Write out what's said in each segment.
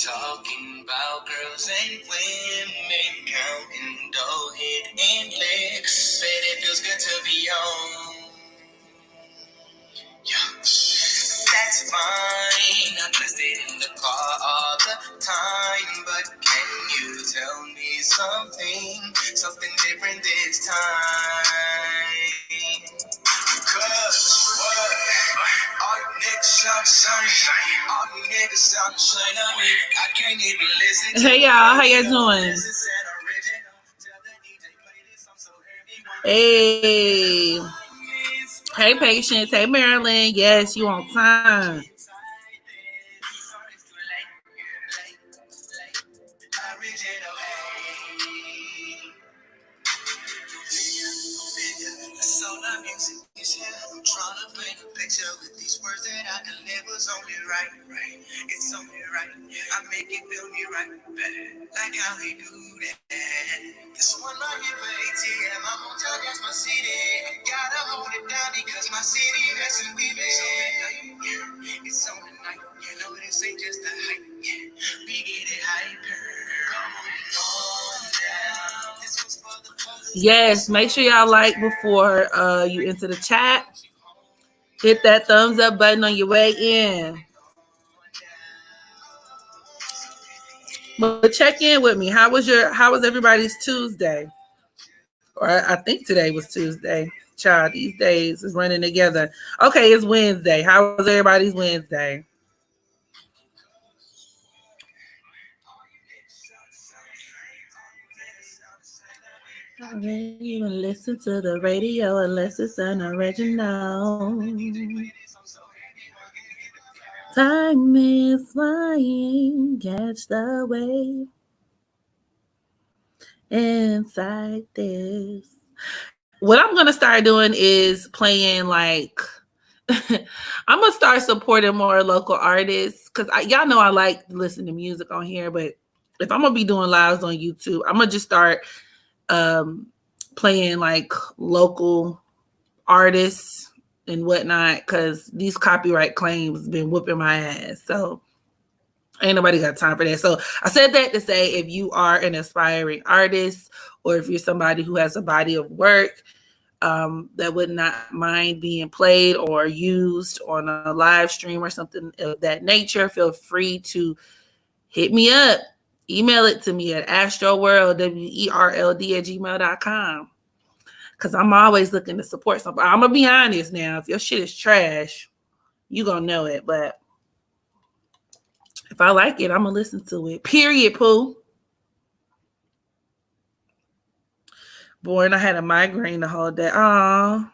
Talking about girls and women, counting dough, hit and licks. Bet it feels good to be home. Yeah, that's fine. I'm listed in the car all the time, but can you tell me something different this time? Cause what? All you niggas sound the same. All you niggas sound the same. I can't even listen to. Hey y'all, how you doing? Hey. Hey, Patience. Hey, Marilyn. Yes, you on time. I'm trying to paint a picture with these words that I deliver. It's only right. It's only right. I make it feel me right back. Like how they do that. This one right here for ATM. I'm gonna tell that's my city. I gotta hold it down because my city messing with me. It's on the night. You know this ain't just a hype. We get it hyper. Yes, make sure y'all like before you enter the chat. Hit that thumbs up button on your way in. But check in with me. How was everybody's Tuesday? Or I think today was Tuesday. Child, these days is running together. Okay, it's Wednesday. How was everybody's Wednesday? I don't even listen to the radio unless it's an original. Time is flying, catch the wave inside this. What I'm gonna start doing is playing like I'm gonna start supporting more local artists because y'all know I like to listen to music on here, but if I'm gonna be doing lives on YouTube, I'm gonna just start playing like local artists and whatnot because these copyright claims been whooping my ass. So ain't nobody got time for that. So I said that to say if you are an aspiring artist or if you're somebody who has a body of work that would not mind being played or used on a live stream or something of that nature, feel free to hit me up. Email it to me at astroworld@gmail.com. Because I'm always looking to support somebody. I'm going to be honest now. If your shit is trash, you going to know it. But if I like it, I'm going to listen to it. Period, Pooh. Boy, and I had a migraine the whole day. Aww.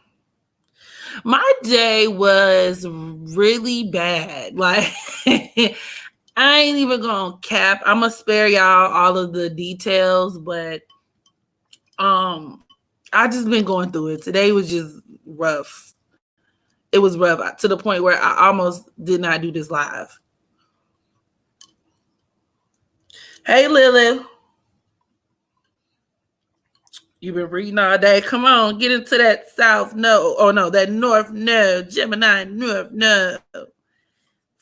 My day was really bad. Like, I ain't even going to cap. I'm going to spare y'all all of the details. But I just been going through it. Today was just rough. It was rough to the point where I almost did not do this live. Hey, Lily. You've been reading all day. Come on, get into that South no. Oh, no, that North no. Gemini North no.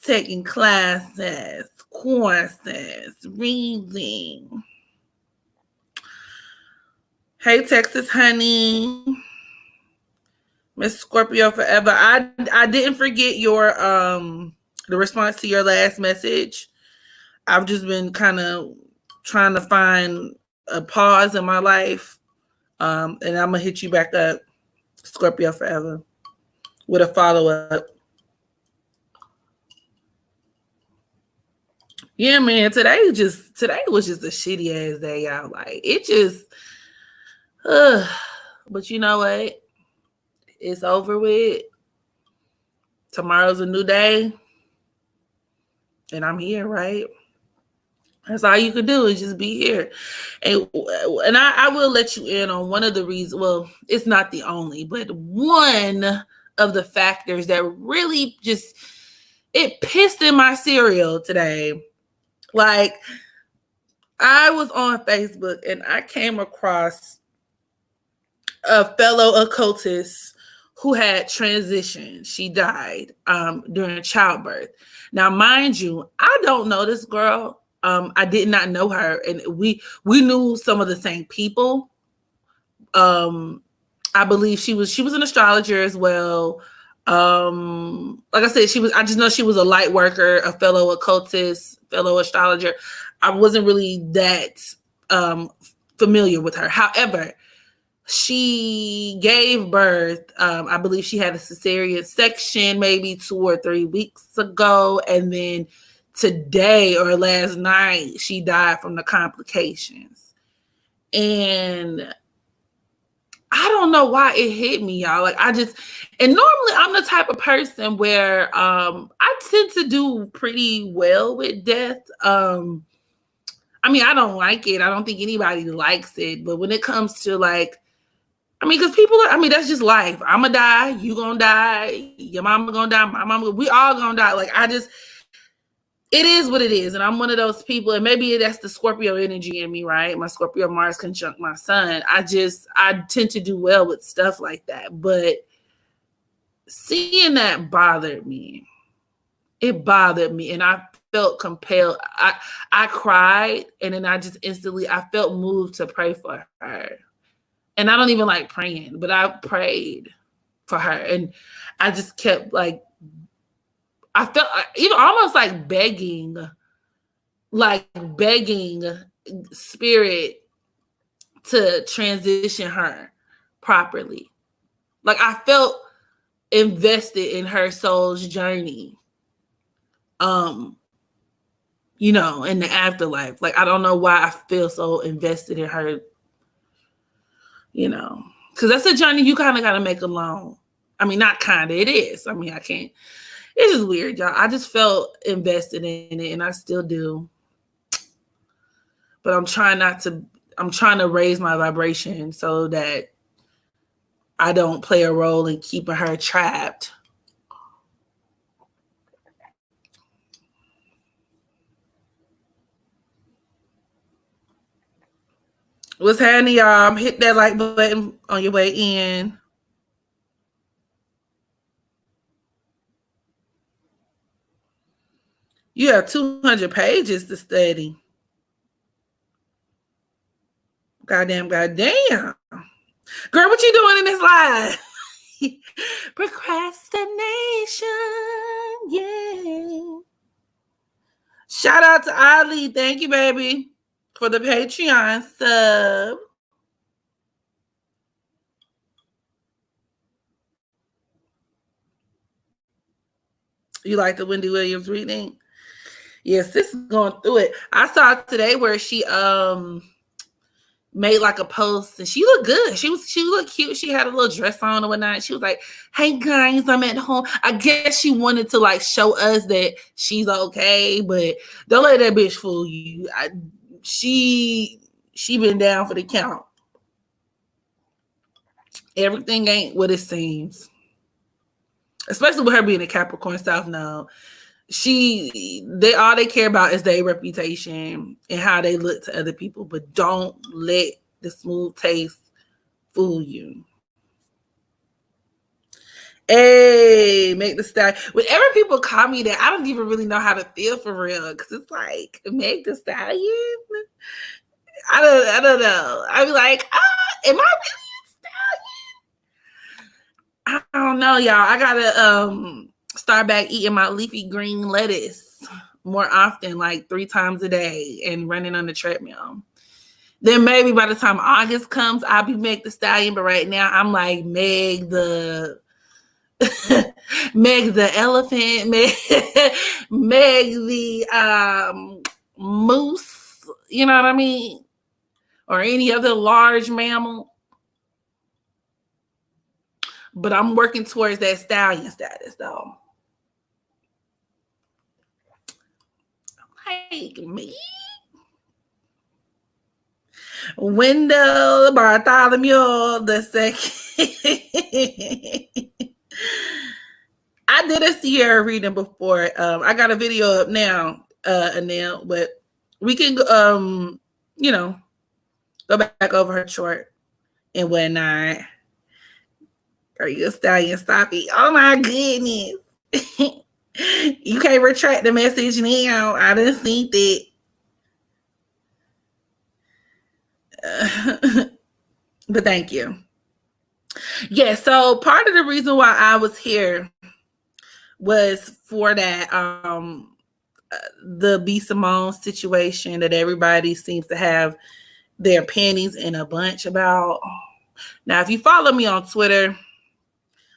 Taking classes, courses, reading. Hey, Texas honey. Miss Scorpio forever. I didn't forget your the response to your last message. I've just been kind of trying to find a pause in my life. And I'm gonna hit you back up, Scorpio forever, with a follow-up. Yeah, man. Today was just a shitty ass day, y'all. Like it just but you know what? It's over with. Tomorrow's a new day. And I'm here, right? That's all you can do is just be here. And I will let you in on one of the reasons. Well, it's not the only, but one of the factors that really just, it pissed in my cereal today. Like, I was on Facebook and I came across a fellow occultist who had transitioned. She died during childbirth. Now, mind you, I don't know this girl. I did not know her, and we knew some of the same people. I believe she was an astrologer as well. Like I said, I just know she was a light worker, a fellow occultist, fellow astrologer. I wasn't really that familiar with her. However, she gave birth. I believe she had a cesarean section maybe 2 or 3 weeks ago. And then today or last night, she died from the complications. And I don't know why it hit me, y'all. Like and normally I'm the type of person where I tend to do pretty well with death. I mean, I don't like it. I don't think anybody likes it. But when it comes to like, I mean, because that's just life. I'm going to die. You going to die. Your mama going to die. My mama, we all going to die. Like, it is what it is. And I'm one of those people, and maybe that's the Scorpio energy in me, right? My Scorpio Mars conjunct my sun. I tend to do well with stuff like that. But seeing that bothered me. It bothered me. And I felt compelled. I cried, and then I felt moved to pray for her. And I don't even like praying, but I prayed for her. And I just kept like, I felt even almost like begging spirit to transition her properly. Like I felt invested in her soul's journey. In the afterlife. Like, I don't know why I feel so invested in her, because that's a journey you kind of got to make alone. I mean, not kind of, it is. I mean, I can't. It's just weird, y'all. I just felt invested in it, and I still do. But I'm trying to raise my vibration so that I don't play a role in keeping her trapped. What's happening, y'all? Hit that like button on your way in. You have 200 pages to study. Goddamn. Girl, what you doing in this live? Procrastination. Yeah. Shout out to Ali. Thank you, baby, for the Patreon sub. You like the Wendy Williams reading? Yes, this is going through it. I saw today where she made like a post, and she looked good. She looked cute. She had a little dress on or whatnot. She was like, "Hey guys, I'm at home." I guess she wanted to like show us that she's okay, but don't let that bitch fool you. She been down for the count. Everything ain't what it seems. Especially with her being a Capricorn South Node. All they care about is their reputation and how they look to other people, but don't let the smooth taste fool you. Hey, make the stallion. Whenever people call me that, I don't even really know how to feel for real, because it's like, make the stallion. I don't know. I be like, am I really a stallion? I don't know, y'all. I gotta start back eating my leafy green lettuce more often, like 3 times a day, and running on the treadmill. Then maybe by the time August comes, I'll be Meg the Stallion. But right now, I'm like Meg the Meg the elephant, Meg the moose. You know what I mean? Or any other large mammal. But I'm working towards that stallion status, though. Like me. Wendell Bartholomew the second. I did a Sierra reading before. I got a video up now, Anil, but we can go back over her chart and whatnot. Are you a stallion? Stop it. Oh my goodness. You can't retract the message now. I done seen it. But thank you. Yeah, so part of the reason why I was here was for that the B. Simone situation that everybody seems to have their panties in a bunch about. Now, if you follow me on Twitter,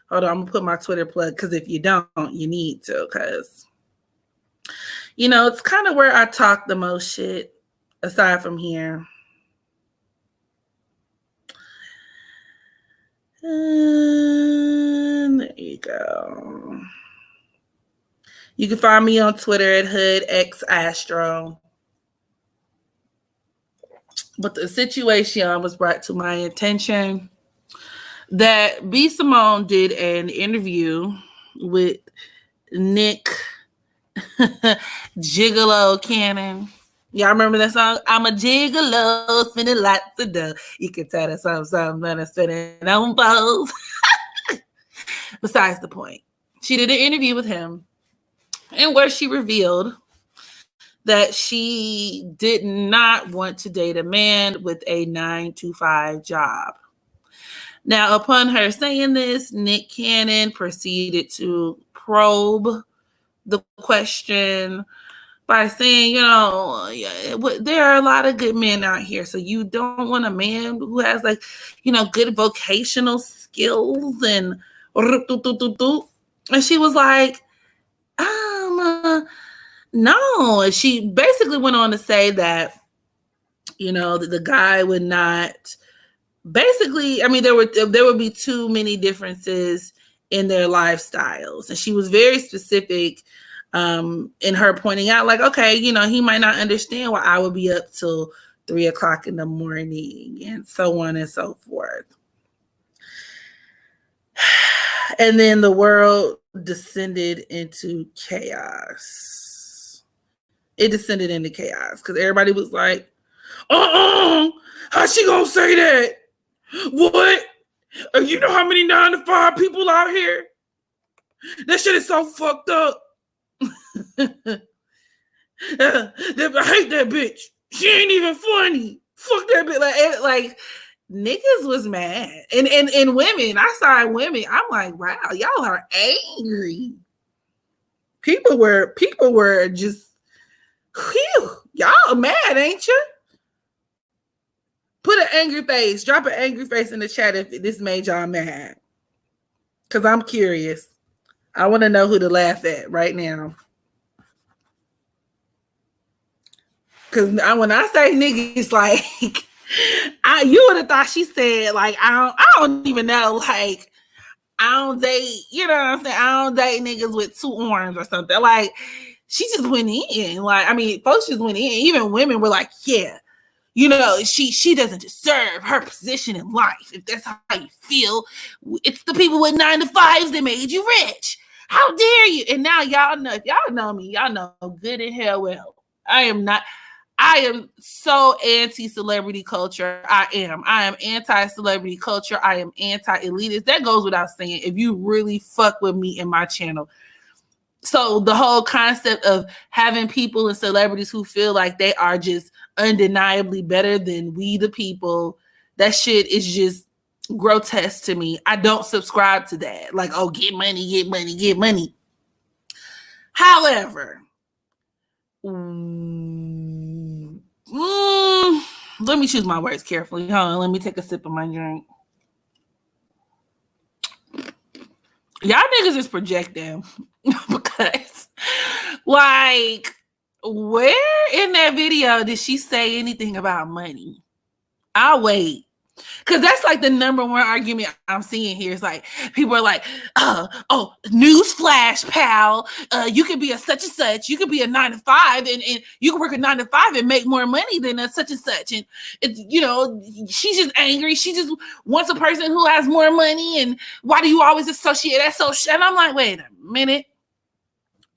hold on, I'm gonna put my Twitter plug, because if you don't, you need to, because it's kind of where I talk the most shit aside from here. And there you go. You can find me on Twitter at HoodXAstro. But the situation was brought to my attention that B. Simone did an interview with Nick Gigolo Cannon. Y'all remember that song? I'm a gigolo, spending lots of dough. You can tell that something that I'm spending on both. Besides the point, she did an interview with him, and where she revealed that she did not want to date a man with a 9-to-5 job. Now, upon her saying this, Nick Cannon proceeded to probe the question by saying, there are a lot of good men out here. So you don't want a man who has good vocational skills and she was like, no. She basically went on to say that, that the guy would not. Basically, there would be too many differences in their lifestyles, and she was very specific in her pointing out, okay, he might not understand why I would be up till 3:00 in the morning, and so on and so forth. And then the world descended into chaos. It descended into chaos because everybody was like, how she gonna say that? What? You know how many 9-to-5 people out here? That shit is so fucked up. I hate that bitch. She ain't even funny. Fuck that bitch. Like niggas was mad. And women, I saw women. I'm like, wow, y'all are angry. People were just, whew, y'all mad, ain't you? Put an angry face. Drop an angry face in the chat if this made y'all mad. Because I'm curious. I want to know who to laugh at right now. Because when I say niggas, you would have thought she said, I don't even know, I don't date, you know what I'm saying? I don't date niggas with 2 arms or something. She just went in. Folks just went in. Even women were like, yeah. She doesn't deserve her position in life. If that's how you feel, it's the people with 9-to-5s that made you rich. How dare you? And now y'all know, if y'all know me, y'all know good and hell well. I am so anti-celebrity culture. I am anti-celebrity culture. I am anti-elitist. That goes without saying if you really fuck with me in my channel. So the whole concept of having people and celebrities who feel like they are just undeniably better than we the people, that shit is just grotesque to me. I don't subscribe to that. Get money, get money, get money. However, let me choose my words carefully. Hold on, let me take a sip of my drink. Y'all niggas is projecting because where in that video did she say anything about money? I'll wait. Because that's the number one argument I'm seeing here. It's people are like, oh, newsflash, pal. You could be a such and such. You could be a 9-to-5 and you can work a 9-to-5 and make more money than a such and such. And it's, she's just angry. She just wants a person who has more money. And why do you always associate that? And I'm like, wait a minute.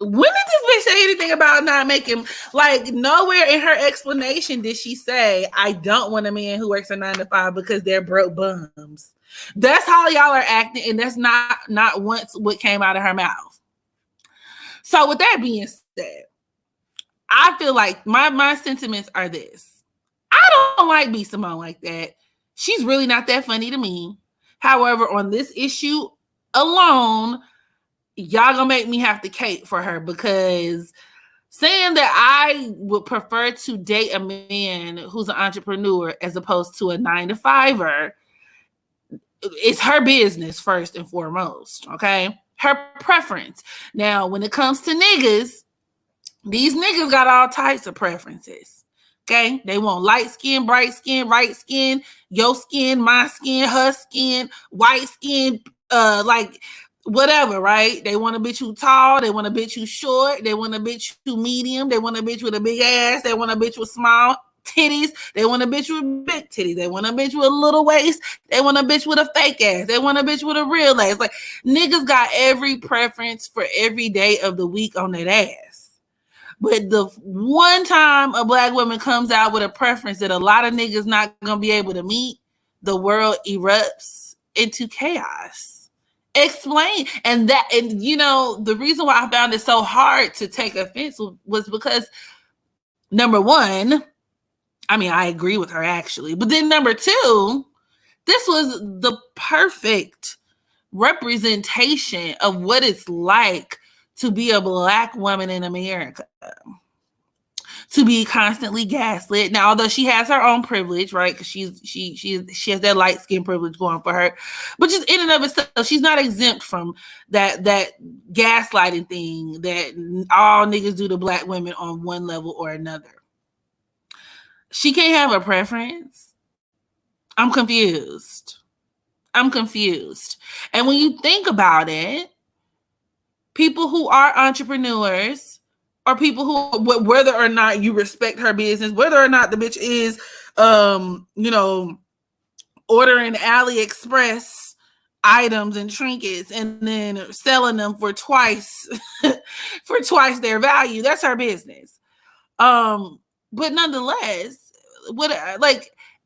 When did this bitch say anything about not making, nowhere in her explanation did she say, I don't want a man who works a 9-to-5 because they're broke bums. That's how y'all are acting, and that's not once what came out of her mouth. So with that being said, I feel like my sentiments are this. I don't like B. Simone like that. She's really not that funny to me. However, on this issue alone, y'all gonna make me have to cape for her, because saying that I would prefer to date a man who's an entrepreneur as opposed to a 9-to-5er, it's her business first and foremost, okay? Her preference. Now, when it comes to niggas, these niggas got all types of preferences, okay? They want light skin, bright skin, right skin, your skin, my skin, her skin, white skin, like whatever, right? They want a bitch who tall, they want a bitch who short, they want a bitch who medium, they want a bitch with a big ass, they want a bitch with small titties, they want a bitch with big titties, they want a bitch with a little waist, they want a bitch with a fake ass, they want a bitch with a real ass. Like, niggas got every preference for every day of the week on that ass. But the one time a black woman comes out with a preference that a lot of niggas not gonna be able to meet, the world erupts into chaos. Explain. And you know, the reason why I found it so hard to take offense was because, number one, I mean, I agree with her actually. But then number two, this was the perfect representation of what it's like to be a black woman in America, to be constantly gaslit. Now, although she has her own privilege, right? Because she has that light skin privilege going for her, but just in and of itself, she's not exempt from that gaslighting thing that all niggas do to black women on one level or another. She can't have a preference. I'm confused. And when you think about it, people who are entrepreneurs, or people who, whether or not you respect her business, whether or not the bitch is, you know, ordering AliExpress items and trinkets and then selling them for twice their value, that's her business. But nonetheless,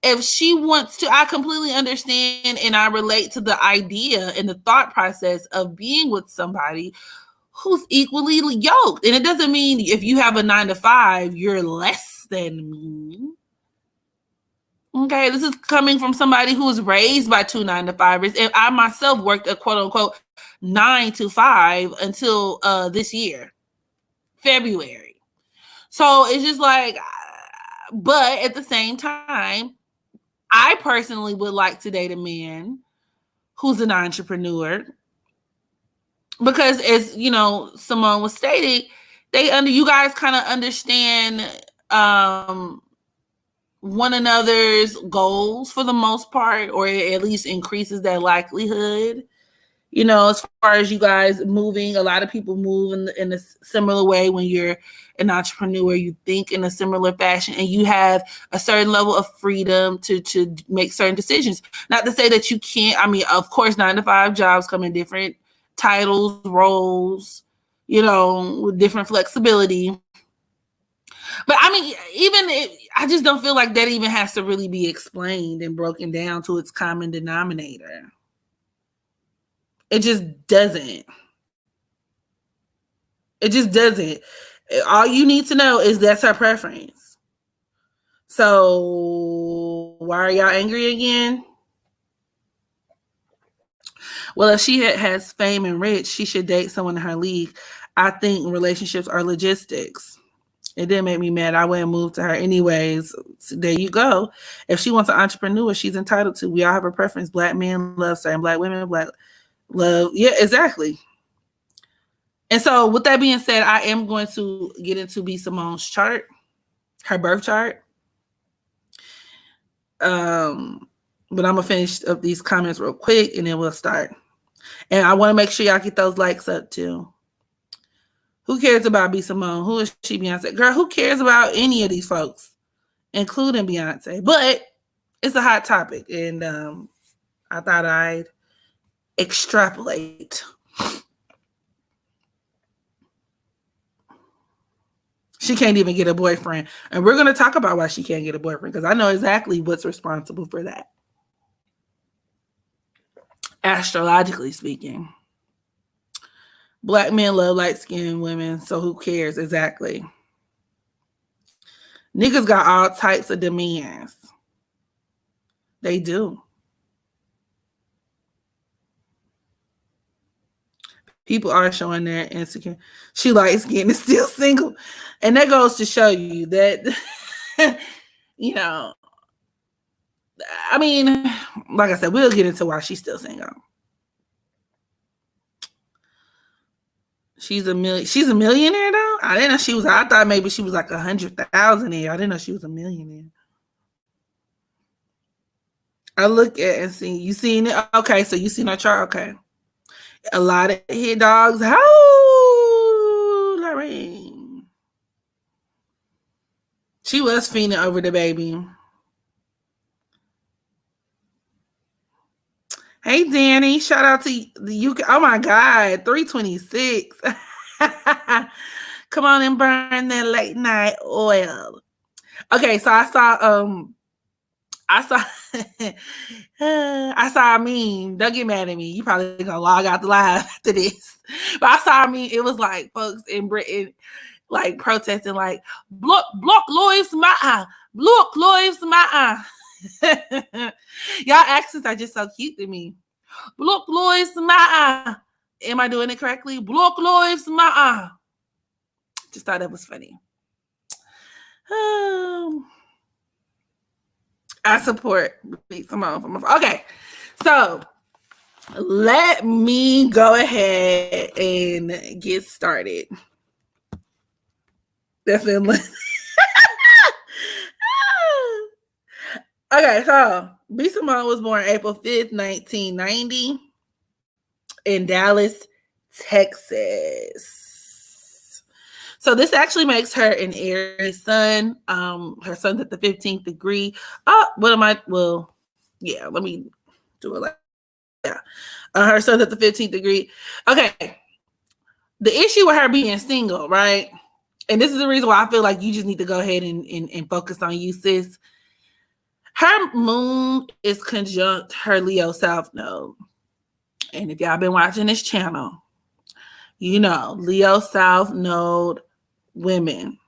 if she wants to, I completely understand and I relate to the idea and the thought process of being with somebody who's equally yoked. And it doesn't mean if you have a 9-to-5, you're less than me. Okay, this is coming from somebody who was raised by 2 9-to-5ers. And I myself worked a quote unquote 9-to-5 until this year, February. So it's just like, but at the same time, I personally would like to date a man who's an entrepreneur, because, as you know, Simone was stating, you guys kind of understand one another's goals for the most part, or it at least increases that likelihood. You know, as far as you guys moving, a lot of people move in a similar way. When you're an entrepreneur, you think in a similar fashion, and you have a certain level of freedom to make certain decisions. Not to say that you can't. I mean, of course, 9-to-5 jobs come in different titles, roles, you know, with different flexibility. But I mean, I just don't feel like that even has to really be explained and broken down to its common denominator. It just doesn't. It just doesn't. All you need to know is that's her preference. So why are y'all angry again? Well, if she has fame and rich, she should date someone in her league. I think relationships are logistics. It didn't make me mad. I wouldn't move to her anyways. So there you go. If she wants an entrepreneur, she's entitled to. We all have a preference. Black men love certain black women, black love. Yeah, exactly. And so with that being said, I am going to get into B. Simone's chart, her birth chart. But I'm going to finish up these comments real quick and then we'll start. And I want to make sure y'all get those likes up too. Who cares about B. Simone? Who is she, Beyonce? Girl, who cares about any of these folks, including Beyonce? But it's a hot topic, and I thought I'd extrapolate. She can't even get a boyfriend. And we're going to talk about why she can't get a boyfriend, because I know exactly what's responsible for that. Astrologically speaking. Black men love light-skinned women, so who cares? Exactly. Niggas got all types of demands. They do. People are showing their insecure. She likes getting still single. And that goes to show you that, you know, I mean, like I said, we'll get into why she's still single. She's a millionaire though. I didn't know she was. I thought maybe she was like 100,000 a year. I didn't know she was a millionaire. I look at and see. You seen it? Okay, so you seen her chart? Okay. A lot of hit dogs. How, Raheem? She was fiending over the baby. Hey, Danny. Shout out to the UK. Oh, my God. 326. Come on and burn that late night oil. Okay, so I saw I saw a meme. Don't get mad at me. You probably gonna log out the live after this. But I saw a meme. It was like folks in Britain like protesting like block Louis Matter. Block Louis Matter. Y'all accents are just so cute to me. Block Louis Matter. Am I doing it correctly? Block Louis Matter. Just thought that was funny. I support Simone. Okay, so let me go ahead and get started. That's in. Okay, so B. Simone was born April 5th, 1990 in Dallas, Texas. So this actually makes her an Aries sun. Her sun's at the 15th degree. Well, yeah, let me do it like that. Her sun's at the 15th degree. Okay. The issue with her being single, right? And this is the reason why I feel like you just need to go ahead and focus on you, sis. Her moon is conjunct her Leo South Node. And if y'all been watching this channel, you know, Leo South Node women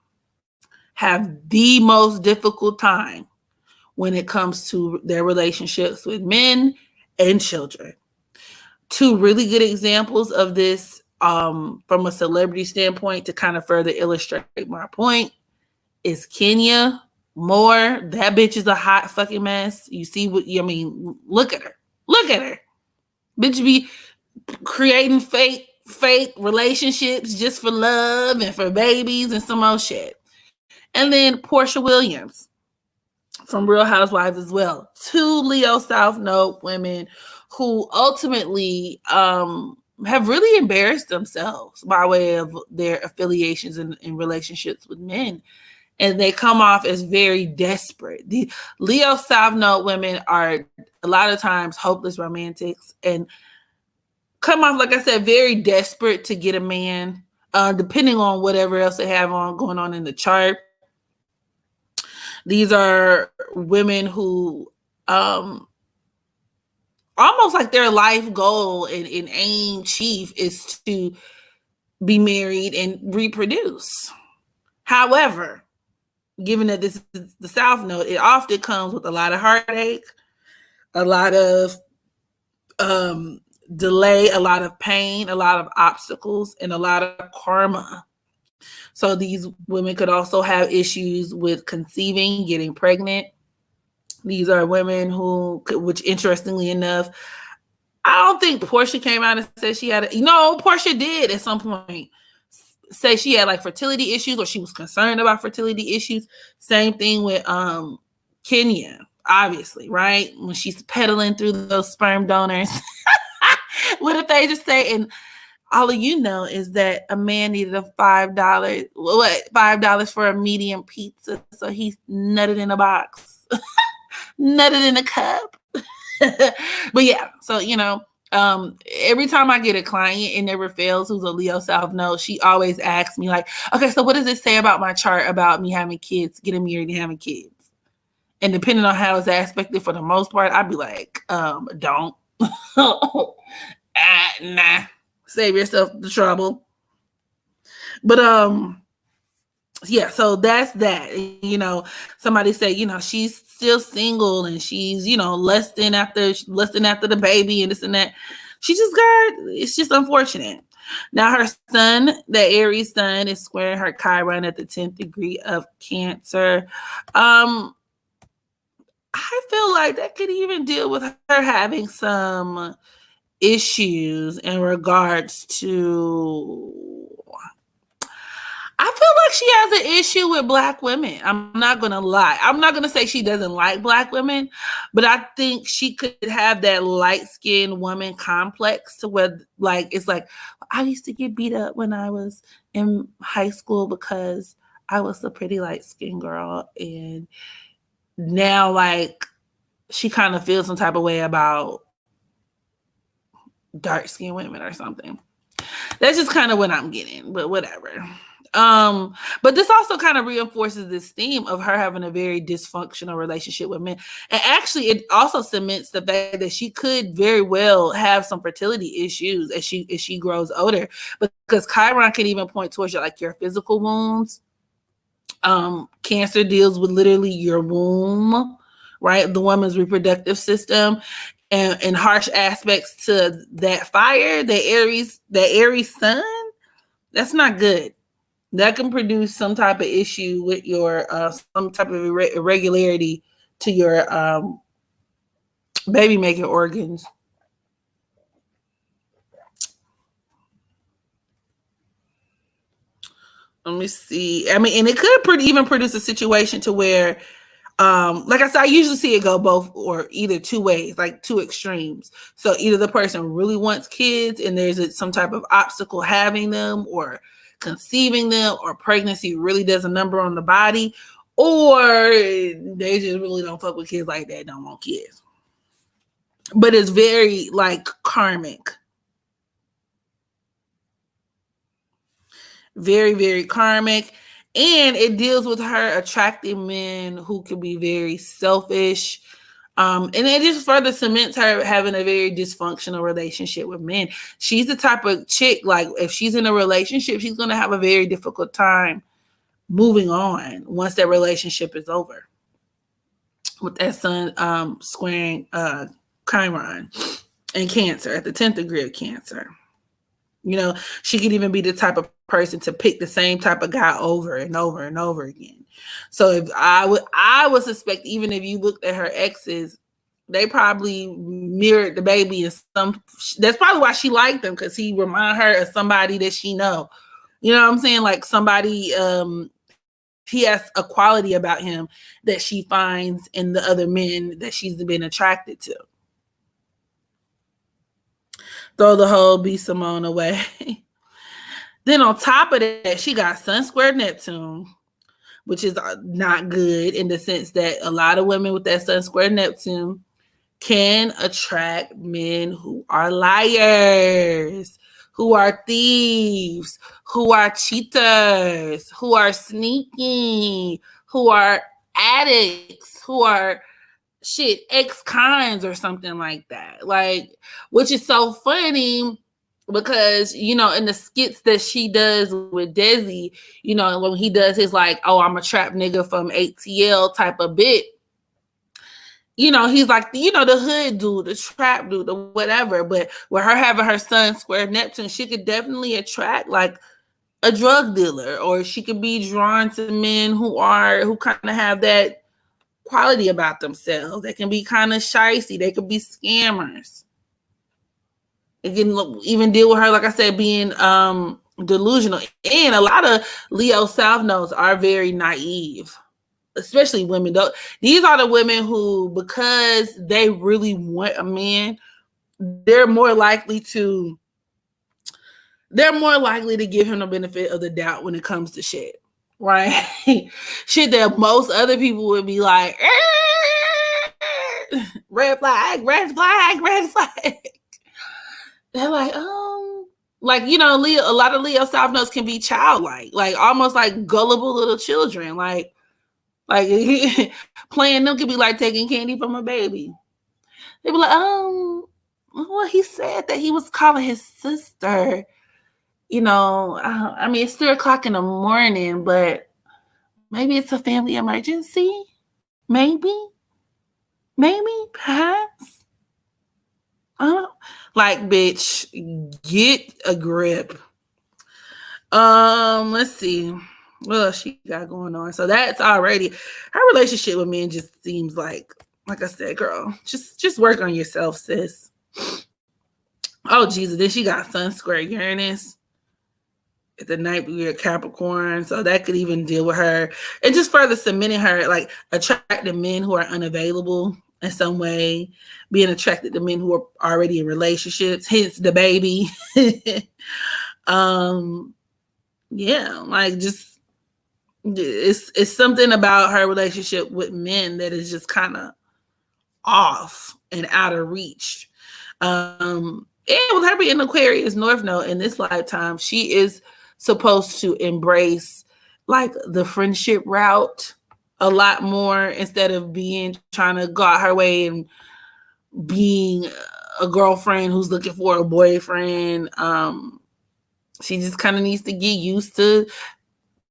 have the most difficult time when it comes to their relationships with men and children. Two really good examples of this from a celebrity standpoint to kind of further illustrate my point is Kenya Moore. That bitch is a hot fucking mess. You see what I mean? Look at her. Look at her. Bitch be creating fake relationships just for love and for babies and some more shit. And then Portia Williams from Real Housewives as well. Two Leo South Node women who ultimately have really embarrassed themselves by way of their affiliations and relationships with men. And they come off as very desperate. The Leo South Node women are a lot of times hopeless romantics and come off, like I said, very desperate to get a man, depending on whatever else they have going on in the chart. These are women who almost like their life goal and aim chief is to be married and reproduce. However, given that this is the South Node, it often comes with a lot of heartache, a lot of delay, a lot of pain, a lot of obstacles, and a lot of karma. So these women could also have issues with conceiving, getting pregnant. These are women who, which interestingly enough, I don't think Portia came out and said she had Portia did at some point say she had like fertility issues or she was concerned about fertility issues. Same thing with Kenya, obviously, right? When she's peddling through those sperm donors. What if they just say, and all of you know is that a man needed a $5 for a medium pizza, so he nutted in a box, nutted in a cup. But yeah, so every time I get a client, it never fails, who's a Leo South Node, she always asks me like, okay, so what does it say about my chart about me having kids, getting married and having kids? And depending on how it's aspected, for the most part, I'd be like, don't. Nah. Save yourself the trouble. But Yeah, so that's that. Somebody say, she's still single and she's, less than after the baby and this and that. It's just unfortunate. Now her sun, the Aries sun, is squaring her Chiron at the 10th degree of Cancer. I feel like that could even deal with her having some issues in regards to, I feel like she has an issue with Black women. I'm not going to lie. I'm not going to say she doesn't like Black women, but I think she could have that light-skinned woman complex to where, like, it's like, I used to get beat up when I was in high school because I was a pretty light-skinned girl. And now, like, she kind of feels some type of way about dark-skinned women or something. That's just kind of what I'm getting, but whatever. But this also kind of reinforces this theme of her having a very dysfunctional relationship with men. And actually, it also cements the fact that she could very well have some fertility issues as she grows older, because Chiron can even point towards your physical wounds. Cancer deals with literally your womb, right? The woman's reproductive system. And harsh aspects to that fire, that Aries sun, that's not good. That can produce some type of issue with your some type of irregularity to your baby making organs. Let me see. I mean, and it could even produce a situation to where, like I said, I usually see it go both or either two ways, like two extremes. So either the person really wants kids and there's some type of obstacle having them, or conceiving them, or pregnancy really does a number on the body, or they just really don't fuck with kids like that, don't want kids. But it's very like karmic. Very, very karmic. And it deals with her attracting men who can be very selfish. And it just further cements her having a very dysfunctional relationship with men. She's the type of chick, like, if she's in a relationship, she's going to have a very difficult time moving on once that relationship is over. With that sun squaring Chiron and Cancer at the 10th degree of Cancer. She could even be the type of person to pick the same type of guy over and over and over again. So if I would suspect, even if you looked at her exes, they probably mirrored the baby in some. That's probably why she liked him, because he remind her of somebody that she know. You know what I'm saying? Like somebody, he has a quality about him that she finds in the other men that she's been attracted to. Throw the whole be Simone away. Then on top of that, she got Sun square Neptune, which is not good in the sense that a lot of women with that Sun square Neptune can attract men who are liars, who are thieves, who are cheaters, who are sneaky, who are addicts, who are ex-cons or something like that. Like, which is so funny because, in the skits that she does with Desi, when he does his like, oh, I'm a trap nigga from ATL type of bit, he's like, the hood dude, the trap dude, or whatever. But with her having her Sun square Neptune, she could definitely attract like a drug dealer, or she could be drawn to men who kind of have that quality about themselves. They can be kind of shysty. They could be scammers. It can even deal with her, like I said, being delusional. And a lot of Leo South Nodes are very naive, especially women. These are the women who, because they really want a man, they're more likely to give him the benefit of the doubt when it comes to shit. Right? Shit that most other people would be like, red flag, red flag, red flag. They're like, Leo, a lot of Leo South Nodes can be childlike, like almost like gullible little children. Like playing them could be like taking candy from a baby. They'd be like, well, he said that he was calling his sister. I mean, it's 3:00 in the morning, but Maybe it's a family emergency. Maybe, perhaps. Like, bitch, get a grip. Let's see. What else she got going on? So that's already her relationship with men just seems like I said, girl, just work on yourself, sis. Oh Jesus, then she got Sun Square Uranus at the night year Capricorn, so that could even deal with her and just further cementing her, like attracting men who are unavailable in some way, being attracted to men who are already in relationships, hence the baby. Yeah, like just it's something about her relationship with men that is just kind of off and out of reach. And with her being Aquarius North Node in this lifetime, she is supposed to embrace like the friendship route a lot more instead of trying to go out her way and being a girlfriend who's looking for a boyfriend. She just kind of needs to get used to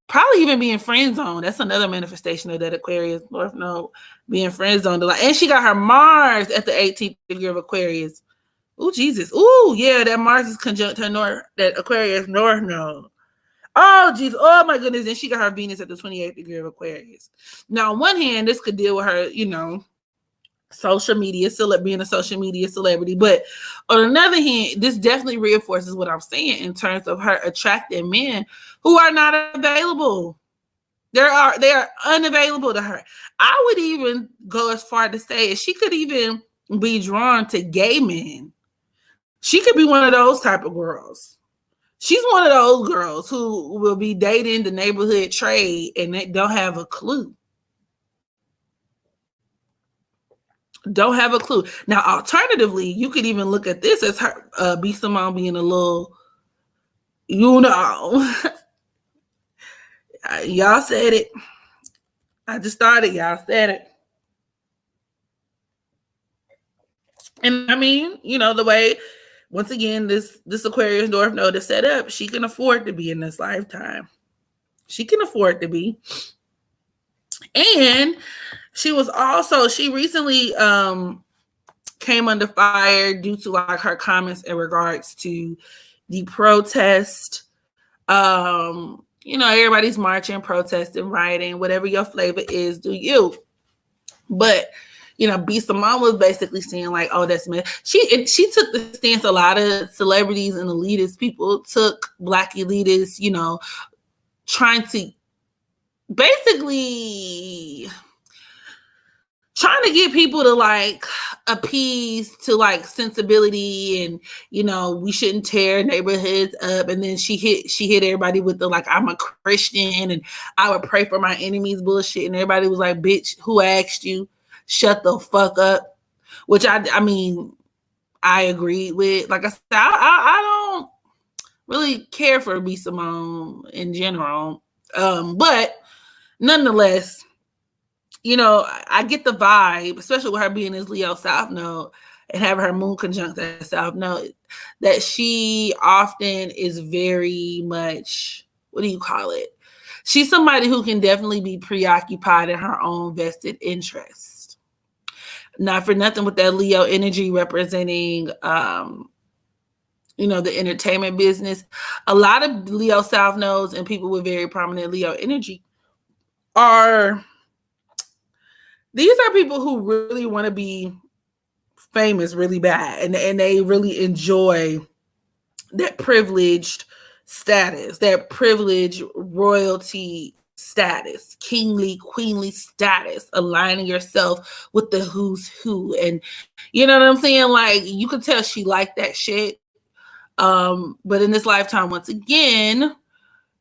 probably even being friend zoned. That's another manifestation of that Aquarius North Node, being friend zoned. And she got her Mars at the 18th degree of Aquarius. Oh, Jesus. Oh, yeah, that Mars is conjunct her that Aquarius North Node. Oh, Jesus. Oh, my goodness. And she got her Venus at the 28th degree of Aquarius. Now, on one hand, this could deal with her, social media, being a social media celebrity. But on another hand, this definitely reinforces what I'm saying in terms of her attracting men who are not available. They are unavailable to her. I would even go as far to say she could even be drawn to gay men. She could be one of those type of girls. She's one of those girls who will be dating the neighborhood trade and they don't have a clue. Don't have a clue. Now, alternatively, you could even look at this as her B. Simone being a little, y'all said it. I just started. Y'all said it. And I mean, the way, once again, this Aquarius North Node is set up, she can afford to be in this lifetime. She can afford to be. And she recently came under fire due to like her comments in regards to the protest. Everybody's marching, protesting, rioting, whatever your flavor is, do you. But B. Simone was basically saying like, oh, that's me. She took the stance a lot of celebrities and elitist people took, Black elitists, trying to basically trying to get people to like appease to like sensibility and we shouldn't tear neighborhoods up. And then she hit everybody with the like, I'm a Christian and I would pray for my enemies bullshit. And everybody was like, bitch, who asked you? Shut the fuck up. Which I mean, I agreed with. Like I said, I don't really care for B. Simone in general. But nonetheless, I get the vibe, especially with her being this Leo South Node and having her moon conjunct that South Node, that she often is very much, what do you call it? She's somebody who can definitely be preoccupied in her own vested interest. Not for nothing with that Leo energy representing, the entertainment business. A lot of Leo South Nodes and people with very prominent Leo energy these are people who really want to be famous really bad, and they really enjoy that privileged status, that privileged royalty status, kingly, queenly status, aligning yourself with the who's who. And you know what I'm saying? Like, you could tell she liked that shit. But in this lifetime, once again,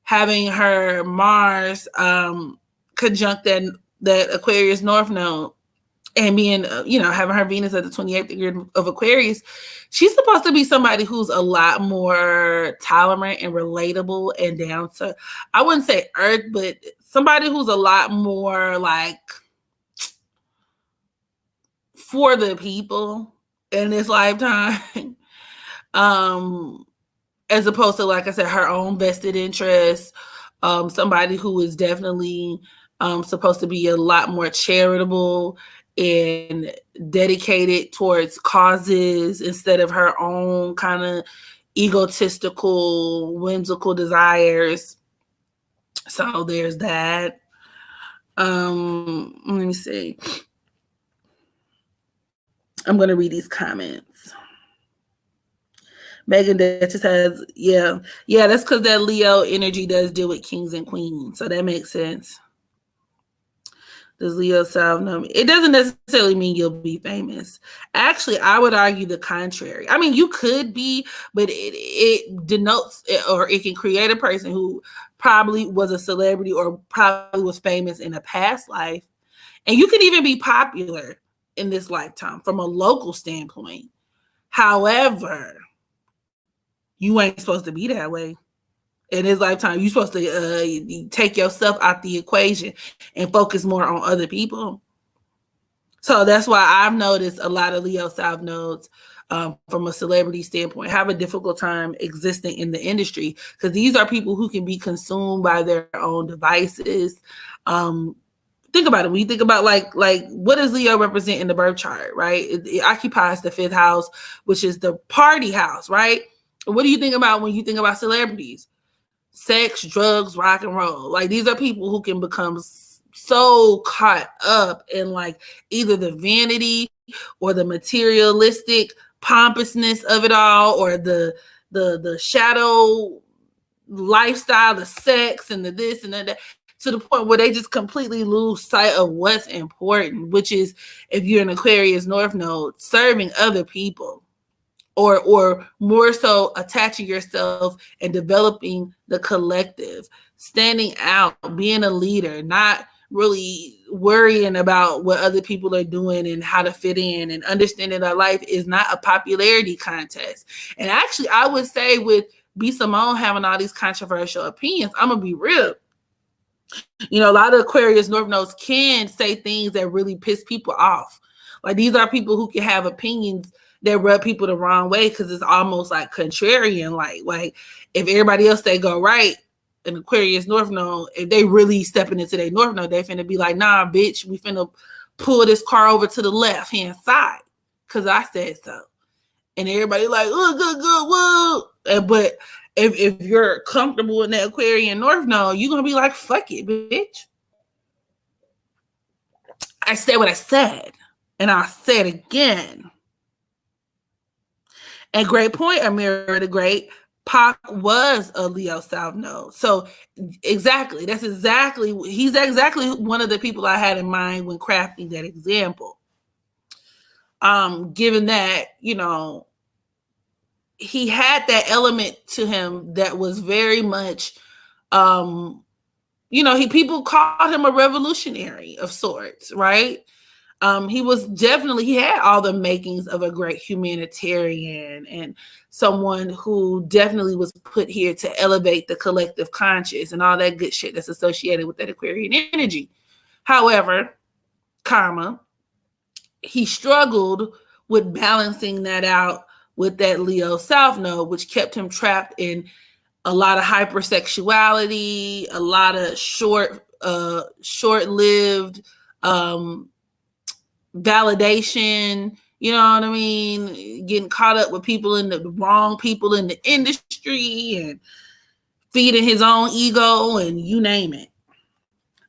having her Mars conjunct that Aquarius North Node and being, having her Venus at the 28th degree of Aquarius, she's supposed to be somebody who's a lot more tolerant and relatable and down to, I wouldn't say earth, but somebody who's a lot more like for the people in this lifetime. As opposed to, like I said, her own vested interests. Somebody who is definitely supposed to be a lot more charitable and dedicated towards causes instead of her own kind of egotistical, whimsical desires. So there's that. Let me see. I'm going to read these comments. Megan Duchess says, yeah, that's because that Leo energy does deal with kings and queens. So that makes sense. Does Leo South know me? It doesn't necessarily mean you'll be famous. Actually, I would argue the contrary. I mean, you could be, but it denotes or it can create a person who probably was a celebrity or probably was famous in a past life. And you can even be popular in this lifetime from a local standpoint. However, you ain't supposed to be that way. In this lifetime, you're supposed to take yourself out the equation and focus more on other people. So that's why I've noticed a lot of Leo South nodes from a celebrity standpoint have a difficult time existing in the industry because these are people who can be consumed by their own devices. Think about it. When you think about like what does Leo represent in the birth chart, right? It occupies the 5th house, which is the party house, right? What do you think about when you think about celebrities? Sex, drugs, rock and roll. Like these are people who can become so caught up in like either the vanity or the materialistic pompousness of it all, or the shadow lifestyle, the sex and the this and that, to the point where they just completely lose sight of what's important, which is, if you're an Aquarius North Node, serving other people. Or more so attaching yourself and developing the collective, standing out, being a leader, not really worrying about what other people are doing and how to fit in, and understanding that life is not a popularity contest. And actually, I would say with B. Simone having all these controversial opinions, I'm going to be real. You know, a lot of Aquarius North Nodes can say things that really piss people off. Like these are people who can have opinions that rub people the wrong way because it's almost like contrarian. Like if everybody else they go right, an Aquarius North Node, if they really stepping into their North Node, they finna be like, nah, bitch, we finna pull this car over to the left hand side because I said so. And everybody like, oh, good, whoa. But if you're comfortable in that Aquarian North Node, you're gonna be like, fuck it, bitch. I said what I said, and I'll say it again. And great point, Amira the Great. Pac was a Leo South Node. So exactly, he's exactly one of the people I had in mind when crafting that example. Given that, you know, he had that element to him that was very much, you know, people called him a revolutionary of sorts, right? He had all the makings of a great humanitarian and someone who definitely was put here to elevate the collective conscious and all that good shit that's associated with that Aquarian energy. However, he struggled with balancing that out with that Leo South Node, which kept him trapped in a lot of hypersexuality, a lot of short-lived validation, you know what I mean? Getting caught up with the wrong people in the industry and feeding his own ego and you name it.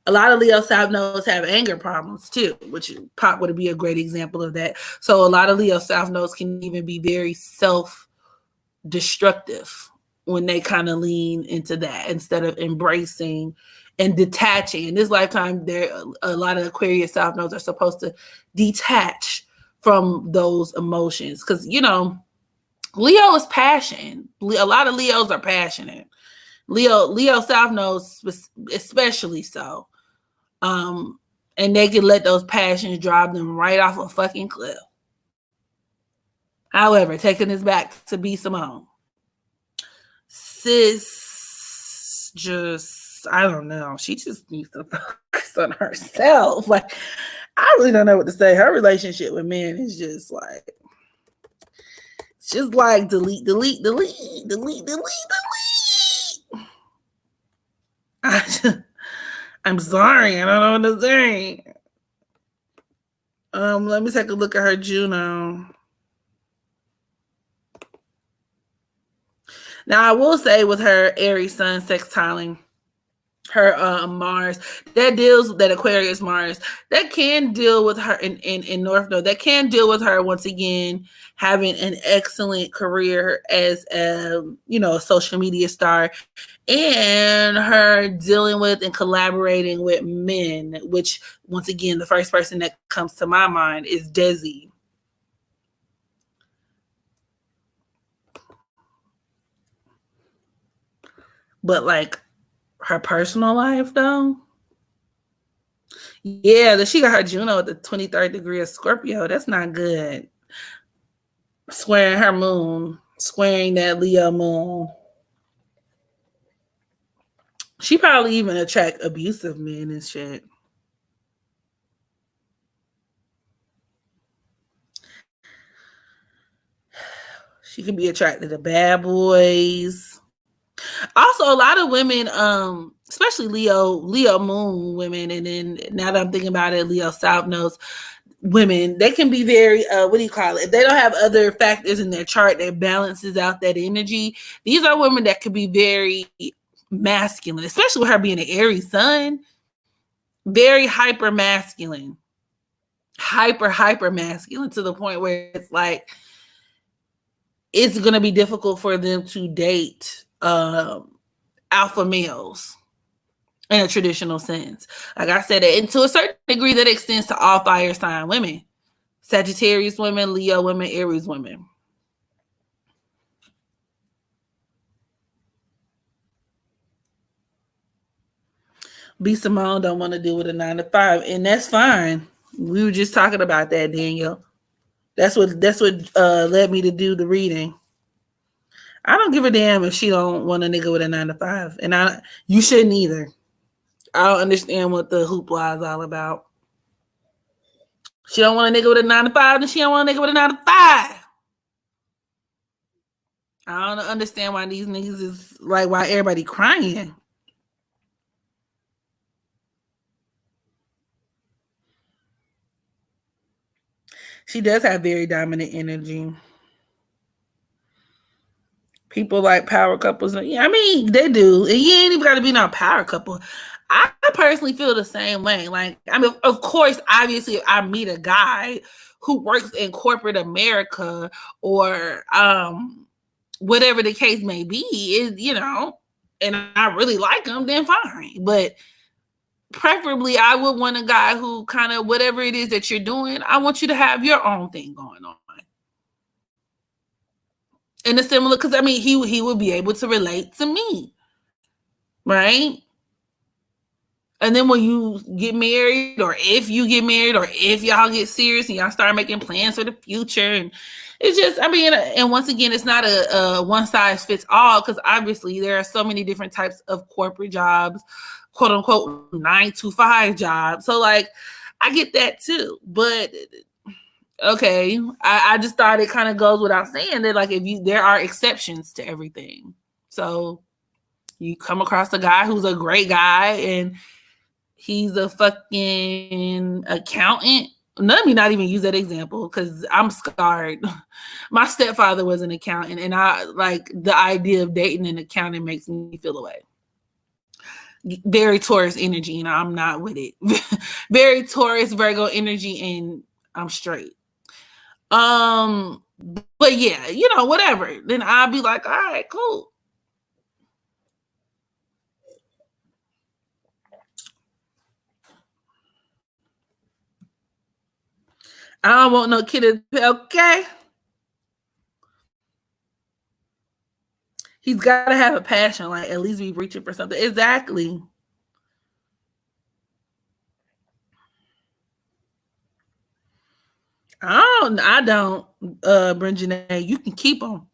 A lot of Leo South Nodes have anger problems too, which Pop would be a great example of that. So a lot of Leo South Nodes can even be very self-destructive when they kind of lean into that instead of embracing and detaching. In this lifetime, a lot of Aquarius South Nodes are supposed to detach from those emotions because, you know, Leo is passion. A lot of Leos are passionate. Leo South Nodes especially so. And they can let those passions drive them right off a fucking cliff. However, taking this back to B. Simone. Sis I don't know. She just needs to focus on herself. Like, I really don't know what to say. Her relationship with men is just like, it's just like delete. I'm sorry, I don't know what to say. Let me take a look at her Juno. Now, I will say with her Aries Sun sextiling her Mars, that Aquarius Mars, that can deal with her in North Node. That can deal with her once again having an excellent career as a social media star, and her dealing with and collaborating with men, which once again the first person that comes to my mind is Desi. But like her personal life though, yeah, she got her Juno at the 23rd degree of Scorpio. That's not good. Squaring her moon, squaring that Leo moon. She probably even attract abusive men and shit. She could be attracted to bad boys. Also, a lot of women, especially Leo moon women, and then now that I'm thinking about it, Leo South Nodes women, they can be very what do you call it? If they don't have other factors in their chart that balances out that energy, these are women that could be very masculine, especially with her being an Aries sun, very hyper masculine, hyper masculine, to the point where it's like it's going to be difficult for them to date alpha males in a traditional sense. Like I said, and to a certain degree that extends to all fire sign women. Sagittarius women, Leo women, Aries women. B. Simone don't want to deal with a 9 to 5, and that's fine. We were just talking about that, Daniel. That's what led me to do the reading. I don't give a damn if she don't want a nigga with a 9 to 5, and you shouldn't either. I don't understand what the hoopla is all about. She don't want a nigga with a 9 to 5, and she don't want a nigga with a 9 to 5. I don't understand why these niggas is like, why everybody crying. She does have very dominant energy. People like power couples. Yeah, I mean, they do. And you ain't even got to be no power couple. I personally feel the same way. Like, I mean, of course, obviously, if I meet a guy who works in corporate America or whatever the case may be, is and I really like him, then fine. But preferably, I would want a guy who kind of whatever it is that you're doing, I want you to have your own thing going on. In a similar, because I mean, he would be able to relate to me, right? And then when you get married, or if you get married, or if y'all get serious and y'all start making plans for the future, and it's just, I mean, and once again, it's not a one size fits all, because obviously there are so many different types of corporate jobs, quote unquote 9 to 5 jobs. So like, I get that too, but okay, I just thought it kind of goes without saying that like there are exceptions to everything. So you come across a guy who's a great guy and he's a fucking accountant. Let me not even use that example because I'm scarred. My stepfather was an accountant, and I like the idea of dating an accountant makes me feel away. Very Taurus energy, and I'm not with it. Very Taurus Virgo energy, and I'm straight. But yeah, whatever. Then I'll be like, all right, cool. I don't want no kid. Okay. He's got to have a passion, like at least be reaching for something. Exactly. I don't, Brenjanae. You can keep them.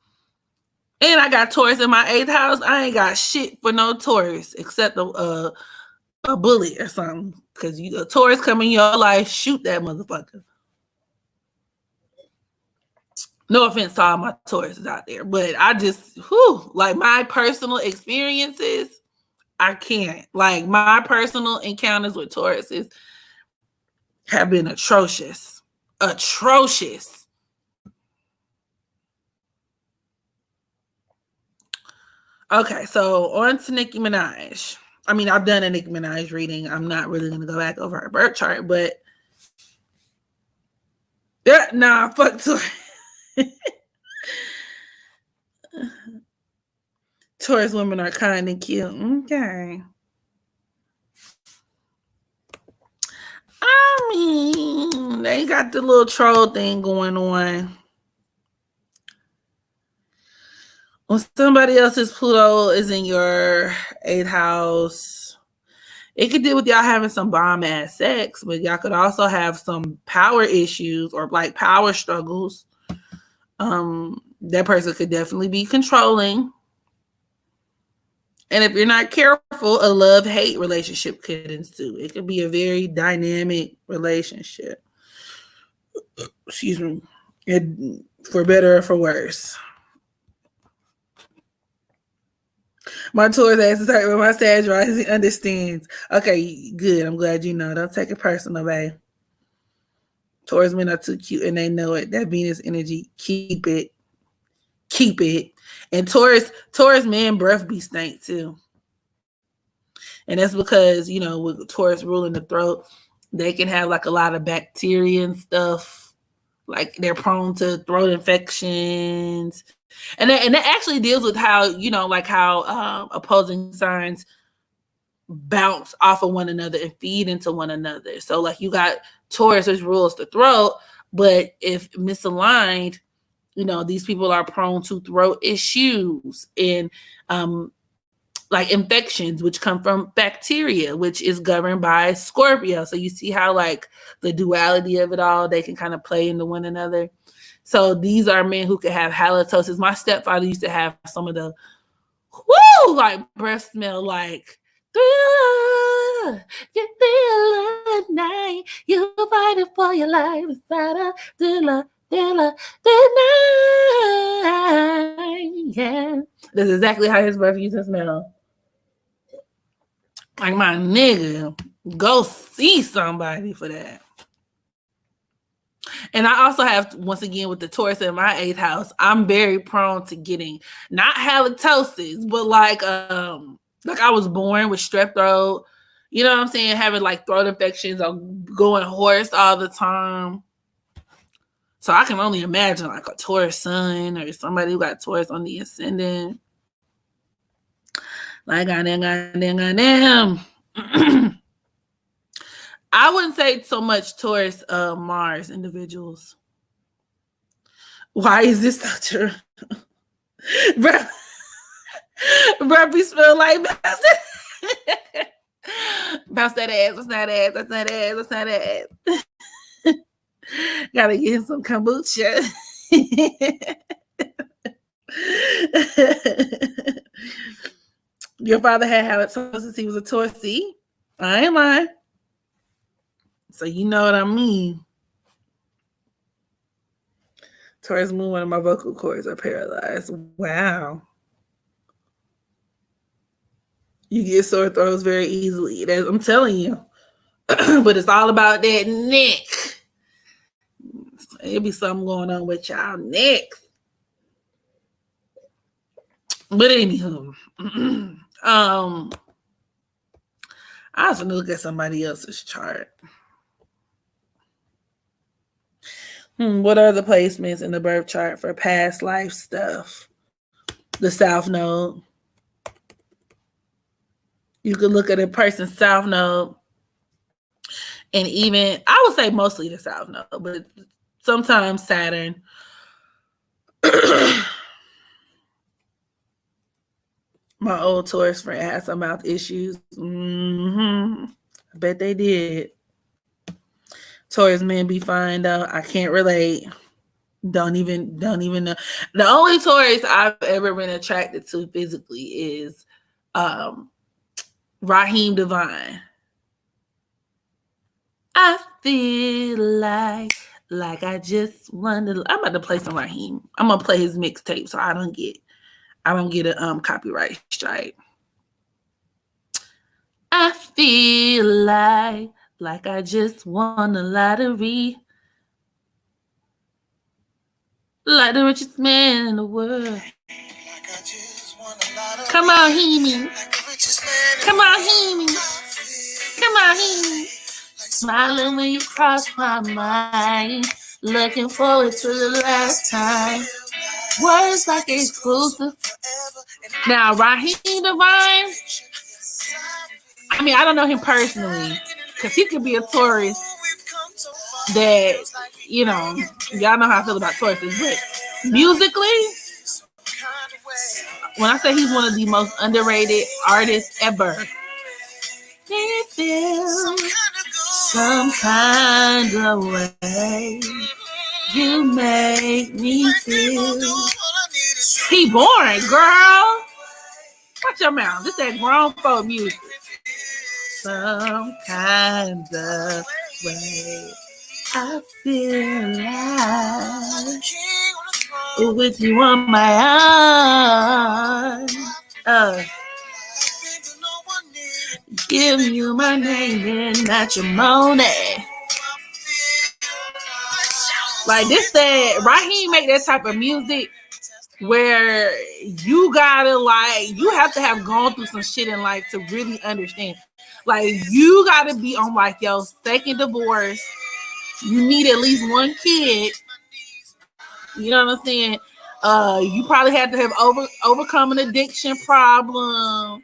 And I got Taurus in my 8th house. I ain't got shit for no Taurus except a bullet or something. Because a Taurus come in your life, shoot that motherfucker. No offense to all my Tauruses out there, but I just, like my personal experiences, I can't. Like, my personal encounters with Tauruses have been atrocious. Atrocious. Okay, so on to Nicki Minaj. I mean, I've done a Nicki Minaj reading. I'm not really going to go back over her birth chart, but yeah, nah, fuck Taurus. Taurus women are kind and cute. Okay. I mean, they got the little troll thing going on. When somebody else's Pluto is in your 8th house, it could deal with y'all having some bomb ass sex, but y'all could also have some power issues or like power struggles. That person could definitely be controlling. And if you're not careful, a love-hate relationship could ensue. It could be a very dynamic relationship. Excuse me. For better or for worse. My Taurus ass is hurt, but my Sag rising understands. Okay, good. I'm glad you know. Don't take it personal, babe. Taurus men are too cute and they know it. That Venus energy, keep it. Keep it. And Taurus men breath be stank too. And that's because, you know, with Taurus ruling the throat, they can have like a lot of bacteria and stuff. Like they're prone to throat infections. And that actually deals with how, you know, like how opposing signs bounce off of one another and feed into one another. So like you got Taurus, which rules the throat, but if misaligned, you know, these people are prone to throat issues and like infections, which come from bacteria, which is governed by Scorpio. So you see how like the duality of it all, they can kind of play into one another. So these are men who could have halitosis. My stepfather used to have some of the like breath smell like thriller, you feel at night, you fighting for your life inside a thriller, night. Yeah. That's exactly how his breath used to smell. Like, my nigga, go see somebody for that. And I also have, once again, with the Taurus in my 8th house, I'm very prone to getting not halitosis, but like I was born with strep throat. You know what I'm saying? Having like throat infections or going hoarse all the time. So I can only imagine like a Taurus sun or somebody who got Taurus on the ascendant. Like, goddamn. I wouldn't say so much Taurus Mars individuals. Why is this so true? Bro, be smell like bounce that ass. That's not ass. That's not ass. That's not ass. Gotta get him some kombucha. Your father had halitosis. He was a Taurus. See, I ain't lying. So you know what I mean. Taurus moon, one of my vocal cords are paralyzed. Wow. You get sore throats very easily. I'm telling you. But it's all about that neck. It'll be something going on with y'all next. But anywho, I was gonna look at somebody else's chart. What are the placements in the birth chart for past life stuff? The South Node. You could look at a person's South Node, and even I would say mostly the South Node, but sometimes Saturn. My old Taurus friend had some mouth issues. I bet they did. Taurus men be fine though. I can't relate. Don't even know. The only Taurus I've ever been attracted to physically is Raheem DeVaughn. I feel like I just wanted. I'm about to play some Raheem. I'm gonna play his mixtape so I don't get a copyright strike. I feel like I just won the lottery. Like the richest man in the world. Come on, Heemy. Come on, Heemy. Come on, Heemy. Smiling when you cross my mind. Looking forward to the last time. Words like exclusive. Now, Raheem DeVaughn, I mean, I don't know him personally, because he could be a Taurus that, you know, y'all know how I feel about Tauruses, but musically, when I say he's one of the most underrated artists ever, he feels some kind of way. You make me feel. He boring, girl. Watch your mouth. This that grown folk music. Some kind of way. I feel like with you on my arm. Give you my name and not your money. Like this, that Raheem make that type of music where you gotta you have to have gone through some shit in life to really understand. Like you gotta be on like your second divorce. You need at least one kid. You know what I'm saying? You probably had to have overcome an addiction problem.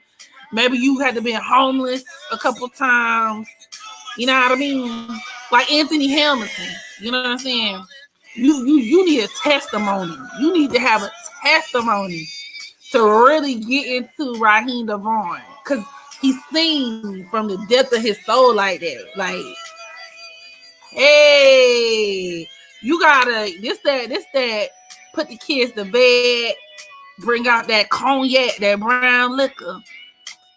Maybe you had to be homeless a couple times. You know what I mean? Like Anthony Hamilton. You know what I'm saying? You need a testimony. You need to have a testimony to really get into Raheem DeVaughn, because he sings from the depth of his soul like that. Like, hey, you gotta this that put the kids to bed, bring out that cognac, that brown liquor,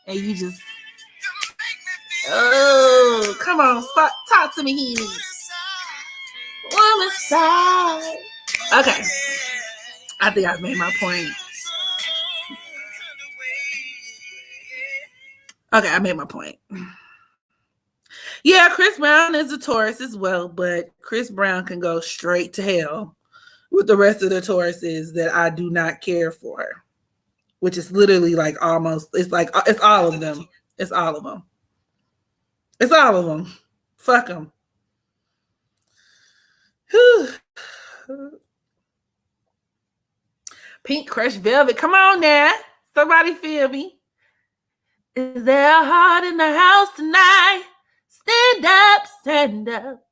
and you just come on, talk to me here. Woman side. Okay. I think I've made my point. Okay, I made my point. Yeah, Chris Brown is a Taurus as well, but Chris Brown can go straight to hell with the rest of the Tauruses that I do not care for, which is literally like almost, it's all of them. It's all of them. It's all of them. Fuck them. Pink Crush Velvet. Come on now. Somebody feel me. Is there a heart in the house tonight? Stand up, stand up.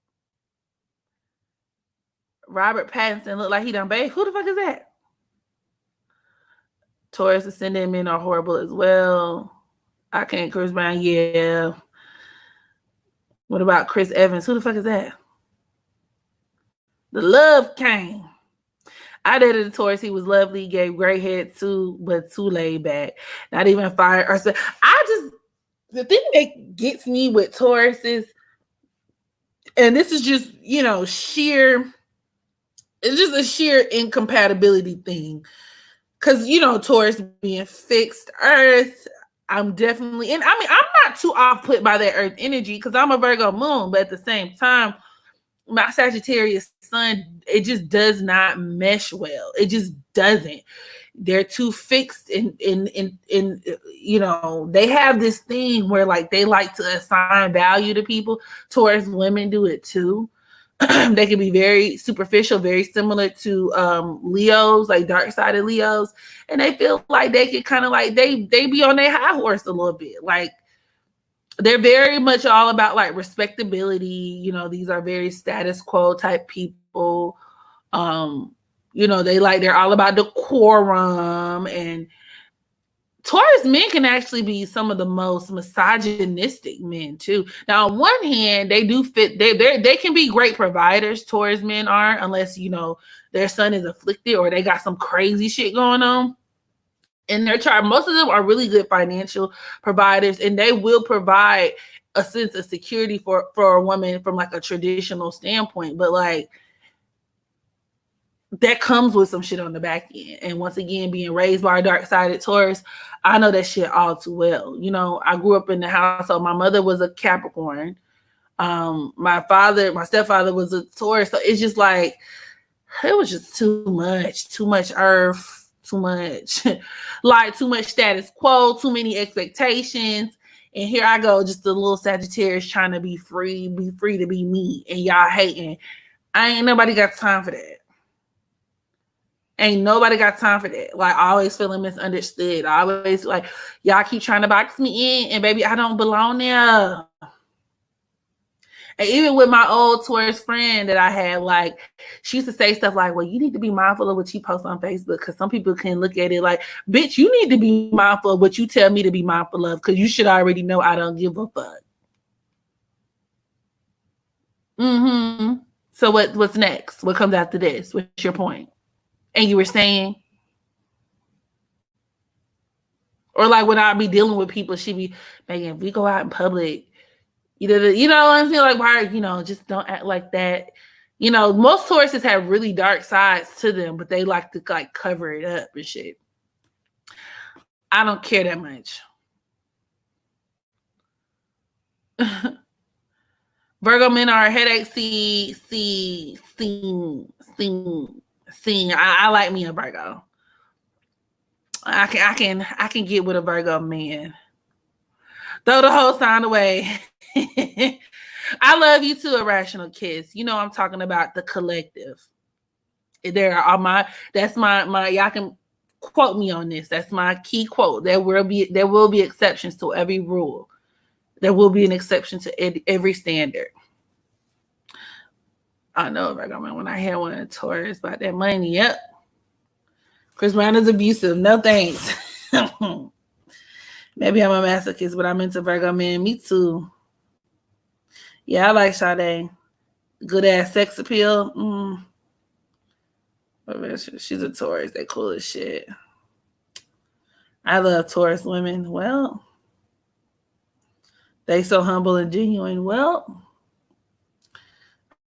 Robert Pattinson look like he done bathed. Who the fuck is that? Taurus ascendant men are horrible as well. I can't. Chris Brown, yeah. What about Chris Evans? Who the fuck is that? The Love King. I dated a Taurus. He was lovely, gave great head too, but too laid back. Not even fire or so. The thing that gets me with Taurus is, and this is just, sheer, it's just a sheer incompatibility thing. Because, Taurus being fixed earth, I'm definitely, and I mean, I'm not too off put by that earth energy because I'm a Virgo moon, but at the same time, my Sagittarius sun, it just does not mesh well. It just doesn't. They're too fixed in they have this thing where like they like to assign value to people. Taurus women do it too. They can be very superficial, very similar to Leos, like dark-sided Leos, and they feel like they can kind of like they be on their high horse a little bit. Like they're very much all about like respectability. These are very status quo type people. They're all about decorum, and Taurus men can actually be some of the most misogynistic men too. Now, on one hand, they do fit. They can be great providers. Taurus men are, unless their son is afflicted or they got some crazy shit going on in their chart. Most of them are really good financial providers, and they will provide a sense of security for a woman from like a traditional standpoint. But like, that comes with some shit on the back end. And once again, being raised by a dark-sided Taurus, I know that shit all too well. You know, I grew up in the household. My mother was a Capricorn. My stepfather was a Taurus. So it's just like, it was just too much earth, too much, like too much status quo, too many expectations. And here I go, just a little Sagittarius trying to be free to be me. And y'all hating. I ain't nobody got time for that. Ain't nobody got time for that. Like, always feeling misunderstood. Always like, y'all keep trying to box me in, and baby, I don't belong there. And even with my old Taurus friend that I had, like, she used to say stuff like, well, you need to be mindful of what you post on Facebook, because some people can look at it like, bitch, you need to be mindful of what you tell me to be mindful of, because you should already know I don't give a fuck. So what's next? What comes after this? What's your point? And you were saying, or like when I be dealing with people, she be, Megan, if we go out in public, you know what I'm saying? Like, why, just don't act like that. Most Tauruses have really dark sides to them, but they like to like cover it up and shit. I don't care that much. Virgo men are a headache. I like me a Virgo. I can get with a Virgo man. Throw the whole sign away. I love you too, Irrational Kiss. I'm talking about the collective. That's my y'all can quote me on this. That's my key quote. There will be exceptions to every rule. There will be an exception to every standard. I know, Virgo man, when I hear one of Taurus about that money, yep. Chris Brown is abusive. No thanks. Maybe I'm a masochist, but I'm into Virgo men. Me too. Yeah, I like Sade. Good ass sex appeal. She's a Taurus. They cool as shit. I love Taurus women. Well, they so humble and genuine. Well,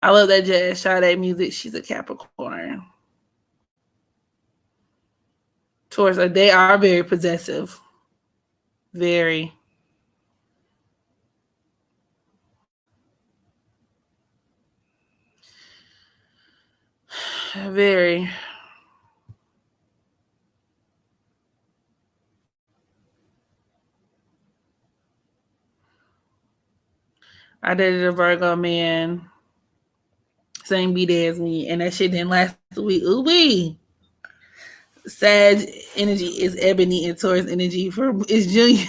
I love that jazz Sade music. She's a Capricorn. Taurus, they are very possessive. Very. Very. I dated a Virgo man, same beat as me, and that shit didn't last a week. Ooh wee. Sag energy is ebony and Taurus energy is Junior.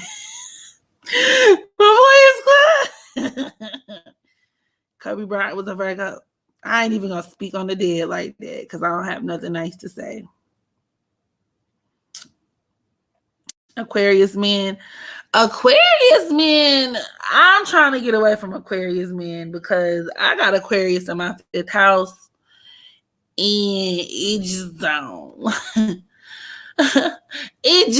Kobe Bryant was a Virgo. I ain't even gonna speak on the dead like that because I don't have nothing nice to say. Aquarius men. I'm trying to get away from Aquarius men because I got Aquarius in my 5th house and it just don't. It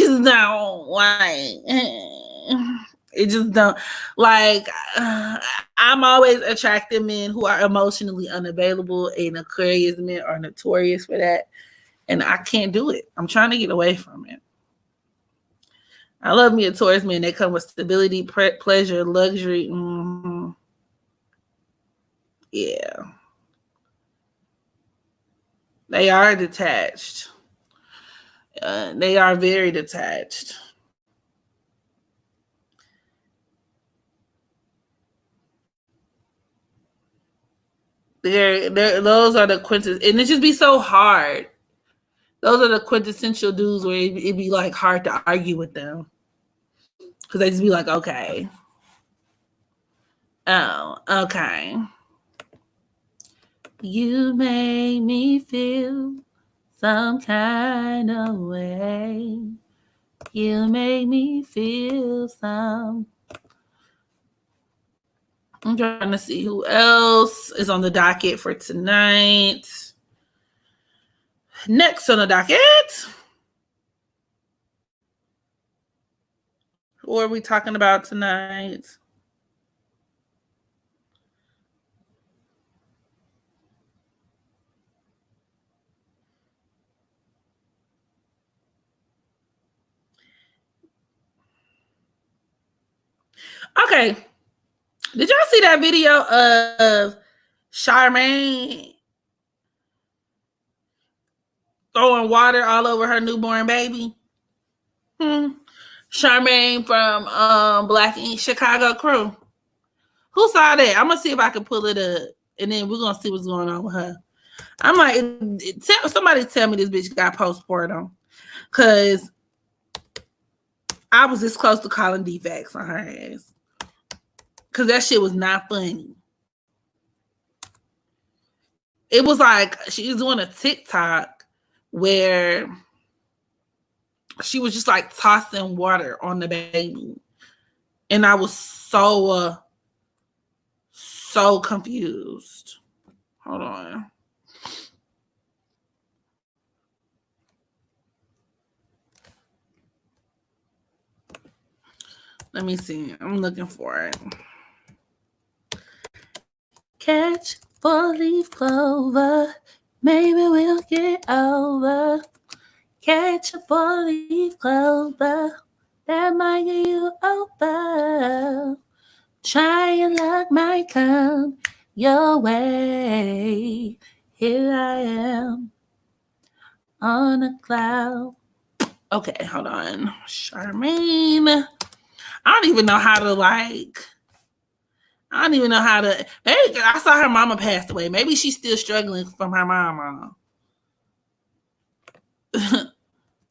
just don't like I'm always attracting men who are emotionally unavailable, and Aquarius men are notorious for that, and I can't do it. I'm trying to get away from it. I love me a Taurus man. They come with stability, pleasure, luxury. Yeah. They are detached. They are very detached. Those are the quintessential, and it just be so hard. Those are the quintessential dudes where it'd be like hard to argue with them. Because they just be like, okay. Oh, okay. You made me feel some kind of way. You made me feel some. I'm trying to see who else is on the docket for tonight. Next on the docket. Who are we talking about tonight? Okay. Did y'all see that video of Charmaine throwing water all over her newborn baby? Charmaine from Black Ink Chicago Crew. Who saw that? I'm gonna see if I can pull it up, and then we're gonna see what's going on with her. I'm like, somebody tell me this bitch got postpartum, cause I was this close to calling defects on her ass, cause that shit was not funny. It was like she was doing a TikTok where she was just like tossing water on the baby, and I was so confused. Hold on. Let me see. I'm looking for it. Catch 4-leaf clover. Maybe we'll get over. Catch a 4-leaf clover. That might get you over. Try your luck might come your way. Here I am on a cloud. Okay, hold on. Charmaine. I don't even know how to Maybe I saw her mama passed away. Maybe she's still struggling from her mama.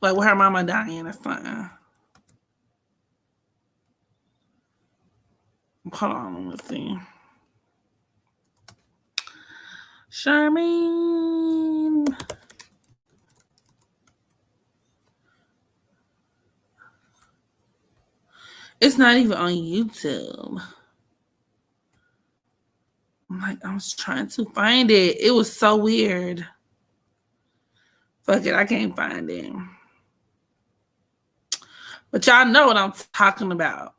Like with her mama dying or something. Hold on, let's see. Charmaine. It's not even on YouTube. I was trying to find it. It was so weird. Fuck it, I can't find it. But y'all know what I'm talking about.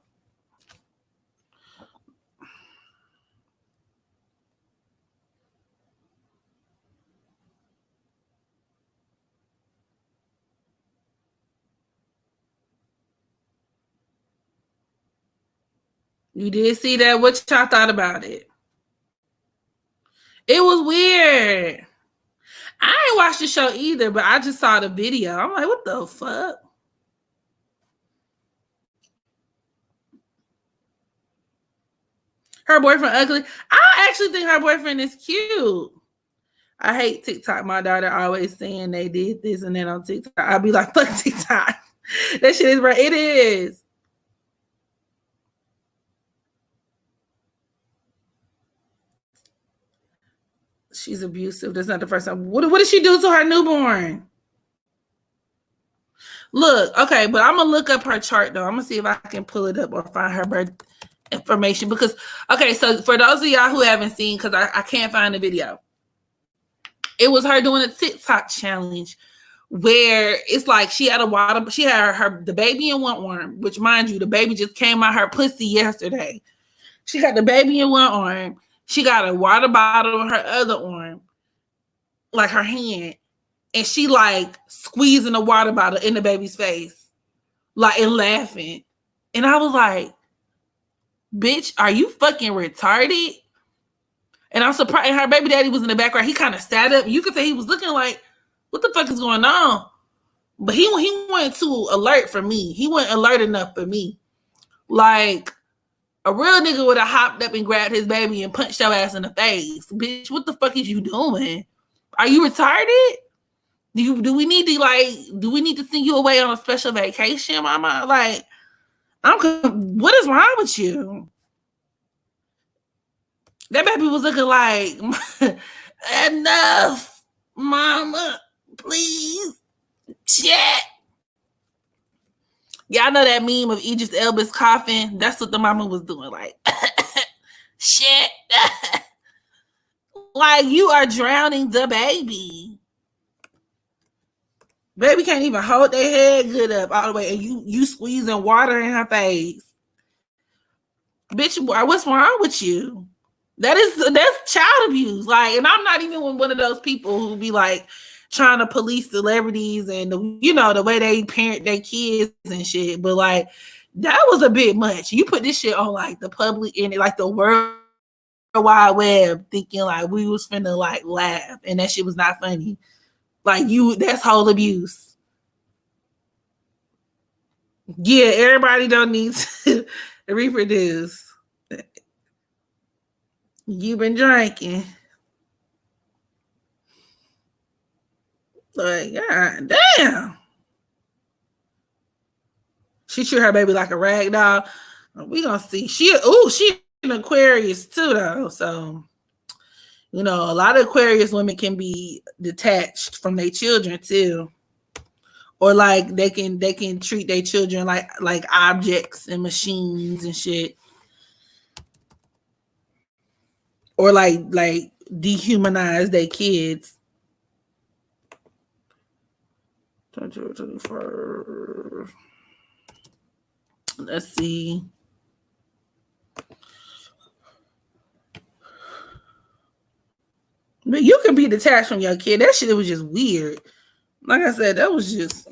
You did see that? What y'all thought about it? It was weird. I ain't watched the show either, but I just saw the video. I'm like, what the fuck? Her boyfriend ugly. I actually think her boyfriend is cute. I hate TikTok. My daughter always saying they did this and that on TikTok. I'll be like, fuck TikTok. That shit is right. It is. She's abusive. That's not the first time. What did she do to her newborn? Look, okay, but I'm gonna look up her chart though. I'm gonna see if I can pull it up or find her birth information because, okay, so for those of y'all who haven't seen, because I can't find the video, it was her doing a TikTok challenge where it's like she had the baby in one arm, which mind you, the baby just came out her pussy yesterday. She got the baby in one arm. She got a water bottle in her other arm, like her hand, and she like squeezing the water bottle in the baby's face, like and laughing. And I was like, bitch, are you fucking retarded? And I'm surprised. And her baby daddy was in the background. He kind of sat up. You could say he was looking like, what the fuck is going on? But he went too alert for me. He wasn't alert enough for me. Like, a real nigga would have hopped up and grabbed his baby and punched your ass in the face. Bitch, what the fuck is you doing? Are you retarded? Do we need to send you away on a special vacation, mama? Like, what is wrong with you? That baby was looking like, enough, mama, please, chat. Y'all know that meme of Idris Elba's coughing? That's what the mama was doing, like, shit. Like, you are drowning the baby. Baby can't even hold their head good up all the way, and you squeezing water in her face. Bitch, what's wrong with you? That's child abuse. Like, and I'm not even one of those people who be like trying to police celebrities and the way they parent their kids and shit. But like, that was a bit much. You put this shit on like the public and like the World Wide Web, thinking like we was finna like laugh, and that shit was not funny. Like that's whole abuse. Yeah, everybody don't need to reproduce. You've been drinking. Like, god damn. She treat her baby like a rag doll. We gonna see. She an Aquarius too, though. So, you know, a lot of Aquarius women can be detached from their children too. Or like they can treat their children like objects and machines and shit. Or like dehumanize their kids. Let's see. But you can be detached from your kid. That shit was just weird. Like I said, that was just.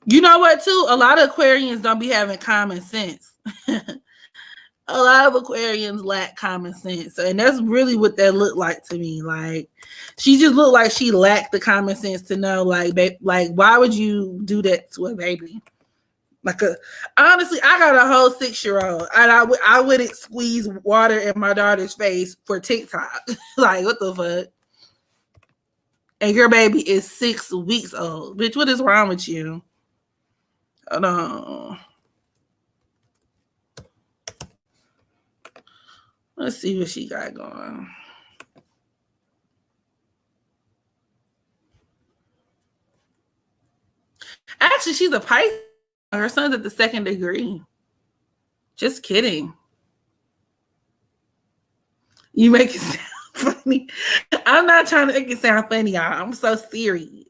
You know what, too? A lot of Aquarians don't be having common sense. A lot of Aquarians lack common sense. And that's really what that looked like to me. Like, she just looked like she lacked the common sense to know, like why would you do that to a baby? Honestly, I got a whole 6-year-old, and I wouldn't squeeze water in my daughter's face for TikTok. Like, what the fuck? And your baby is 6 weeks old. Bitch, what is wrong with you? Hold on. Let's see what she got going. Actually, she's a Pisces. Her son's at the 2nd degree. Just kidding. You make it sound funny. I'm not trying to make it sound funny, y'all. I'm so serious.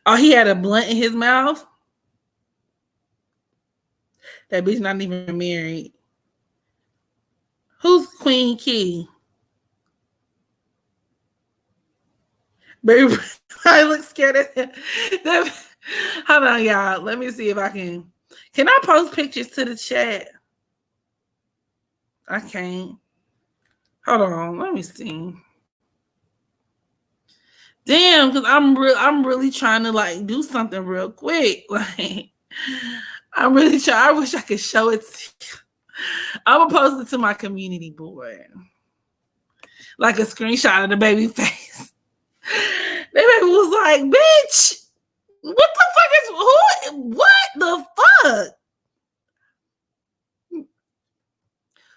Oh, he had a blunt in his mouth? That bitch not even married. Who's Queen Key? Baby, I look scared at that. Hold on, y'all. Let me see if I can. Can I post pictures to the chat? I can't. Hold on. Let me see. Damn, because I'm really trying to like do something real quick. Like, I'm really trying. I wish I could show it to you. I'm gonna post it to my community board. Like a screenshot of the baby face. The baby was like, bitch, what the fuck is who? What the fuck?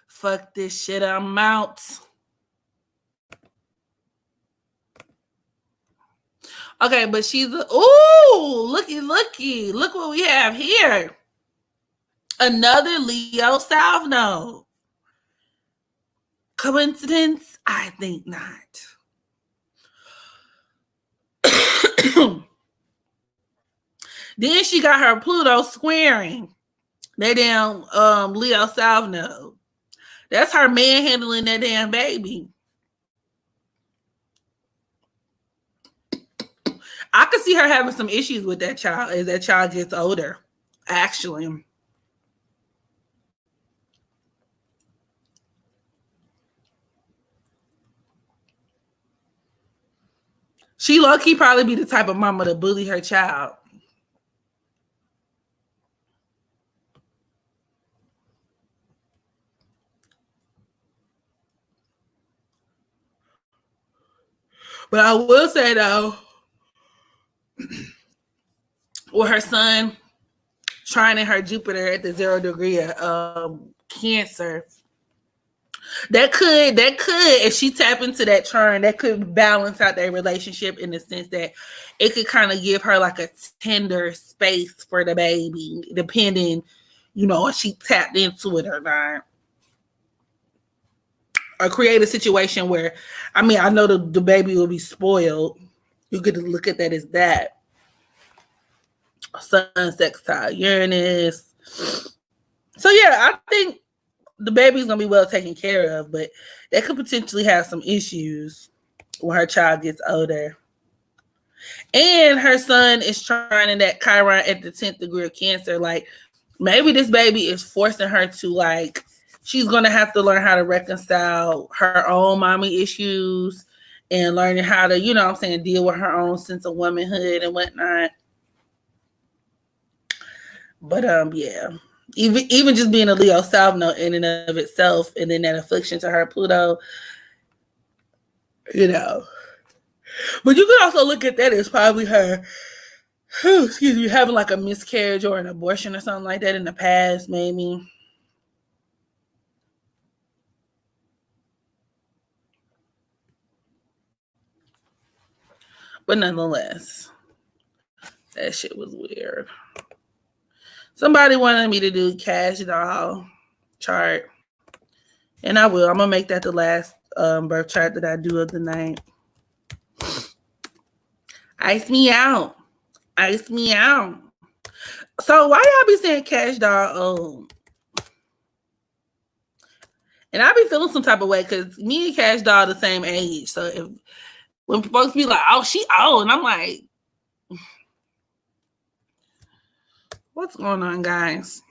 Fuck this shit, I'm out. Okay, but she's looky. Look what we have here. Another Leo South Node. Coincidence? I think not. Then she got her Pluto squaring that damn Leo South Node. That's her manhandling that damn baby. I could see her having some issues with that child as that child gets older, actually. She low-key probably be the type of mama to bully her child. But I will say, though, with her son trining her Jupiter at the 0 degree of Cancer, that could, if she tap into that turn, that could balance out their relationship in the sense that it could kind of give her like a tender space for the baby, depending, you know, if she tapped into it or not. Or create a situation where, I mean, I know the baby will be spoiled. You get to look at that as that. Sun, sextile, Uranus. So yeah, I think the baby's gonna be well taken care of, but that could potentially have some issues when her child gets older. And her son is trying in that Chiron at the 10th degree of Cancer. Like, maybe this baby is forcing her to, like, she's going to have to learn how to reconcile her own mommy issues and learning how to, you know what I'm saying, deal with her own sense of womanhood and whatnot. But yeah. Even just being a Leo South Node in and of itself, and then that affliction to her Pluto, you know. But you could also look at that as probably her, excuse me, having like a miscarriage or an abortion or something like that in the past, maybe. But nonetheless, that shit was weird. Somebody wanted me to do cash doll chart, and I will. I'm gonna make that the last birth chart that I do of the night. Ice me out. Ice me out. So why y'all be saying cash doll old? And I be feeling some type of way because me and Cash Doll the same age. So if when folks be like, "Oh, she old," and I'm like, "What's going on, guys?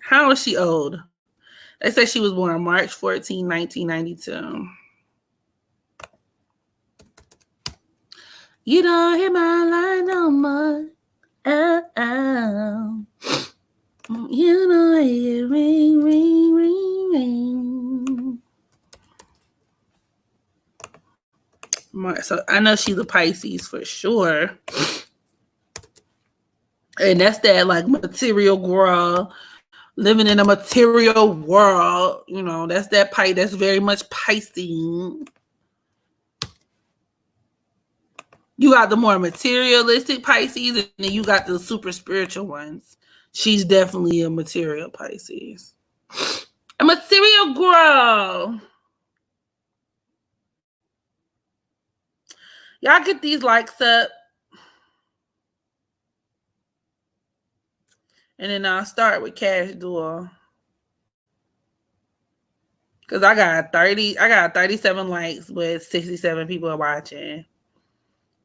How is she old?" They say she was born March 14, 1992. You don't hit my line no more. Oh. You know it ring, ring, ring, ring. So I know she's a Pisces for sure. And that's that like material girl living in a material world. You know, that's that Pisces. That's very much Pisces. You got the more materialistic Pisces, and then you got the super spiritual ones. She's definitely a material Pisces. A material girl. Y'all get these likes up. And then I'll start with Cash Duel. Because I got 37 likes, but 67 people are watching.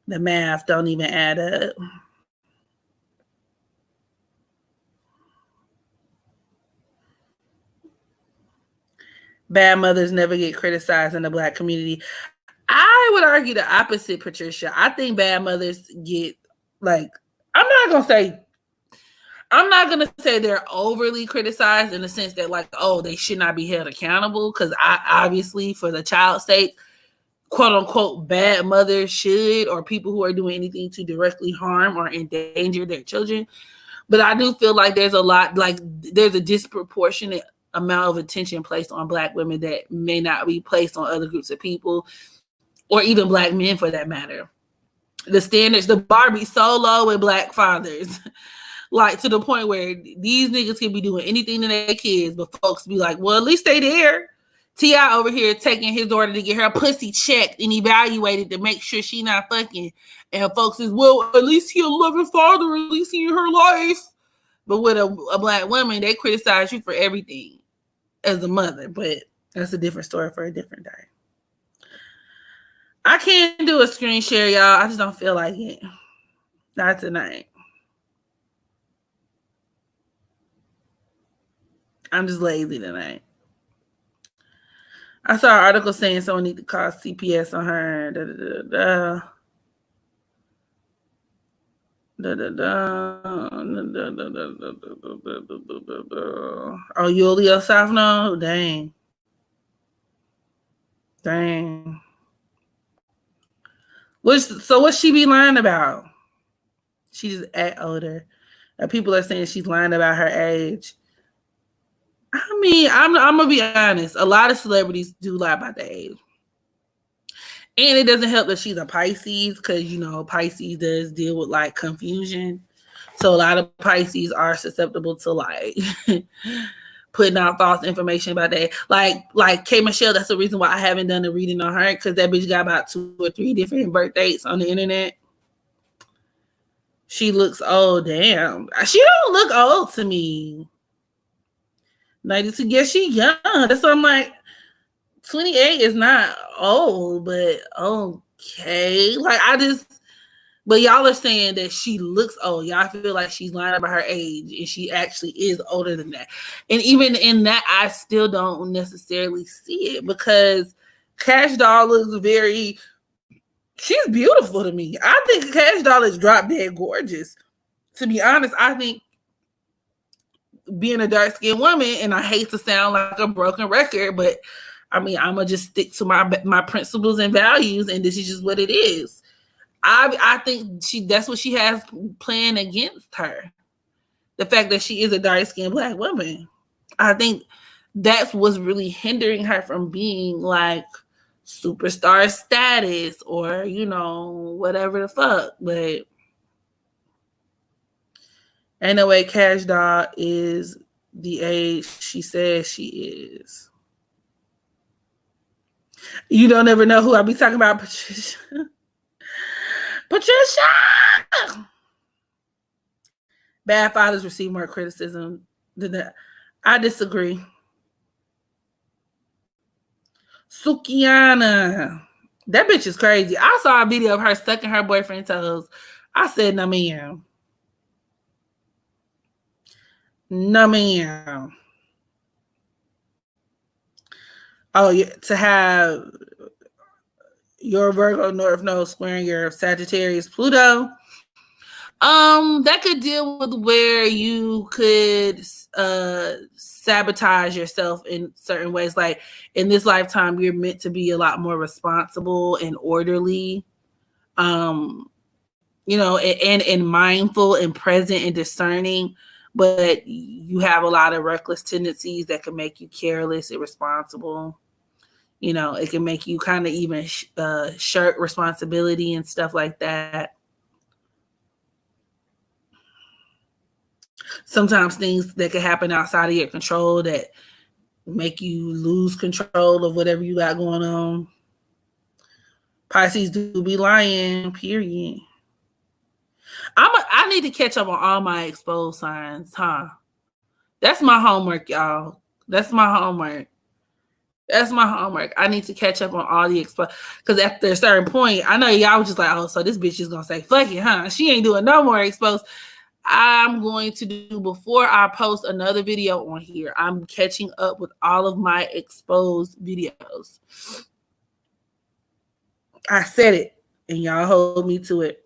The math don't even add up. Bad mothers never get criticized in the Black community. I would argue the opposite, Patricia. I think bad mothers get, like, I'm not going to say they're overly criticized in the sense that, like, oh, they should not be held accountable, because obviously for the child's sake, quote unquote, bad mothers should, or people who are doing anything to directly harm or endanger their children. But I do feel like there's a disproportionate amount of attention placed on Black women that may not be placed on other groups of people, or even Black men for that matter. The standards, the bar be so low with Black fathers, like to the point where these niggas can be doing anything to their kids, but folks be like, well, at least they there. T.I. over here taking his daughter to get her pussy checked and evaluated to make sure she not fucking. And folks is, well, at least he a loving father, at least he in her life. But with a Black woman, they criticize you for everything as a mother. But that's a different story for a different day. I can't do a screen share, y'all. I just don't feel like it. Not tonight. I'm just lazy tonight. I saw an article saying someone need to call CPS on her. Da, da, da, da. Oh, you a Leo South Node? Dang. So what she be lying about? She just act older. People are saying she's lying about her age. I mean, I'm gonna be honest. A lot of celebrities do lie about their age, and it doesn't help that she's a Pisces, because you know Pisces does deal with like confusion. So a lot of Pisces are susceptible to like putting out false information about that. Like K Michelle, that's the reason why I haven't done a reading on her, because that bitch got about 2 or 3 different birth dates on the internet. She looks old. Damn, she don't look old to me. 92, yeah, she young. That's what I'm like. 28 is not old, but okay. Like, But y'all are saying that she looks old. Y'all feel like she's lying about her age, and she actually is older than that. And even in that, I still don't necessarily see it, because Cash Doll looks very... She's beautiful to me. I think Cash Doll is drop dead gorgeous. To be honest, I think being a dark-skinned woman, and I hate to sound like a broken record, but I mean, I'm going to just stick to my principles and values, and this is just what it is. I think that's what she has playing against her. The fact that she is a dark-skinned Black woman. I think that's what's really hindering her from being like superstar status, or, you know, whatever the fuck. But ain't no way Cash Doll is the age she says she is. You don't ever know who I be talking about, Patricia. Patricia! Bad fathers receive more criticism than that. I disagree. Sukiana. That bitch is crazy. I saw a video of her sucking her boyfriend's toes. I said, no, ma'am. No, ma'am. Oh, yeah, to have your Virgo North Node squaring your Sagittarius Pluto. That could deal with where you could sabotage yourself in certain ways. Like in this lifetime, you're meant to be a lot more responsible and orderly, you know, and mindful and present and discerning. But you have a lot of reckless tendencies that can make you careless, irresponsible. You know, it can make you kind of even shirk responsibility and stuff like that. Sometimes things that can happen outside of your control that make you lose control of whatever you got going on. Pisces do be lying, period. I need to catch up on all my exposed signs, huh? That's my homework, y'all. That's my homework. I need to catch up on all the exposed, because after a certain point, I know y'all was just like, oh, so this bitch is gonna say fuck it, huh? She ain't doing no more exposed. I'm going to do, before I post another video on here, I'm catching up with all of my exposed videos. I said it, and y'all hold me to it.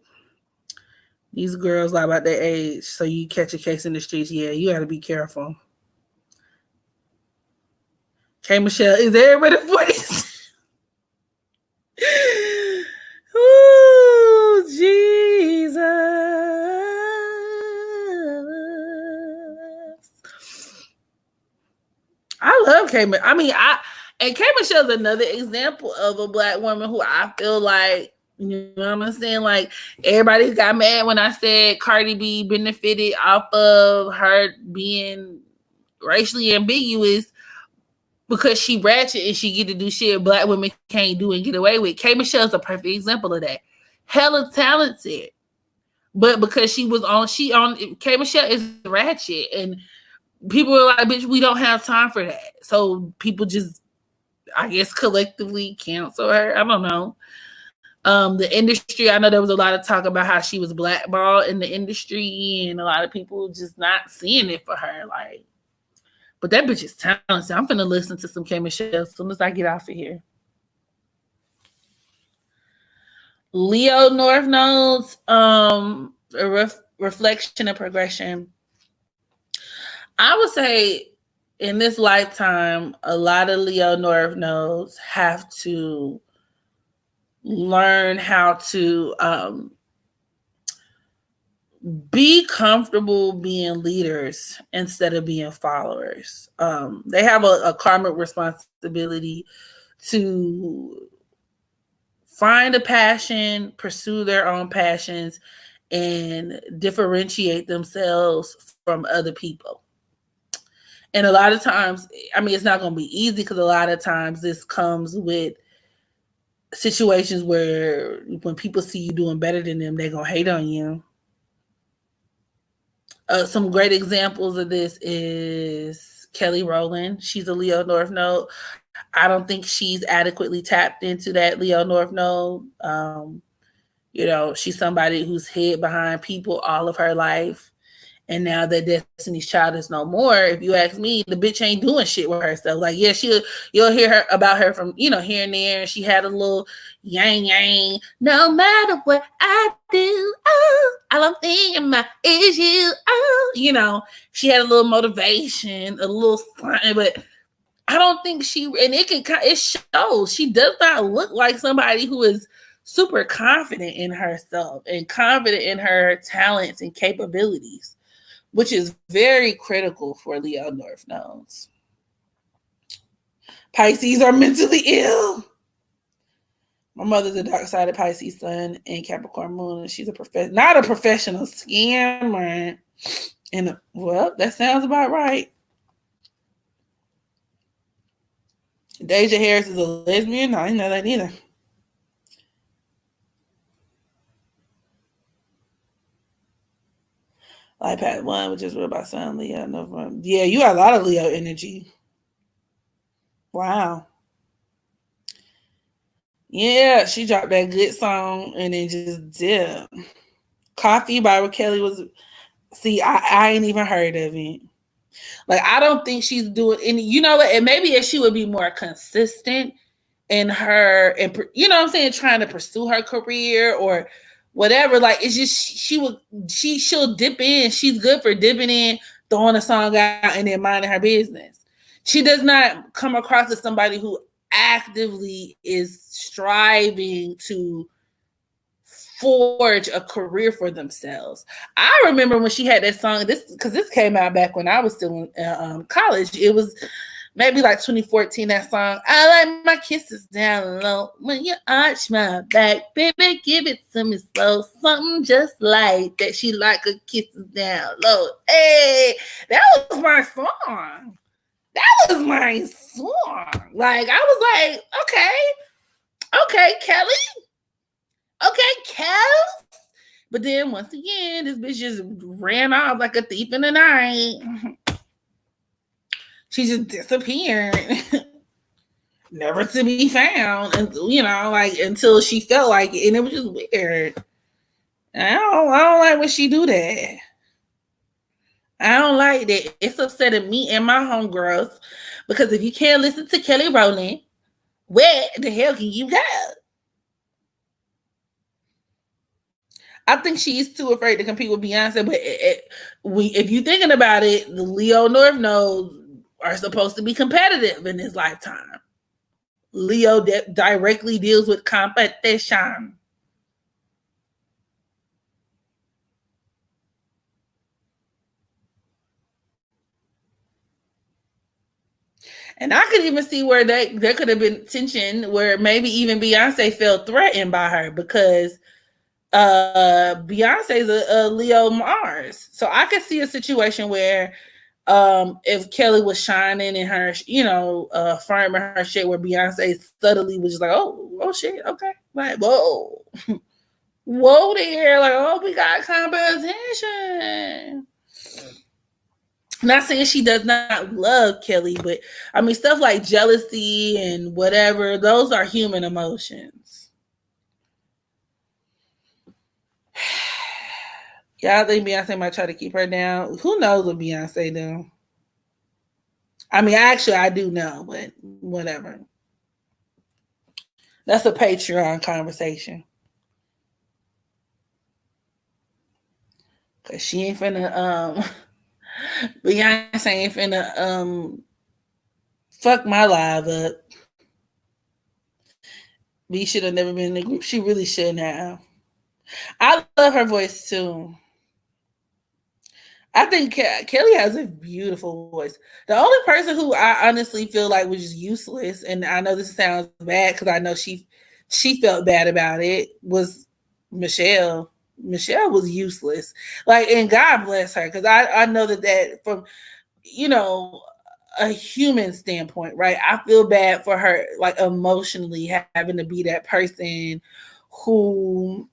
These girls lie about their age, so you catch a case in the streets. Yeah, you got to be careful. K. Michelle, is everybody 40s? Ooh, Jesus. I love K. I mean, and K. Michelle's another example of a Black woman who I feel like, you know what I'm saying? Like, everybody got mad when I said Cardi B benefited off of her being racially ambiguous because she ratchet and she get to do shit Black women can't do and get away with. K. Michelle's a perfect example of that. Hella talented. But because she on K. Michelle is ratchet, and people were like, bitch, we don't have time for that. So people just, I guess, collectively cancel her. I don't know. The industry, I know there was a lot of talk about how she was blackballed in the industry, and a lot of people just not seeing it for her. Like, but that bitch is talented. I'm finna listen to some K. Michelle as soon as I get off of here. Leo North Nodes, reflection and progression. I would say in this lifetime, a lot of Leo North Nodes have to learn how to be comfortable being leaders instead of being followers. They have a karmic responsibility to find a passion, pursue their own passions, and differentiate themselves from other people. And a lot of times, I mean, it's not going to be easy, because a lot of times this comes with situations where when people see you doing better than them, they're going to hate on you. Some great examples of this is Kelly Rowland. She's a Leo North Node. I don't think she's adequately tapped into that Leo North Node. You know, she's somebody who's hid behind people all of her life. And now that Destiny's Child is no more, if you ask me, the bitch ain't doing shit with herself. Like, yeah, you'll hear her about her from, you know, here and there. She had a little yang yang. No matter what I do, oh, all I'm thinking about is you. Oh, you know, she had a little motivation, a little something, but I don't think it shows. She does not look like somebody who is super confident in herself and confident in her talents and capabilities, which is very critical for Leo North Nodes. Pisces are mentally ill. My mother's a dark-sided Pisces sun and Capricorn moon, and she's not a professional scammer. And well, that sounds about right. Deja Harris is a lesbian. No, I didn't know that either. iPad 1, which is real by Sun, Leo, November. Yeah, you got a lot of Leo energy. Wow. Yeah, she dropped that good song and then just dipped. Coffee by R. Kelly was, see, I ain't even heard of it. Like, I don't think she's doing any, you know what, and maybe if she would be more consistent in her, and you know what I'm saying, trying to pursue her career or whatever, like, it's just, she'll dip in. She's good for dipping in, throwing a song out, and then minding her business. She does not come across as somebody who actively is striving to forge a career for themselves. I remember when she had that song, because this came out back when I was still in college. It was maybe like 2014, that song, I like my kisses down low when you arch my back, baby, give it to me slow, something just like that. She like her kisses down low. Hey, that was my song. That was my song. Like, I was like, okay, Kelly. Okay, Kel. But then once again, this bitch just ran off like a thief in the night. She just disappeared. Never to be found. And, you know, like, until she felt like it. And it was just weird. I don't like when she do that. I don't like that. It's upsetting me and my homegirls, because if you can't listen to Kelly Rowland, where the hell can you go? I think she's too afraid to compete with Beyonce. But if you're thinking about it, the Leo North Nodes are supposed to be competitive in this lifetime. Leo directly deals with competition. And I could even see where there could have been tension where maybe even Beyonce felt threatened by her, because Beyonce's a Leo Mars. So I could see a situation where if Kelly was shining in her, you know, firm in her shit, where Beyonce subtly was just like, oh shit, okay. Like, whoa. Whoa there. Like, oh, we got competition. Not saying she does not love Kelly, but I mean, stuff like jealousy and whatever, those are human emotions. Y'all think Beyonce might try to keep her down? Who knows what Beyonce do? I mean, actually, I do know, but whatever. That's a Patreon conversation. Cause she ain't finna Beyonce ain't finna fuck my live up. B should have never been in the group. She really shouldn't have. I love her voice too. I think Kelly has a beautiful voice. The only person who I honestly feel like was just useless, and I know this sounds bad because I know she felt bad about it, was Michelle. Michelle was useless. Like, and God bless her, because I know that from, you know, a human standpoint, right? I feel bad for her, like, emotionally having to be that person who,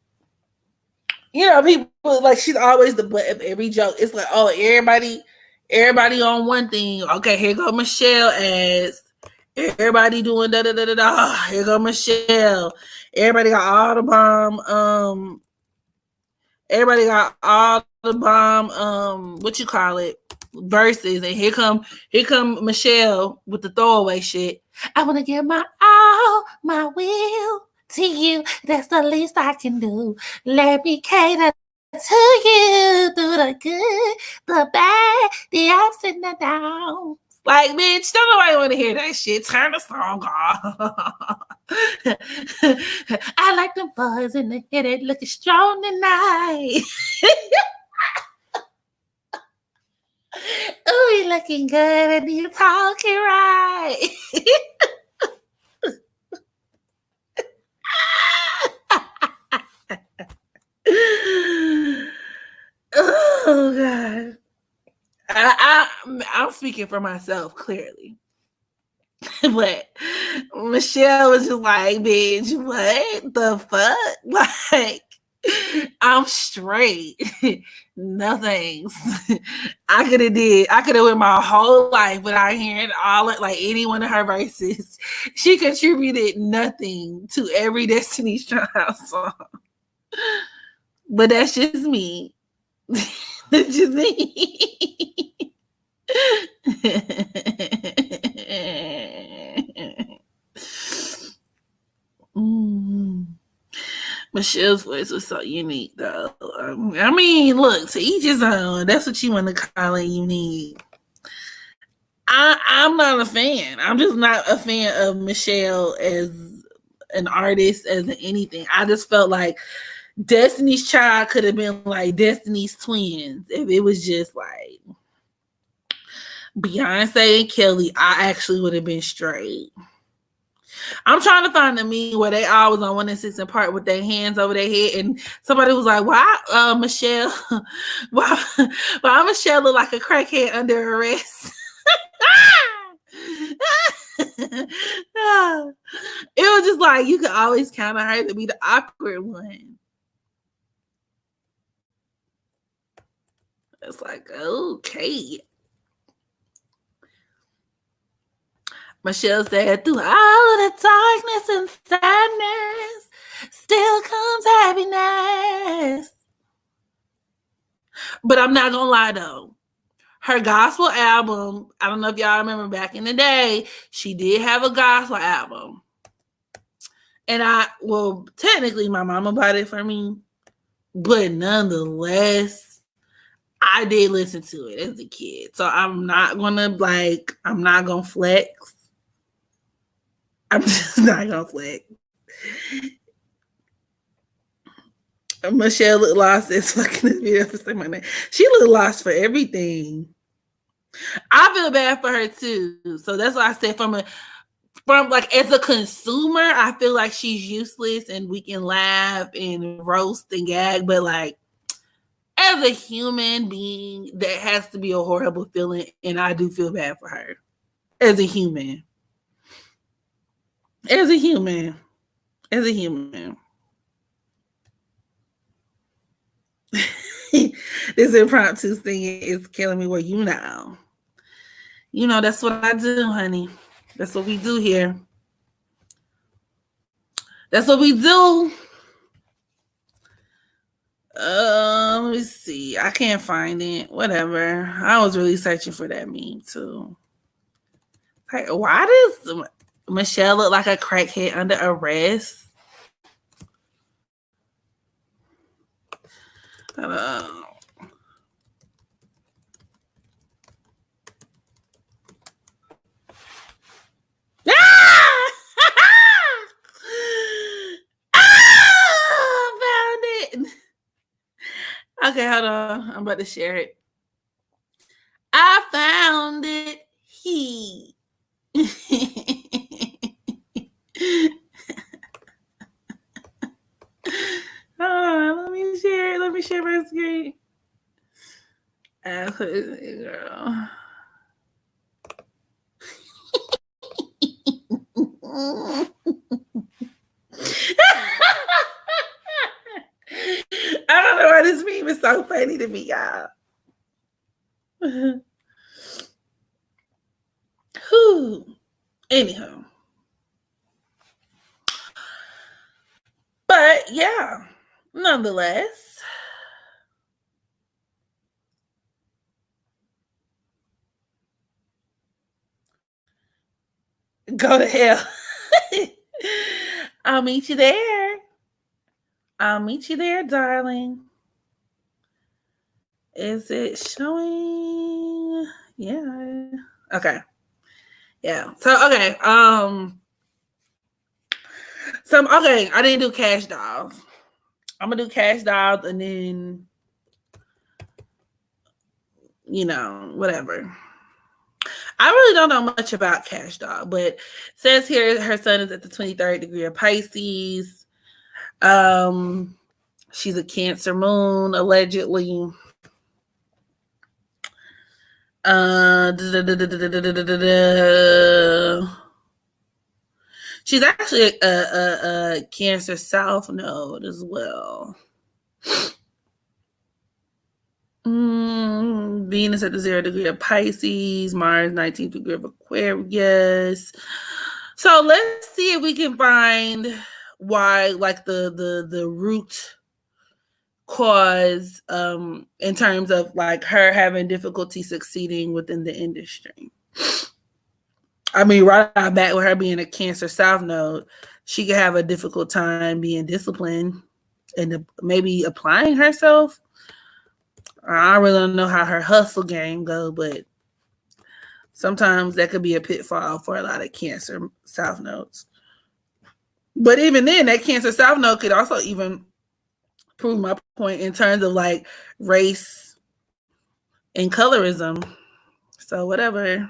you know, people, like, she's always the butt of every joke. It's like, oh, everybody on one thing. Okay, here go Michelle as, Everybody doing da da da da da. Here go Michelle. Everybody got all the bomb. Everybody got all the bomb. What you call it? Verses, and here come Michelle with the throwaway shit. I want to give my all, my will to you. That's the least I can do. Let me cater to you through the good, the bad, the ups and the downs. Like, bitch, don't nobody want to hear that shit. Turn the song off. I like them buzz in the head. It looking strong tonight. Oh, you looking good and you talking right. Oh God. I'm speaking for myself, clearly. But Michelle was just like, bitch, what the fuck? Like, I'm straight. No thanks. I could have went my whole life without hearing like any one of her verses. She contributed nothing to every Destiny's Child song. But that's just me. That's just me. Michelle's voice was so unique, though. I mean, look, to each his own. That's what you want to call it, unique. I'm not a fan. I'm just not a fan of Michelle as an artist, as anything. I just felt like Destiny's Child could have been like Destiny's Twins if it was just like Beyonce and Kelly. I actually would have been straight. I'm trying to find a meme where they all was on 1 and 6 and part with their hands over their head, and somebody was like, "Why, Michelle? Why Michelle look like a crackhead under arrest?" It was just like you could always count on her to be the awkward one. It's like, okay. Michelle said, through all of the darkness and sadness, still comes happiness. But I'm not gonna lie though. Her gospel album, I don't know if y'all remember back in the day, she did have a gospel album. And technically my mama bought it for me, but nonetheless, I did listen to it as a kid. So I'm not gonna flex. I'm just not gonna flex. Michelle looked lost as fucking this video for saying my name. She looked lost for everything. I feel bad for her too. So that's why I said from like as a consumer, I feel like she's useless and we can laugh and roast and gag, but like as a human being, that has to be a horrible feeling, and I do feel bad for her. As a human. As a human. As a human. This impromptu singing is killing me. Well, you know, that's what I do, honey. That's what we do here. That's what we do. Let me see. I can't find it. Whatever. I was really searching for that meme too. Like, why does Michelle look like a crackhead under arrest? Found it. Okay, hold on. I'm about to share it. I found it. Hold on, let me share it. Let me share my screen. Girl. I don't know why this meme is so funny to me, y'all. Whew. Anyhow. But yeah, nonetheless. Go to hell. I'll meet you there. I'll meet you there, darling. Is it showing? Yeah. Okay. Yeah. So okay. Okay, I didn't do cash dolls. I'm gonna do cash dolls and then whatever. I really don't know much about cash doll, but it says here her sun is at the 23rd degree of Pisces. She's a Cancer moon, allegedly. She's actually a Cancer South node as well. Venus at the 0 degree of Pisces, Mars 19th degree of Aquarius. So let's see if we can find why, like the root cause in terms of like her having difficulty succeeding within the industry. I mean, right out back with her being a Cancer South node, she could have a difficult time being disciplined and maybe applying herself. I really don't know how her hustle game goes, but sometimes that could be a pitfall for a lot of Cancer South nodes. But even then, that Cancer South node could also even prove my point in terms of like race and colorism. So whatever.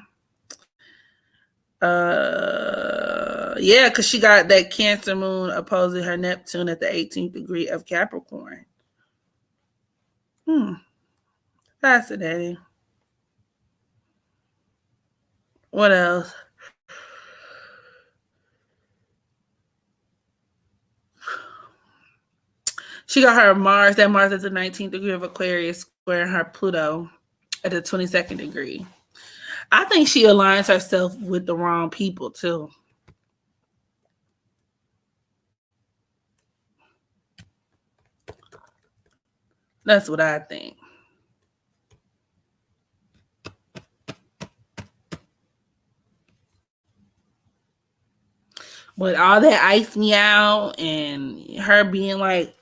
Yeah, because she got that Cancer moon opposing her Neptune at the 18th degree of Capricorn. Fascinating. What else? She got her Mars, that Mars at the 19th degree of Aquarius, squaring her Pluto at the 22nd degree. I think she aligns herself with the wrong people too. That's what I think. But all that ice me out and her being like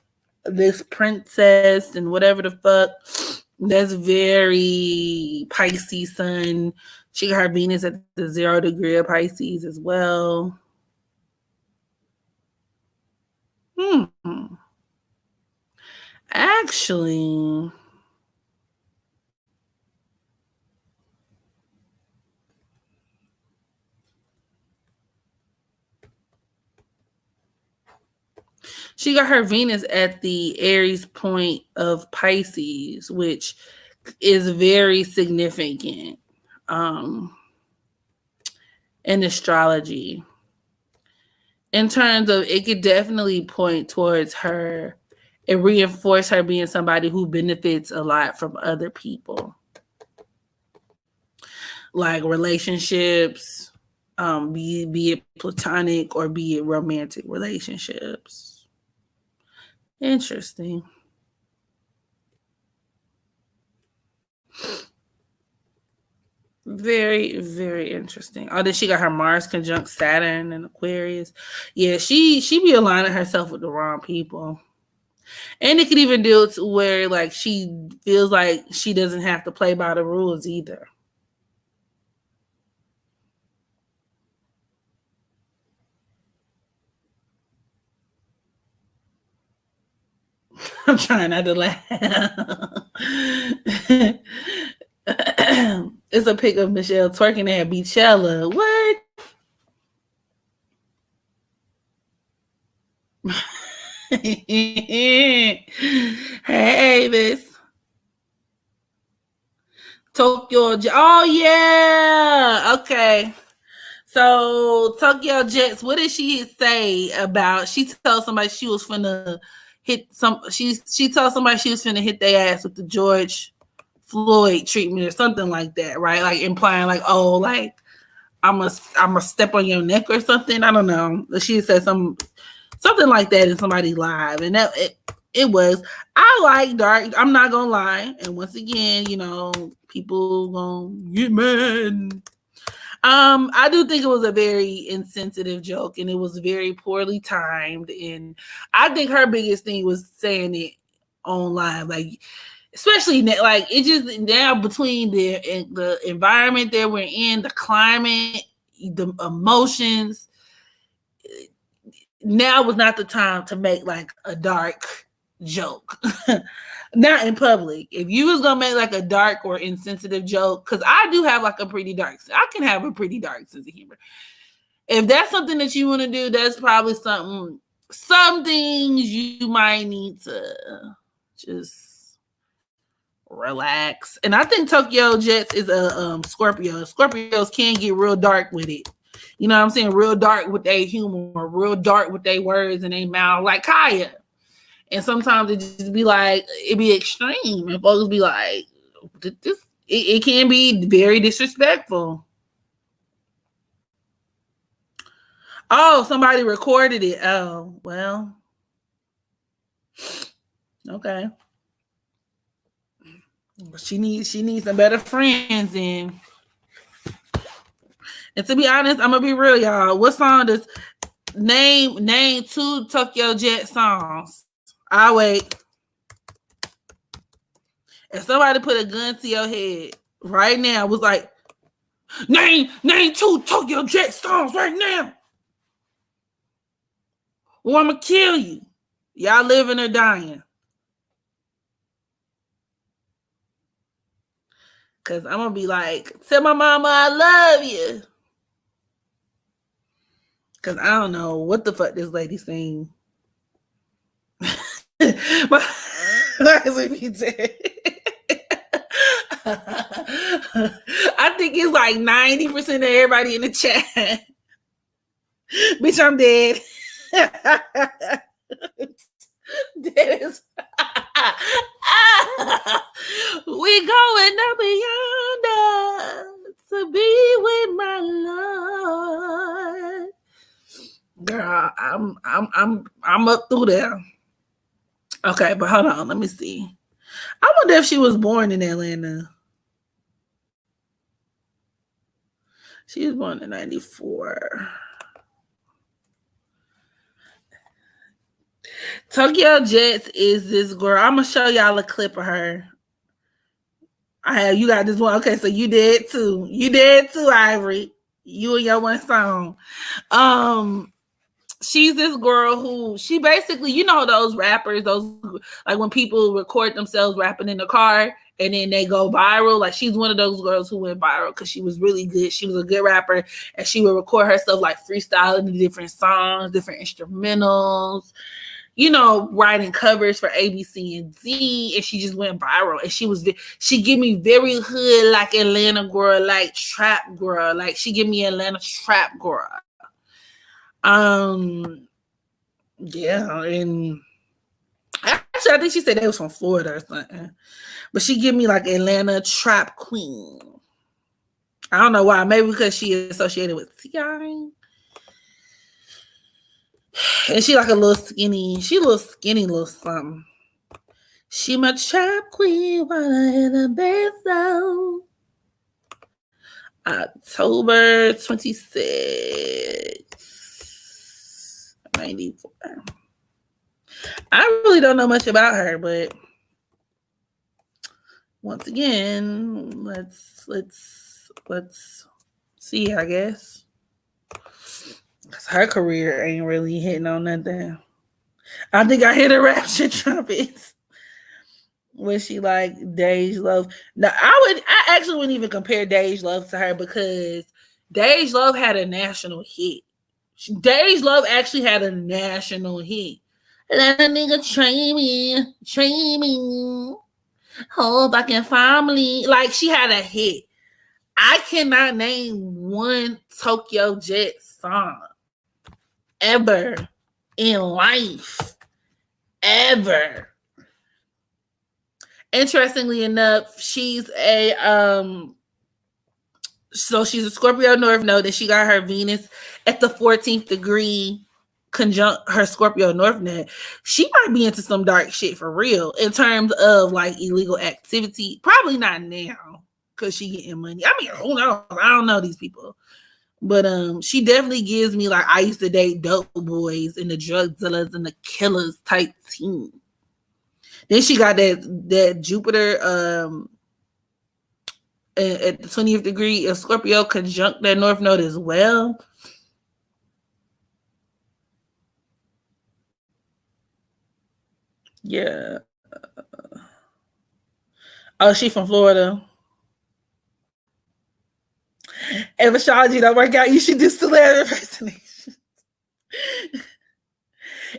this princess and whatever the fuck, that's very Pisces sun. She got her Venus at the 0 degree of Pisces as well. Actually, she got her Venus at the Aries point of Pisces, which is very significant in astrology. In terms of, it could definitely point towards her and reinforce her being somebody who benefits a lot from other people. Like relationships, be it platonic or be it romantic relationships. Interesting. Very, very interesting. Oh, then she got her Mars conjunct Saturn and Aquarius. Yeah, she be aligning herself with the wrong people. And it could even deal to where like she feels like she doesn't have to play by the rules either. I'm trying not to laugh. It's a pic of Michelle twerking at Beachella. What? Hey, this Tokyo. Oh yeah. Okay. So Tokyo Jets. What did she say about? She told somebody she was finna hit some. She told somebody she was finna hit their ass with the George Floyd treatment or something like that, right? Like implying like, oh, like I'm a step on your neck or something. I don't know. She said something like that in somebody's live, and that it was. I like dark. I'm not gonna lie. And once again, people gonna get mad. I do think it was a very insensitive joke, and it was very poorly timed. And I think her biggest thing was saying it online, like especially like it just now between the environment that we're in, the climate, the emotions. Now was not the time to make like a dark joke. Not in public. If you was gonna make like a dark or insensitive joke, because I do have like a pretty dark, I can have a pretty dark sense of humor. If that's something that you want to do, that's probably some things you might need to just relax. And I think Tokyo Jets is a Scorpio. Scorpios can get real dark with it. You know what I'm saying? Real dark with their humor, real dark with their words and their mouth, like Kaya. And sometimes it just be like, it be extreme. And folks be like, it can be very disrespectful. Oh, somebody recorded it. Oh, well. Okay. She needs some better friends in. And to be honest, I'm gonna be real, y'all. What song does name 2 Tokyo Jet songs? I'll wait. If somebody put a gun to your head right now, was like, name 2 Tokyo Jet songs right now. Well, I'm gonna kill you. Y'all living or dying. Cause I'm gonna be like, tell my mama I love you. Cause I don't know what the fuck this lady sing. I think it's like 90% of everybody in the chat. Bitch, I'm dead. Dead as we going up yonder to be with my Lord. Girl, I'm up through there. Okay, but hold on, let me see. I wonder if she was born in Atlanta. She was born in 94. Tokyo Jets is this girl. I'm gonna show y'all a clip of her. You got this one. Okay, so you did too. You did too, Ivory. You and your one song. She's this girl who she basically, those rappers, those like when people record themselves rapping in the car and then they go viral. Like she's one of those girls who went viral because she was really good. She was a good rapper and she would record herself like freestyling the different songs, different instrumentals, writing covers for A, B, C, and Z, and she just went viral. And she give me very hood, like Atlanta girl, like trap girl, like she give me Atlanta trap girl. Yeah, and actually, I think she said they was from Florida or something, but she give me like Atlanta trap queen. I don't know why, maybe because she is associated with T.I. And she like a little skinny little something. She my trap queen, wanna hear the bass sound. October 26, 94. I really don't know much about her, but once again, let's see, I guess. Cause her career ain't really hitting on nothing. I think I hear the rapture trumpets when she like Dej Love. Now I actually wouldn't even compare Dej Love to her because Dej Love had a national hit. Dej Love actually had a national hit. Let a nigga train me. Whole fucking family. Like she had a hit. I cannot name one Tokyo Jet song ever in life. Ever. Interestingly enough, she's a So she's a Scorpio North Node, and she got her Venus at the 14th degree conjunct her Scorpio North Node. She might be into some dark shit for real in terms of like illegal activity. Probably not now because she getting money. I mean, who knows? I don't know these people. But she definitely gives me like I used to date dope boys and the drug dealers and the killers type team. Then she got that Jupiter at the 20th degree of Scorpio conjunct that North Node as well. Yeah. Oh, she from Florida. If astrology don't work out, you should do celebrity impersonation.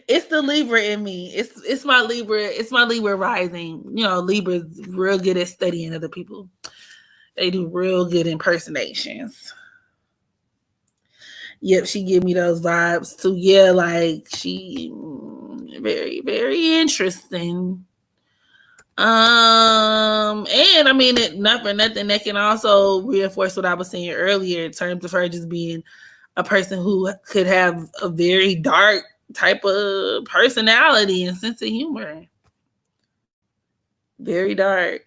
It's the Libra in me. It's my Libra. It's my Libra rising. You know, Libra's real good at studying other people. They do real good impersonations. Yep, she give me those vibes too. Yeah, like she very, very interesting. And I mean it not for nothing, that can also reinforce what I was saying earlier in terms of her just being a person who could have a very dark type of personality and sense of humor. Very dark.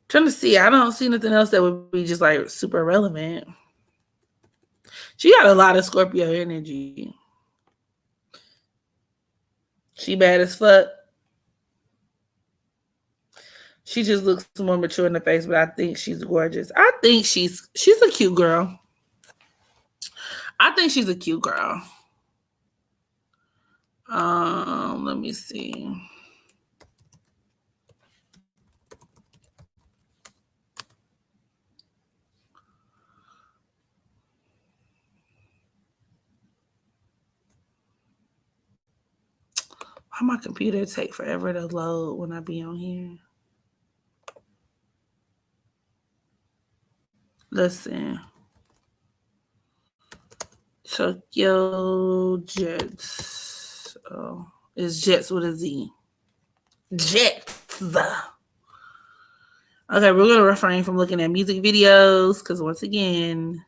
Trying to see, I don't see nothing else that would be just like super relevant. She got a lot of Scorpio energy. She bad as fuck. She just looks more mature in the face, but I think she's gorgeous. I think she's a cute girl. I think she's a cute girl. Let me see. Why my computer take forever to load when I be on here? Listen. Tokyo Jets. Oh, it's Jets with a Z. Jets. Okay, we're gonna refrain from looking at music videos because once again,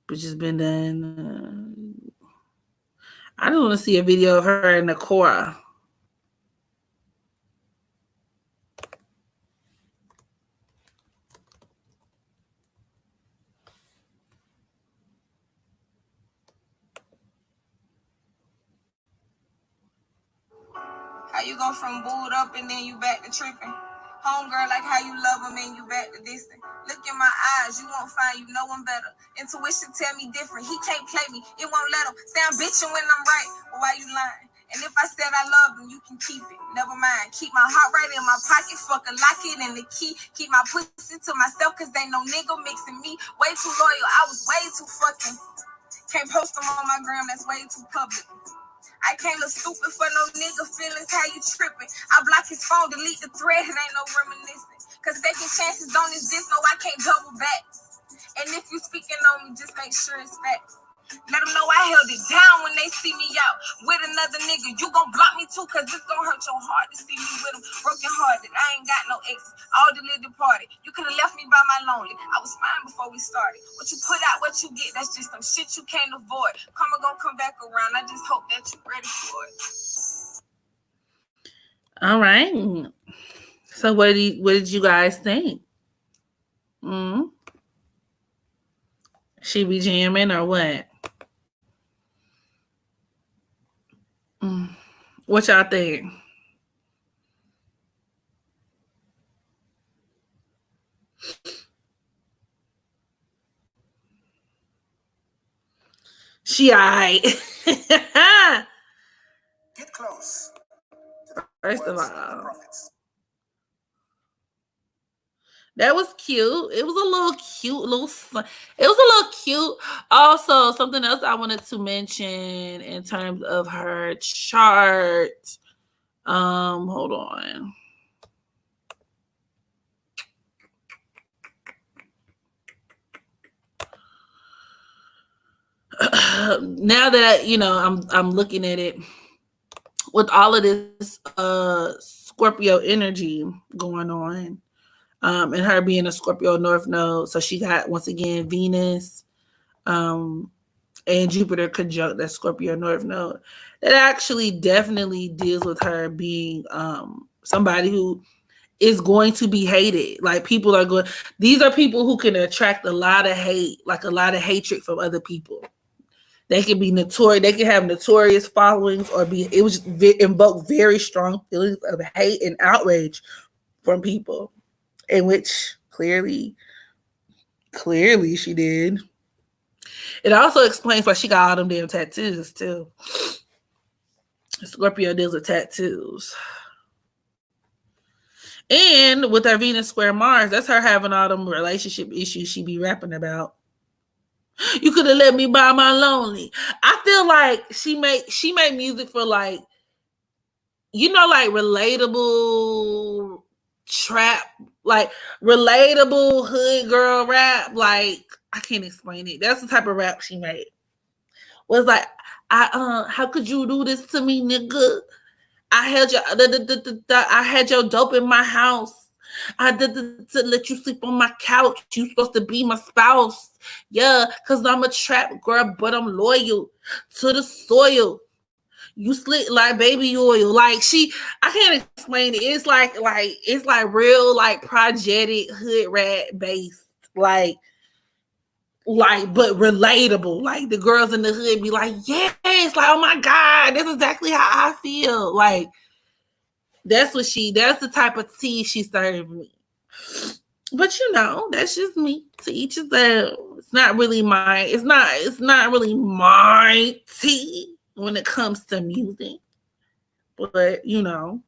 which has been done. I just want to see a video of her in the Cora. How you go from booed up and then you back to tripping? Homegirl, like how you love him and you back to distant. Look in my eyes, you won't find you no one better. Intuition tell me different. He can't play me, it won't let him. Say I'm bitching when I'm right, but why you lying? And if I said I love him, you can keep it. Never mind. Keep my heart right in my pocket. Fucking lock it in the key. Keep my pussy to myself, cause ain't no nigga mixing me. Way too loyal. I was way too fucking. Can't post them on my gram, that's way too public. I can't look stupid for no nigga feelings, how you tripping? I block his phone, delete the thread, it ain't no reminiscing. Cause second chances don't exist, no, I can't double back. And if you speaking on me, just make sure it's facts. Let them know I held it down when they see me out with another nigga. You gon' block me too, cause it's gon' hurt your heart to see me with him. Broken hearted, I ain't got no exes. All deleted departed. You could've left me by my lonely. I was fine before we started. What you put out, what you get, that's just some shit you can't avoid. Karma gon' come back around. I just hope that you ready for it. All right. So what did you guys think? She be jamming or what? What y'all think? She alright. Get close. First of all, that was cute. It was a little cute, it was a little cute. Also, something else I wanted to mention in terms of her chart. Hold on. Now that I'm looking at it, with all of this Scorpio energy going on, and her being a Scorpio North Node, so she got once again Venus, um, and Jupiter conjunct that Scorpio North Node. That actually definitely deals with her being somebody who is going to be hated. Like people are going. These are people who can attract a lot of hate, like a lot of hatred from other people. They can be notorious. They can have notorious followings, or be. It was invoke very strong feelings of hate and outrage from people, in which clearly she did. It also explains why she got all them damn tattoos too. Scorpio deals with tattoos. And with her Venus square Mars, that's her having all them relationship issues she be rapping about. You could have let me buy my lonely. I feel like she made music for like, you know, like relatable trap, like relatable hood girl rap. Like I can't explain it. That's the type of rap she made. Was like, how could you do this to me, nigga? I had your I had your dope in my house. I did to let you sleep on my couch. You supposed to be my spouse. Yeah, cause I'm a trap girl, but I'm loyal to the soil. You slick like baby oil. Like I can't explain it. It's like real like projected hood rat based. But relatable. Like the girls in the hood be like, yes, like oh my God, that's exactly how I feel. Like that's the type of tea she served me. But you know, that's just me. To each his own. It's not really my tea when it comes to music. But you know,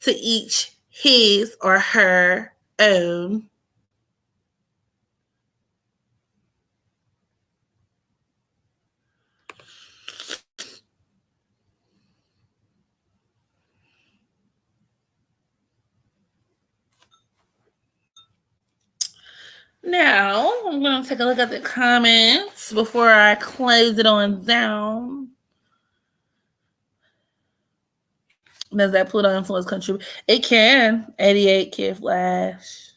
to each his or her own. Now, I'm going to take a look at the comments before I close it on down. Does that Pluto influence contribute? It can. 88 Kid Flash.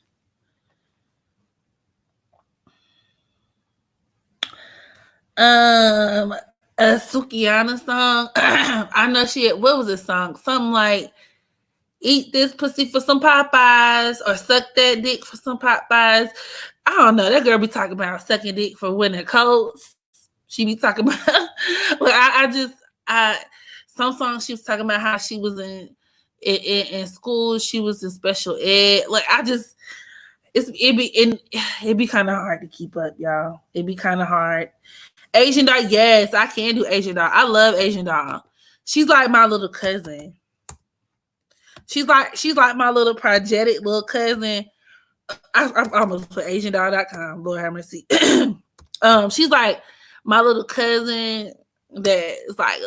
A Sukiyana song. I know she had, what was this song? Something like eat this pussy for some Popeyes or suck that dick for some Popeyes. I don't know. That girl be talking about sucking dick for winter coats. She be talking about like I some songs she was talking about how she was in school, she was in special ed. Like it be kind of hard to keep up, y'all. It be kind of hard. Asian doll, yes, I can do Asian doll. I love Asian doll. She's like my little cousin. She's like my little projected little cousin. I almost put AsianDoll.com. Lord have mercy. She's like my little cousin that is like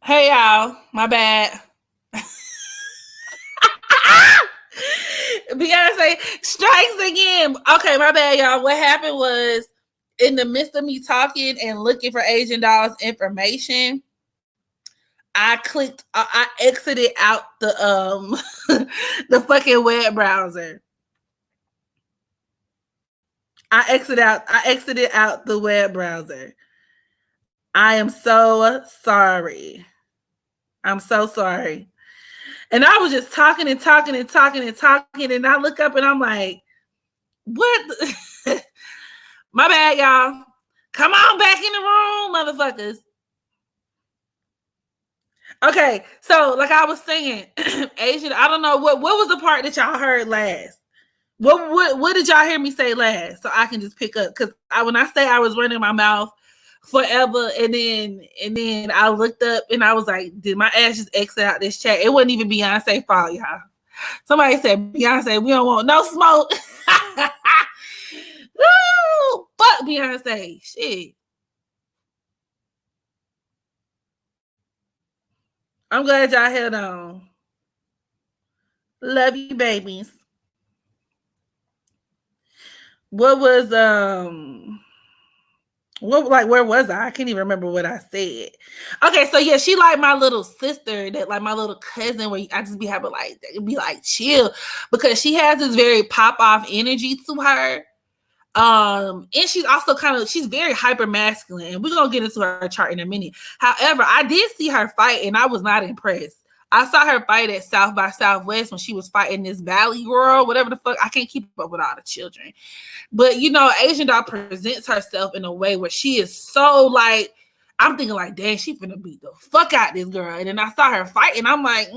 Hey y'all, my bad. Beyonce strikes again. Okay, my bad, y'all. What happened was, in the midst of me talking and looking for Asian Doll's information, I exited out the the fucking web browser. I exited out the web browser. I am so sorry. I'm so sorry. And I was just talking and talking and talking and talking, and I look up and I'm like, what? My bad, y'all. Come on back in the room, motherfuckers. Okay, so like I was saying, Asian, I don't know what was the part that y'all heard last. What did y'all hear me say last? So I can just pick up, because when I say I was running my mouth forever, and then I looked up and I was like, did my ass just exit out this chat? It wasn't even Beyonce fault, y'all. Somebody said, Beyonce, we don't want no smoke. Woo! Fuck Beyonce. Shit. I'm glad y'all held on. Love you, babies. What was where was I? I can't even remember what I said. Okay, so yeah, she like my little sister, that like my little cousin, where I just be having like, be like chill, because she has this very pop off energy to her. And she's also she's very hyper masculine, and we're gonna get into her chart in a minute. However, I did see her fight and I was not impressed. I saw her fight at South by Southwest when she was fighting this Valley girl, whatever the fuck. I can't keep up with all the children. But you know, Asian Doll presents herself in a way where she is so like, I'm thinking like, dang, she finna beat the fuck out this girl. And then I saw her fight and I'm like,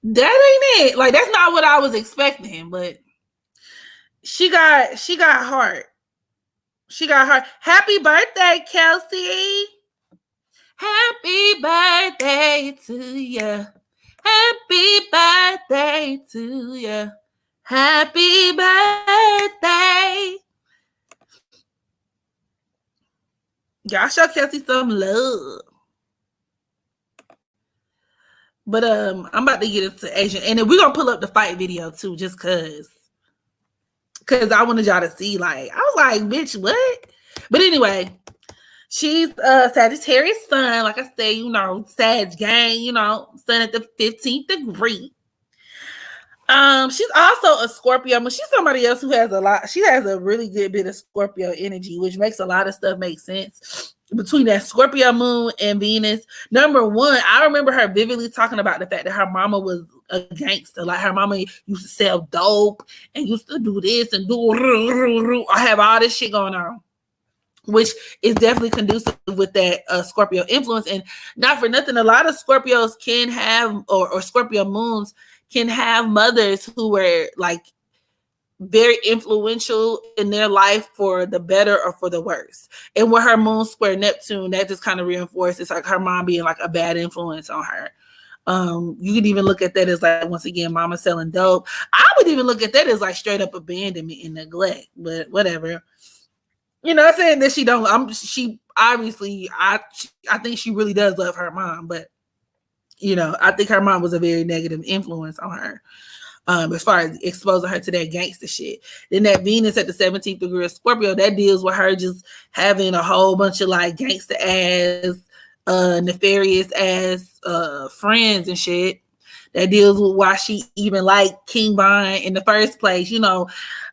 that ain't it. Like, that's not what I was expecting, but she got heart. She got heart. Happy birthday, Kelsey. Happy birthday to you. Happy birthday to you. Happy birthday. Y'all show Kelsey some love. But I'm about to get into Asian, and then we're gonna pull up the fight video too, just cause I wanted y'all to see. Like, I was like, bitch, what? But anyway, she's Sagittarius sun, like I said, you know, Sag gang, you know, sun at the 15th degree. She's also a Scorpio, but she's somebody else who has a lot. She has a really good bit of Scorpio energy, which makes a lot of stuff make sense. Between that Scorpio moon and Venus, number one, I remember her vividly talking about the fact that her mama was a gangster. Like, her mama used to sell dope and used to do this and do. I have all this shit going on, which is definitely conducive with that Scorpio influence. And not for nothing, a lot of Scorpios can have, or Scorpio moons can have mothers who were like very influential in their life for the better or for the worse. And with her moon square Neptune, that just kind of reinforces like her mom being like a bad influence on her. You could even look at that as like, once again, mama selling dope. I would even look at that as like straight up abandonment and neglect, but whatever. You know, I'm saying that she obviously, I think she really does love her mom, but you know, I think her mom was a very negative influence on her. As far as exposing her to that gangster shit. Then that Venus at the 17th degree of Scorpio, that deals with her just having a whole bunch of like gangster ass, nefarious ass friends and shit. That deals with why she even liked King Von in the first place. You know,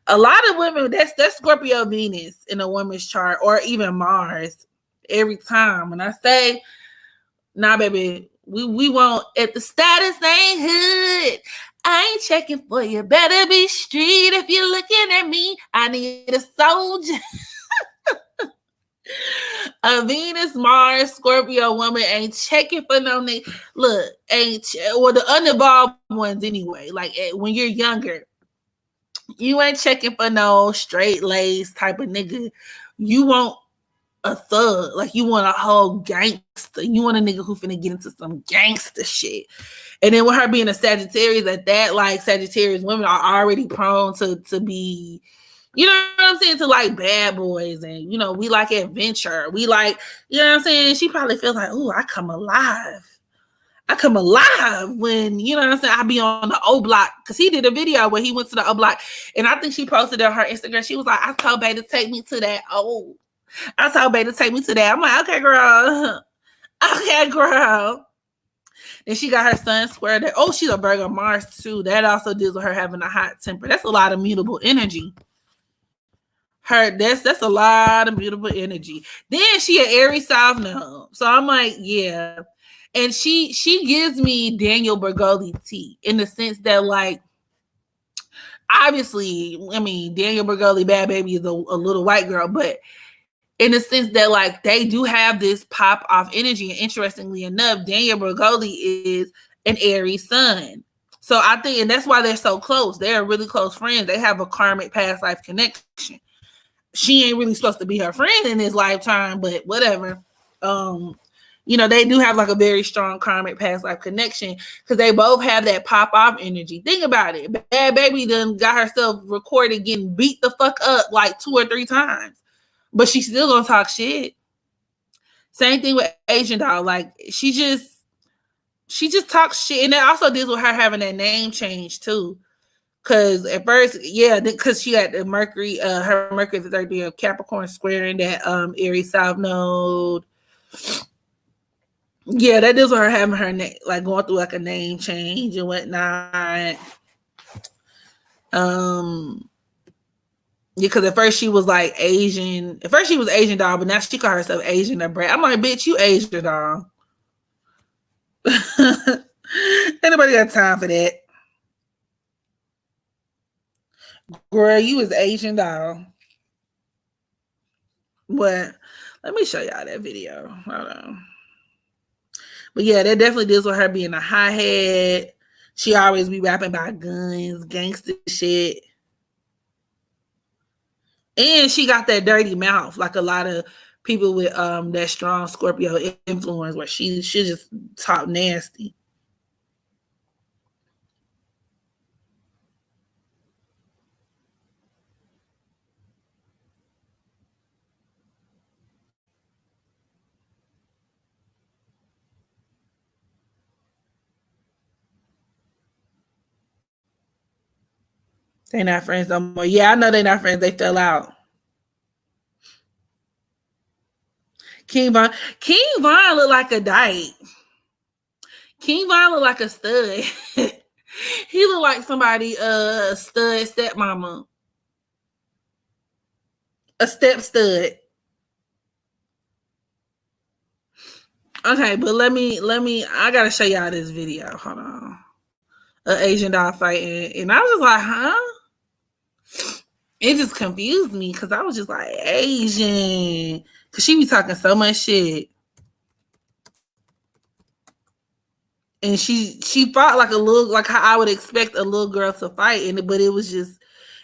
a lot of women, that's Scorpio Venus in a woman's chart, or even Mars. Every time when I say, nah, baby, we won't, at the status ain't hood. I ain't checking for you. Better be street if you're looking at me. I need a soldier. A Venus, Mars, Scorpio woman ain't checking for no nigga. Look, well, the unevolved ones anyway. Like, when you're younger, you ain't checking for no straight lace type of nigga. You want a thug. Like, you want a whole gangster. You want a nigga who finna get into some gangster shit. And then with her being a Sagittarius, that like Sagittarius women are already prone to be, You know what I'm saying? To like bad boys, and you know, we like adventure. We like, you know what I'm saying? She probably feels like, ooh, I come alive. I come alive when, you know what I'm saying, I be on the O Block. Because he did a video where he went to the O Block. And I think she posted on her Instagram. She was like, I told Bae to take me to that. Oh, I told Bae to take me to that. I'm like, okay, girl. Okay, girl. Then she got her son squared. Oh, she's a Virgo Mars too. That also deals with her having a hot temper. That's a lot of mutable energy. That's a lot of beautiful energy. Then she an Aries South Node. So I'm like, yeah. And she gives me Daniel Bergoli tea in the sense that, like, obviously, I mean, Daniel Bergoli, Bad Baby, is a little white girl, but in the sense that, like, they do have this pop off energy. And interestingly enough, Daniel Bergoli is an Aries sun. So I think, and that's why they're so close. They're really close friends. They have a karmic past life connection. She ain't really supposed to be her friend in this lifetime, but whatever. You know, they do have like a very strong karmic past life connection because they both have that pop off energy. Think about it. Bad Baby done got herself recorded getting beat the fuck up like 2 or 3 times, but she's still gonna talk shit. Same thing with Asian Doll. Like she just talks shit, and that also deals with her having that name change too. Cause at first, yeah, because she had the Mercury, her Mercury the 3rd of Capricorn squaring that Aries South Node. Yeah, that deals with her having her name, like going through like a name change and whatnot. Yeah, because at first she was like Asian. At first she was Asian Doll, but now she called herself Asian or Brad. I'm like, bitch, you Asian Doll. Anybody got time for that? Girl, you was Asian Doll. What? Let me show y'all that video. Hold on. But yeah, that definitely deals with her being a hothead. She always be rapping about guns, gangster shit. And she got that dirty mouth, like a lot of people with that strong Scorpio influence, where she just talk nasty. They not friends no more. Yeah, I know they not friends. They fell out. King Von look like a dyke. King Von look like a stud. He look like somebody stud stepmama. A step stud. Okay, but let me I gotta show y'all this video. Hold on. An Asian Doll fighting. And I was just like, huh? It just confused me because I was just like, Asian. Because she be talking so much shit. And she fought like a little, like how I would expect a little girl to fight. But it was just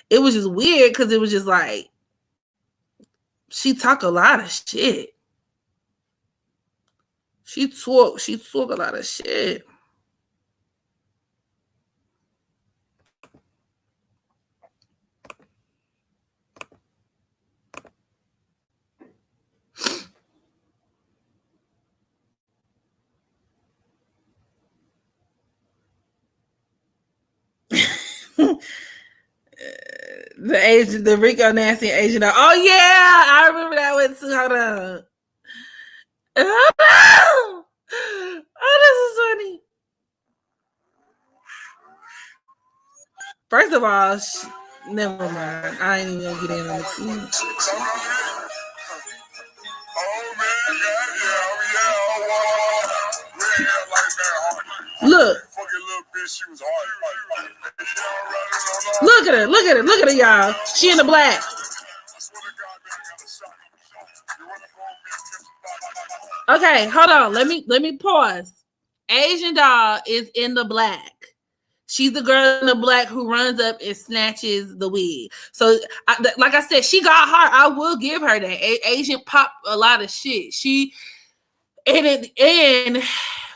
weird because it was just like, she talk a lot of shit. She talk a lot of shit. The Rico Nasty Asian. Oh yeah, I remember that one too. Hold on. Oh, this is funny. First of all, never mind. I ain't even gonna get in on the team. Look. Look at her. Look at her, y'all. She in the black. Okay, hold on. Let me pause. Asian Doll is in the black. She's the girl in the black who runs up and snatches the wig. So, like I said, she got heart. I will give her that. Asian pop a lot of shit. She and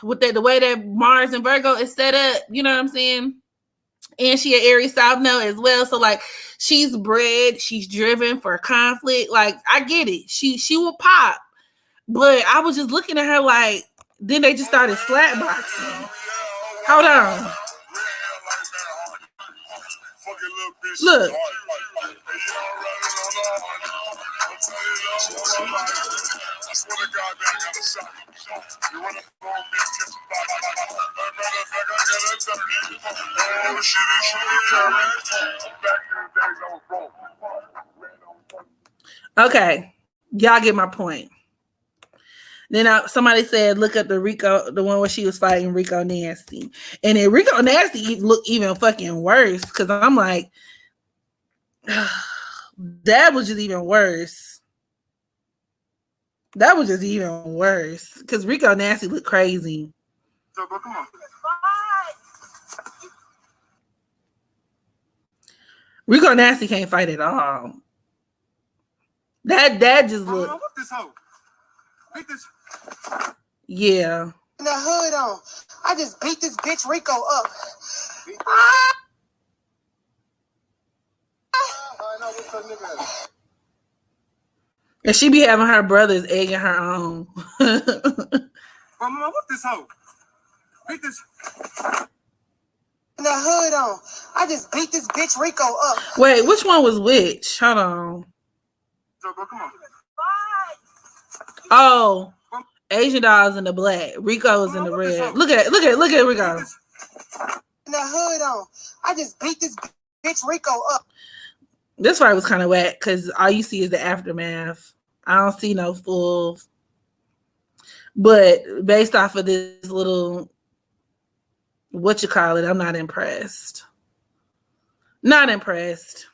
with the way that Mars and Virgo is set up, you know what I'm saying? And she an Aries South Node as well. So like she's bred, she's driven for conflict. Like I get it. She will pop. But I was just looking at her like, then they just started slap boxing. Hold on. Look. Okay. Y'all get my point. Then somebody said, look at the one where she was fighting Rico Nasty. And then Rico Nasty looked even fucking worse. Because I'm like, that was just even worse. That was just even worse. Because Rico Nasty looked crazy. So, come on. Rico Nasty can't fight at all. That just looked. What this hoe? Beat this. Yeah. The hood on. I just beat this bitch Rico up. And she be having her brothers egging her on. Mama, what this hoe? Beat this. The hood on. I just beat this bitch Rico up. Wait, which one was which? Hold on. So, come on. Oh, Asian Doll's in the black. Rico's in the red. Look at Rico. The hood on. I just beat this bitch Rico up. This fight was kind of whack because all you see is the aftermath. I don't see no full. But based off of this little, what you call it, I'm not impressed. Not impressed.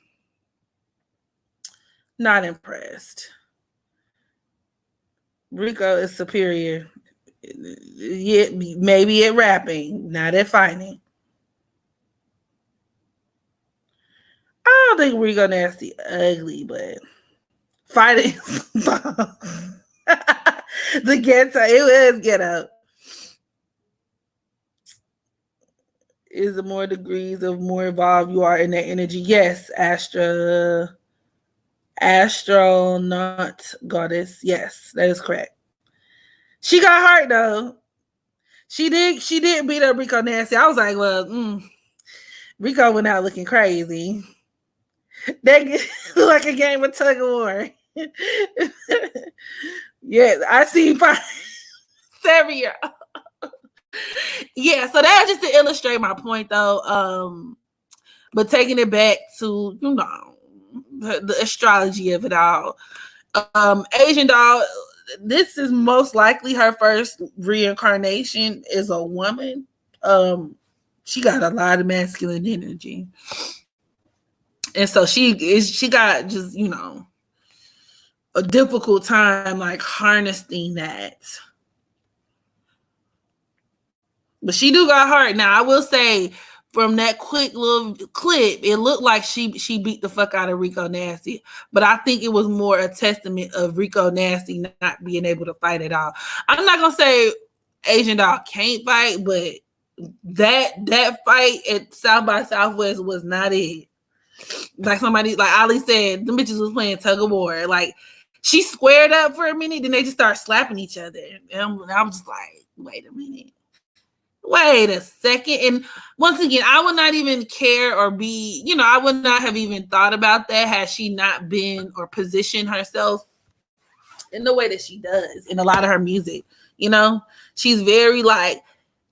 Not impressed. Rico is superior. Yeah, maybe at rapping, not at fighting. I don't think Rico Nasty ugly, but fighting. The ghetto, it was ghetto. Is the more degrees of more involved you are in that energy. Yes, astronaut goddess. Yes, that is correct. She got hurt though. She did beat up Rico Nasty. I was like, well, Rico went out looking crazy. That looked like a game of tug of war. Yes, I see 7-year. Yeah, so that's just to illustrate my point though. But taking it back to, the astrology of it all. Asian Doll, this is most likely her first reincarnation as a woman. She got a lot of masculine energy. And so she got just, a difficult time like harnessing that. But she do got hurt. Now I will say, from that quick little clip, it looked like she beat the fuck out of Rico Nasty. But I think it was more a testament of Rico Nasty not being able to fight at all. I'm not gonna say Asian Doll can't fight, but that fight at South by Southwest was not it. Like somebody, like Ali said, the bitches was playing tug of war. Like she squared up for a minute, then they just start slapping each other. And I was just like, wait a minute. Wait a second. And once again, I would not even care or be, I would not have even thought about that had she not been or positioned herself in the way that she does in a lot of her music. She's very like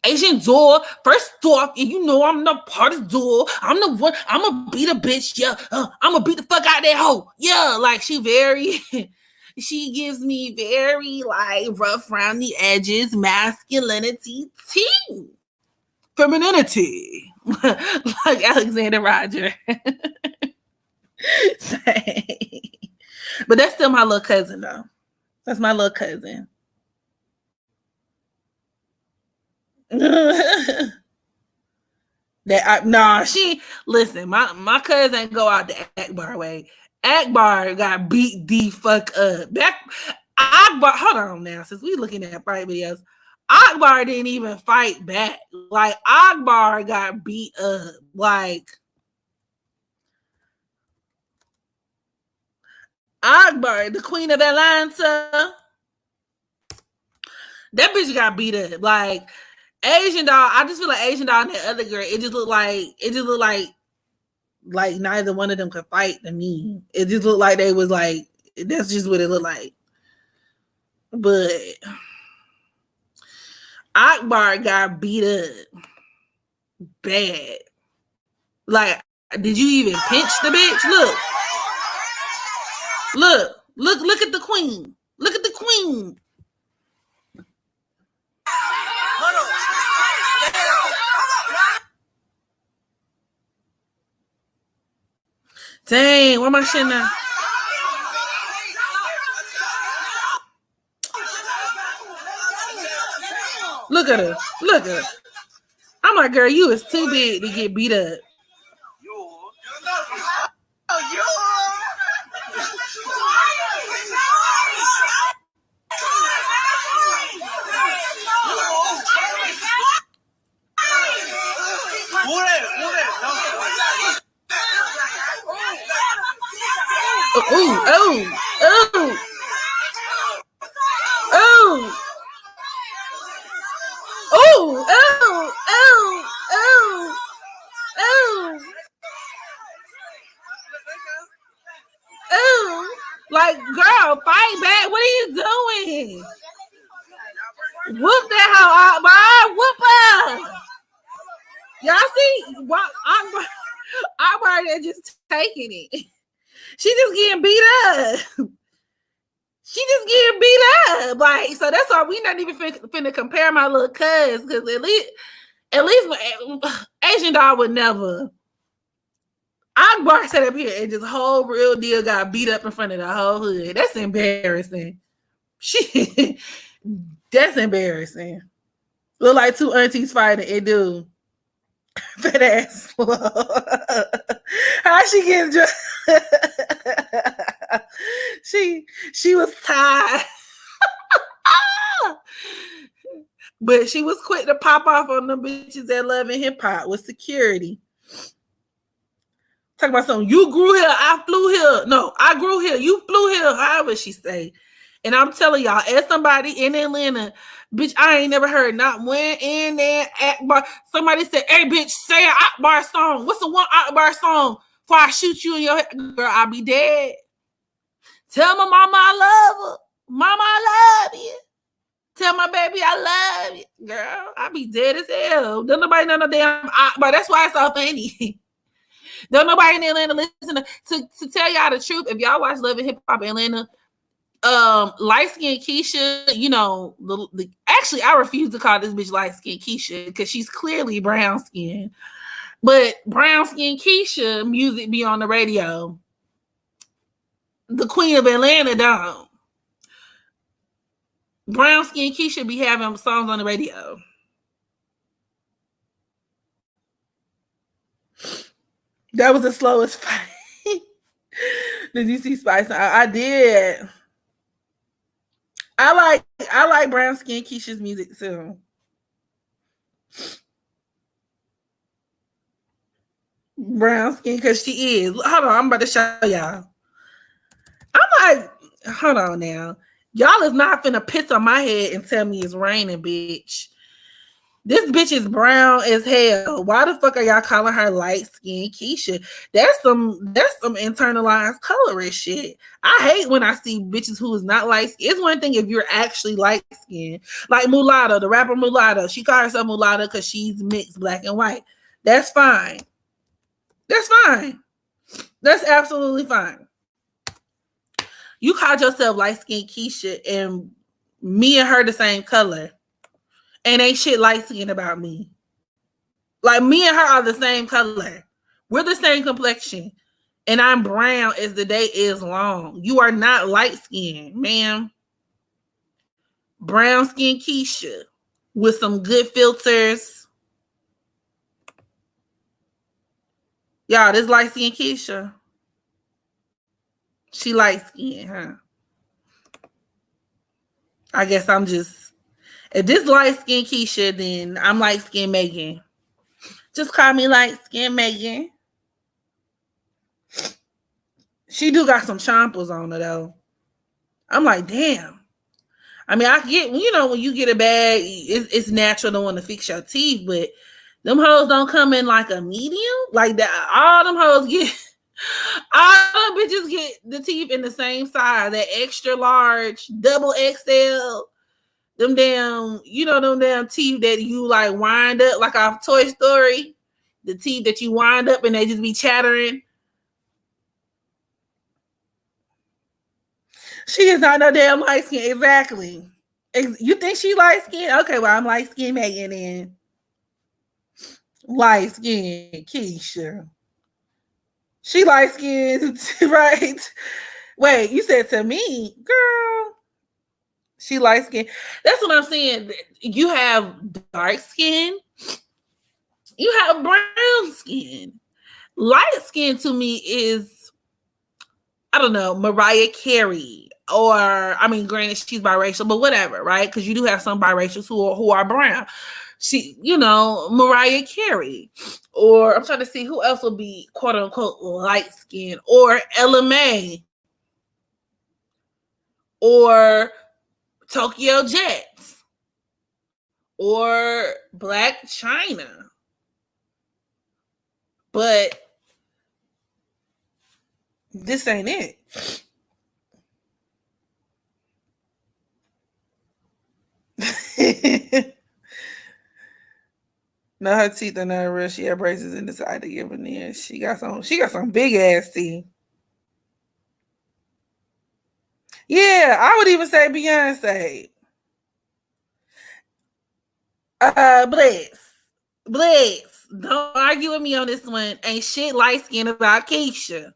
Asian doll. First off, I'm the party's doll. I'm the one. I'm gonna beat a bitch. Yeah, I'm gonna beat the fuck out of that hoe. Yeah, like she very. She gives me very like rough around the edges, masculinity, femininity, like Alexander Roger. But that's still my little cousin though. That's my little cousin. Listen, my cousin go out the Akbar way. Akbar got beat the fuck up. Akbar, hold on now, since we looking at fight videos, Akbar didn't even fight back. Like, Akbar got beat up. Like, Akbar, the queen of Atlanta, that bitch got beat up. Like, Asian doll, I just feel like Asian doll and that other girl, it just looked like neither one of them could fight to me. It just looked like they was like, that's just what it looked like. But Akbar got beat up bad. Like, did you even pinch the bitch? Look at the queen. Look at the queen. Dang, where my shit now? Look at her. Look at her. I'm like, girl, you is too big to get beat up. Like, girl, fight back. What are you doing? Whoop that hoe, Akbar. Whoop her. Y'all see? Akbar just taking it. She just getting beat up. She just getting beat up. Like, so that's why we not even finna compare my little cuz, because at least Asian doll would never. Akbar sat up here and just whole real deal got beat up in front of the whole hood. That's embarrassing. That's embarrassing. Look like two aunties fighting. It do. Fat ass. How she getting dressed? She was tired. But she was quick to pop off on them bitches that love and hip hop with security. Talk about something. You grew here, I flew here. No, I grew here, you flew here. However she say. And I'm telling y'all, as somebody in Atlanta, bitch, I ain't never heard not one in there Akbar. Somebody said, "Hey, bitch, say an Akbar song. What's the one Akbar song before I shoot you in your head?" Girl, I'll be dead. Tell my mama I love her. Mama, I love you. Tell my baby I love you. Girl, I'll be dead as hell. Don't nobody know no damn Akbar. That's why it's all funny. Don't nobody in Atlanta listen to tell y'all the truth. If y'all watch Love and Hip Hop Atlanta, light-skinned Keisha, you know, actually I refuse to call this bitch light-skinned Keisha because she's clearly brown-skinned. But brown-skinned Keisha music be on the radio. The Queen of Atlanta don't. Brown-skinned Keisha be having songs on the radio. That was the slowest fight. Did you see Spice? I did. I like brown skin Keisha's music too. Brown skin, because she is. Hold on, I'm about to show y'all. I'm like, hold on now. Y'all is not finna piss on my head and tell me it's raining, bitch. This bitch is brown as hell. Why the fuck are y'all calling her light skin Keisha? That's some internalized colorist shit. I hate when I see bitches who is not light skin. It's one thing if you're actually light skin. Like Mulatto, the rapper Mulatto. She called herself Mulatto because she's mixed black and white. That's fine. That's fine. That's absolutely fine. You called yourself light skin Keisha and me and her the same color. And ain't shit light skin about me. Like, me and her are the same color. We're the same complexion. And I'm brown as the day is long. You are not light skin, ma'am. Brown skin Keisha with some good filters. Y'all, this light skin Keisha. She light skin, huh? I guess I'm just If this light skin Keisha, then I'm light skin Megan. Just call me light skin Megan. She do got some chompers on her though. I'm like, damn. I mean, I get, when you get a bag, it's natural to want to fix your teeth, but them hoes don't come in like a medium. Like that, all them hoes get, all them bitches get the teeth in the same size, that extra large, double XL. Them damn, them damn teeth that you like wind up like off Toy Story. The teeth that you wind up and they just be chattering. She is not no damn light skin. Exactly. You think she light skin? Okay, well, I'm light skin Megan then. Light skin Keisha. She light skin, right? Wait, you said to me, girl. She light skin. That's what I'm saying. You have dark skin. You have brown skin. Light skin to me is, I don't know, Mariah Carey. Or, I mean, granted, she's biracial, but whatever, right? Because you do have some biracials who are brown. She, Mariah Carey. Or I'm trying to see who else will be quote unquote light skin. Or Ella May. Or Tokyo Jets. Or Black China. But this ain't it. No, her teeth are not real. She had braces in the side to give veneer. She got some big ass teeth. Yeah, I would even say Beyonce. Bless. Don't argue with me on this one. Ain't shit light skin about Keisha.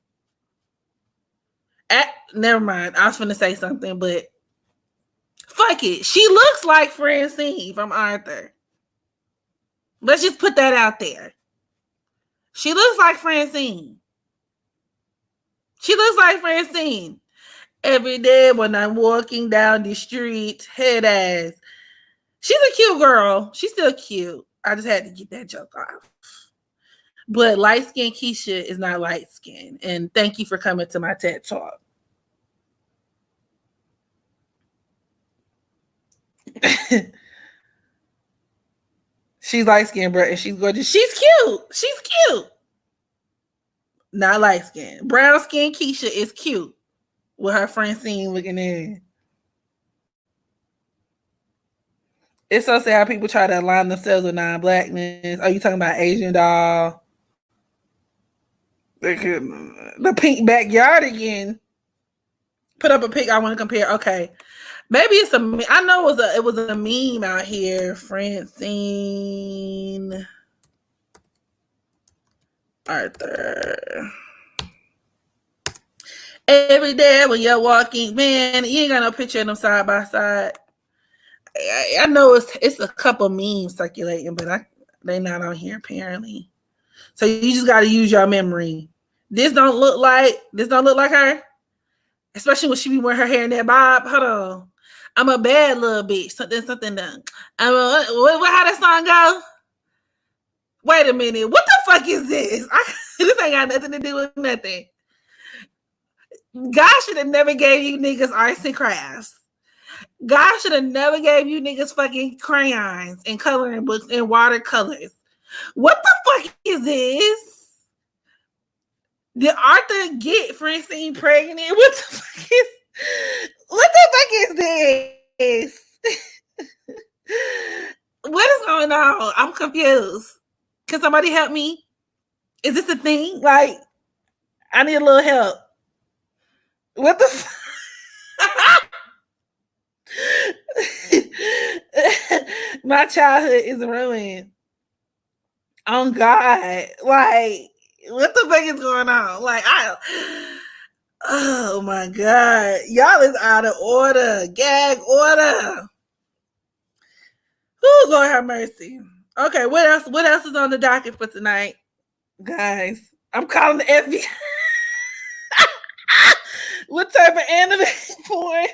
Never mind. I was finna say something, but fuck it. She looks like Francine from Arthur. Let's just put that out there. She looks like Francine. Every day when I'm walking down the street, head ass. She's a cute girl. She's still cute. I just had to get that joke off. But light skin Keisha is not light skin. And thank you for coming to my TED Talk. She's light skinned, bro, and she's gorgeous. She's cute. Not light skin. Brown skin Keisha is cute with her Francine looking in. It's so sad how people try to align themselves with non-blackness. Are you talking about Asian doll? The pink backyard again. Put up a pic. I want to compare. Okay. Maybe it's I know it was a meme out here. Francine Arthur. Every day when you're walking, man, you ain't got no picture of them side by side. I know it's a couple memes circulating, but they not on here apparently. So you just got to use your memory. This don't look like her, especially when she be wearing her hair in that bob. Hold on, I'm a bad little bitch. Something done. How that song go? Wait a minute. What the fuck is this? This ain't got nothing to do with nothing. God should have never gave you niggas arts and crafts. God should have never gave you niggas fucking crayons and coloring books and watercolors. What the fuck is this? Did Arthur get Francine pregnant? What the fuck is this? What is going on? I'm confused. Can somebody help me? Is this a thing? Like, I need a little help. What the fuck? My childhood is ruined. Oh God. Like, what the fuck is going on? Like, oh my God. Y'all is out of order. Gag order. Who Lord have mercy. Okay, what else? What else is on the docket for tonight? Guys, I'm calling the FBI. What type of anime porn?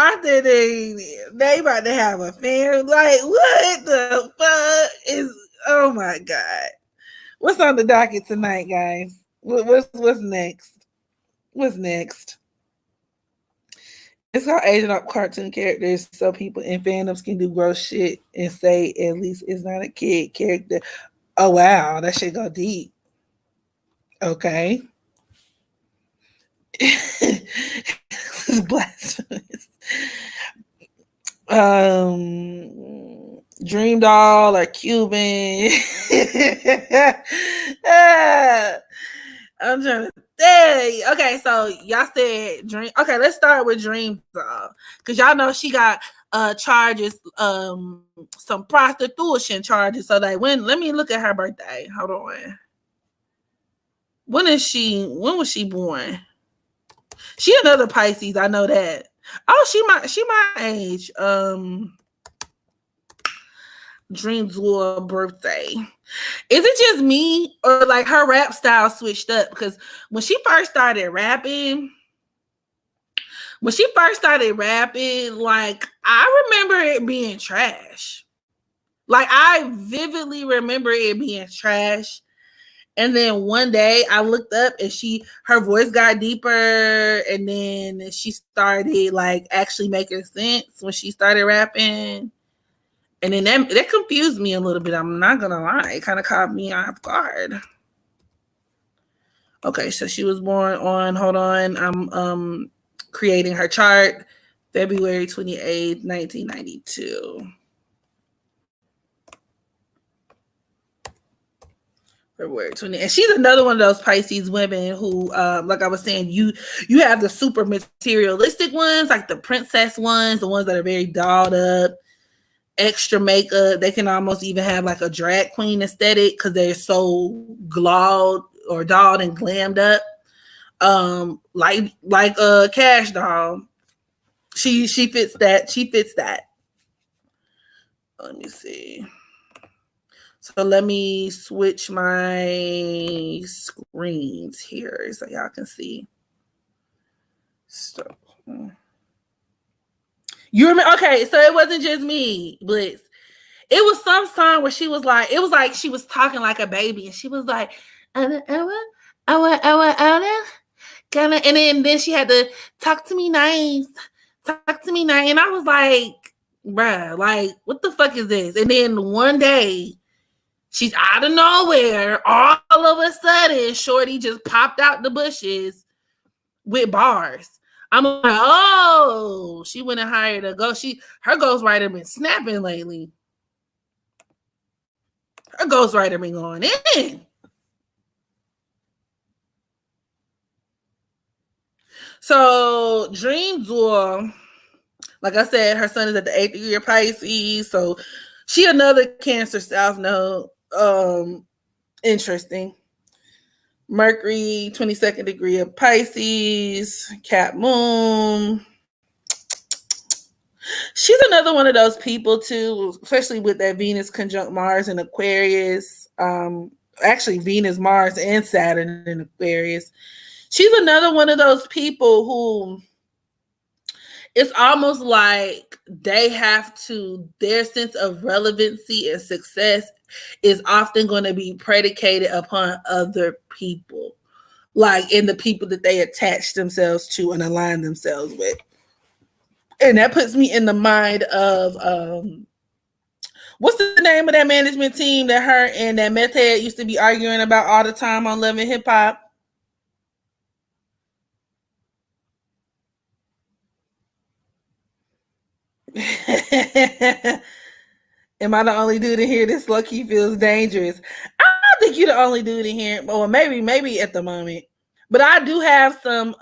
Arthur, they about to have a family. Like, what the fuck is? Oh my god, what's on the docket tonight, guys? What's next? What's next? It's called aging up cartoon characters so people in fandoms can do gross shit and say at least it's not a kid character. Oh wow, that shit go deep. Okay. This is blasphemous. Dream Doll or Cuban. I'm trying to say. Okay, so y'all said Dream. Okay, let's start with Dream Doll. Cause y'all know she got charges, some prostitution charges. So like let me look at her birthday. Hold on. When was she born? She another Pisces, I know that. Oh, she my age. Dream Doll birthday. Is it just me or like her rap style switched up? Because when she first started rapping, like I remember it being trash. Like I vividly remember it being trash. And then one day I looked up and her voice got deeper, and then she started like actually making sense when she started rapping. And then that confused me a little bit. I'm not gonna lie. It kind of caught me off guard. Okay, so she was born on, hold on, I'm creating her chart, February 28th, 1992. February 20th. And she's another one of those Pisces women who, like I was saying, you have the super materialistic ones, like the princess ones, the ones that are very dolled up, extra makeup. They can almost even have like a drag queen aesthetic because they're so glawed or dolled and glammed up. Like a Cash Doll. She fits that. She fits that. Let me see. So let me switch my screens here so y'all can see. So you remember? Okay, so it wasn't just me, Blitz. It was some song where she was like, it was like she was talking like a baby, and she was like, and then she had to talk to me nice, and I was like, bruh, like what the fuck is this? And then one day, she's out of nowhere, all of a sudden, Shorty just popped out the bushes with bars. I'm like, oh, she went and hired a ghost. Her ghostwriter been snapping lately. Her ghostwriter been going in. So Dream Doll, like I said, her son is at the 8th year Pisces. So she another Cancer South Node. Interesting. Mercury, 22nd degree of Pisces, Cap Moon. She's another one of those people too, especially with that Venus conjunct Mars in Aquarius. Actually, Venus, Mars, and Saturn in Aquarius. She's another one of those people who it's almost like their sense of relevancy and success is often going to be predicated upon other people, like in the people that they attach themselves to and align themselves with. And that puts me in the mind of what's the name of that management team that her and that meth head used to be arguing about all the time on Love and Hip Hop? Am I the only dude in here this low-key feels dangerous? I don't think you're the only dude in here, or maybe at the moment. But I do have some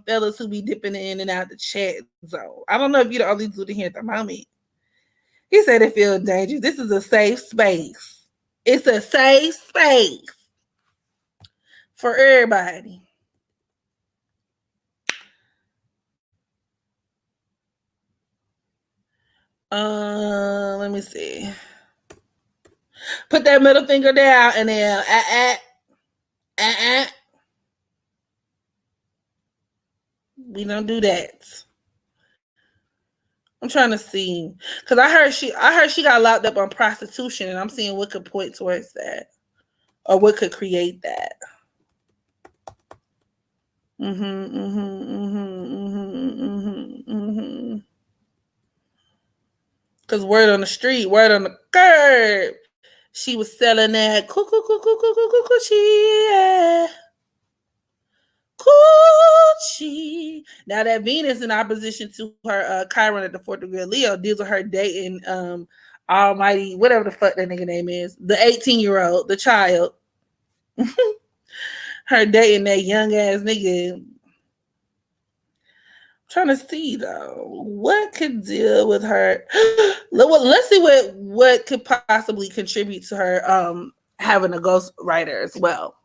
fellas who be dipping in and out the chat zone. I don't know if you're the only dude in here at the moment. He said it feels dangerous. This is a safe space. It's a safe space for everybody. Let me see. Put that middle finger down and then we don't do that. I'm trying to see because I heard she got locked up on prostitution, and I'm seeing what could point towards that or what could create that. Because word on the street, word on the curb, she was selling that coochie. Coochie. Now that Venus in opposition to her Chiron at the 4th degree of Leo deals with her dating Almighty, whatever the fuck that nigga name is, the 18-year-old, the child. Her dating that young ass nigga. Trying to see though what could deal with her. Let's see what could possibly contribute to her having a ghost writer as well.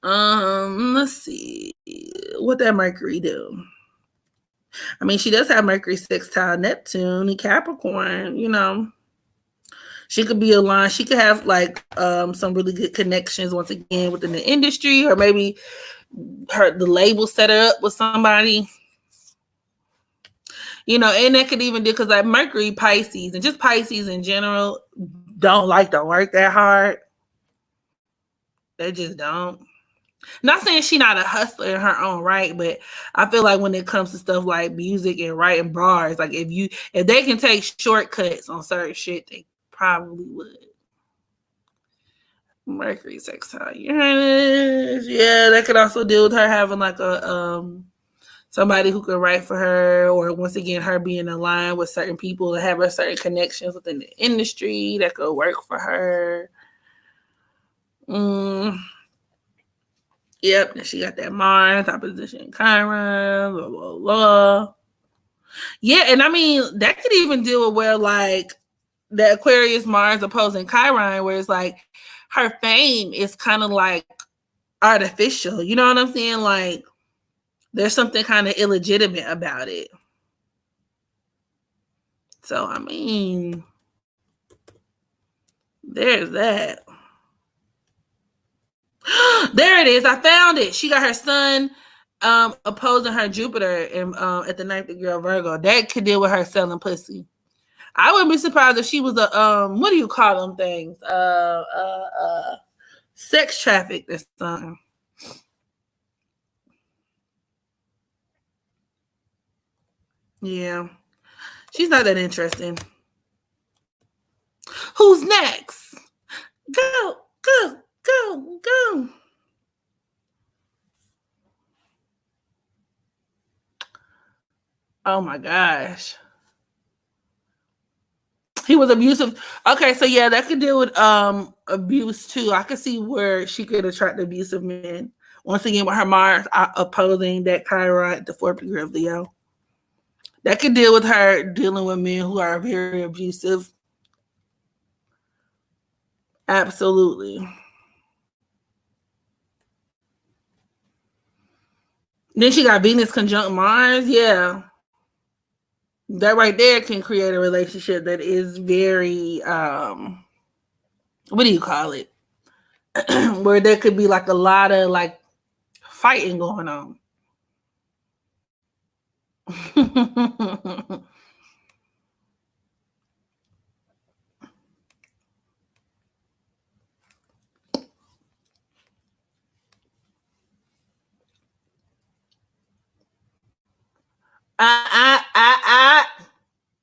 Let's see what that Mercury do. I mean, she does have Mercury sextile Neptune in Capricorn. You know, she could be aligned. She could have like some really good connections once again within the industry, or maybe the label set her up with somebody. You know, and that could even do because like Mercury, Pisces, and just Pisces in general don't like to work that hard. They just don't. Not saying she's not a hustler in her own right, but I feel like when it comes to stuff like music and writing bars, like if they can take shortcuts on certain shit, they probably would. Mercury sextile Uranus. Yeah, that could also deal with her having like a somebody who could write for her, or once again her being aligned with certain people that have certain connections within the industry that could work for her. Yep, and she got that Mars opposition Chiron, blah, blah, blah. Yeah, and I mean, that could even deal with where, like, the Aquarius Mars opposing Chiron, where it's like her fame is kind of like artificial. You know what I'm saying? Like, there's something kind of illegitimate about it. So, I mean, there's that. There it is. I found it. She got her sun opposing her Jupiter in, at the 9th degree of Virgo. That could deal with her selling pussy. I wouldn't be surprised if she was a what do you call them things? Sex trafficked or something. Yeah. She's not that interesting. Who's next? Go, go, go, go. Oh my gosh. He was abusive. Okay, so yeah, that could deal with abuse too. I could see where she could attract abusive men. Once again, with her Mars opposing that Chiron at the 4th degree of Leo. That could deal with her dealing with men who are very abusive. Absolutely. Then she got Venus conjunct Mars. Yeah. That right there can create a relationship that is very what do you call it? Where there could be like a lot of like fighting going on.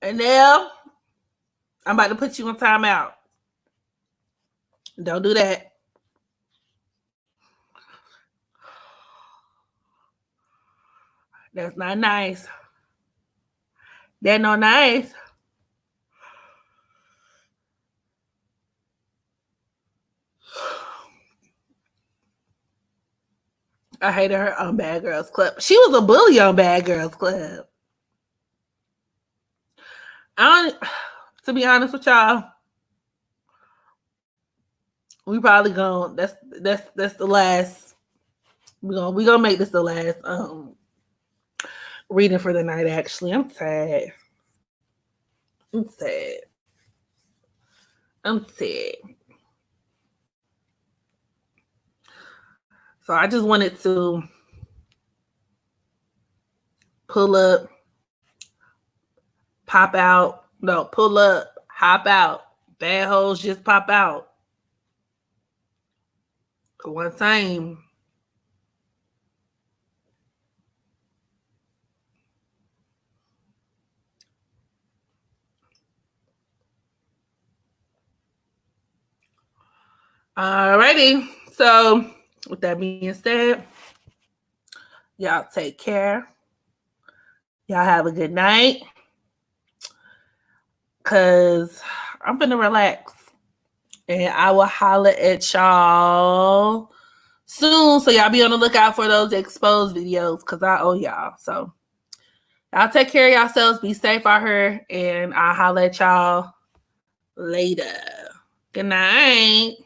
And now I'm about to put you on timeout. Don't do that. That's not nice. That's not nice. I hated her on Bad Girls Club. She was a bully on Bad Girls Club. To be honest with y'all, we probably gonna that's the last. We gonna make this the last reading for the night. Actually, I'm sad. I'm sad. I'm sad. So I just wanted to pull up pop out. No, pull up, hop out. Bad hoes just pop out. One time. Alrighty. So, with that being said, y'all take care. Y'all have a good night. Cause I'm gonna relax. And I will holler at y'all soon. So y'all be on the lookout for those exposed videos. Cause I owe y'all. So y'all take care of yourselves. Be safe out here. And I'll holler at y'all later. Good night.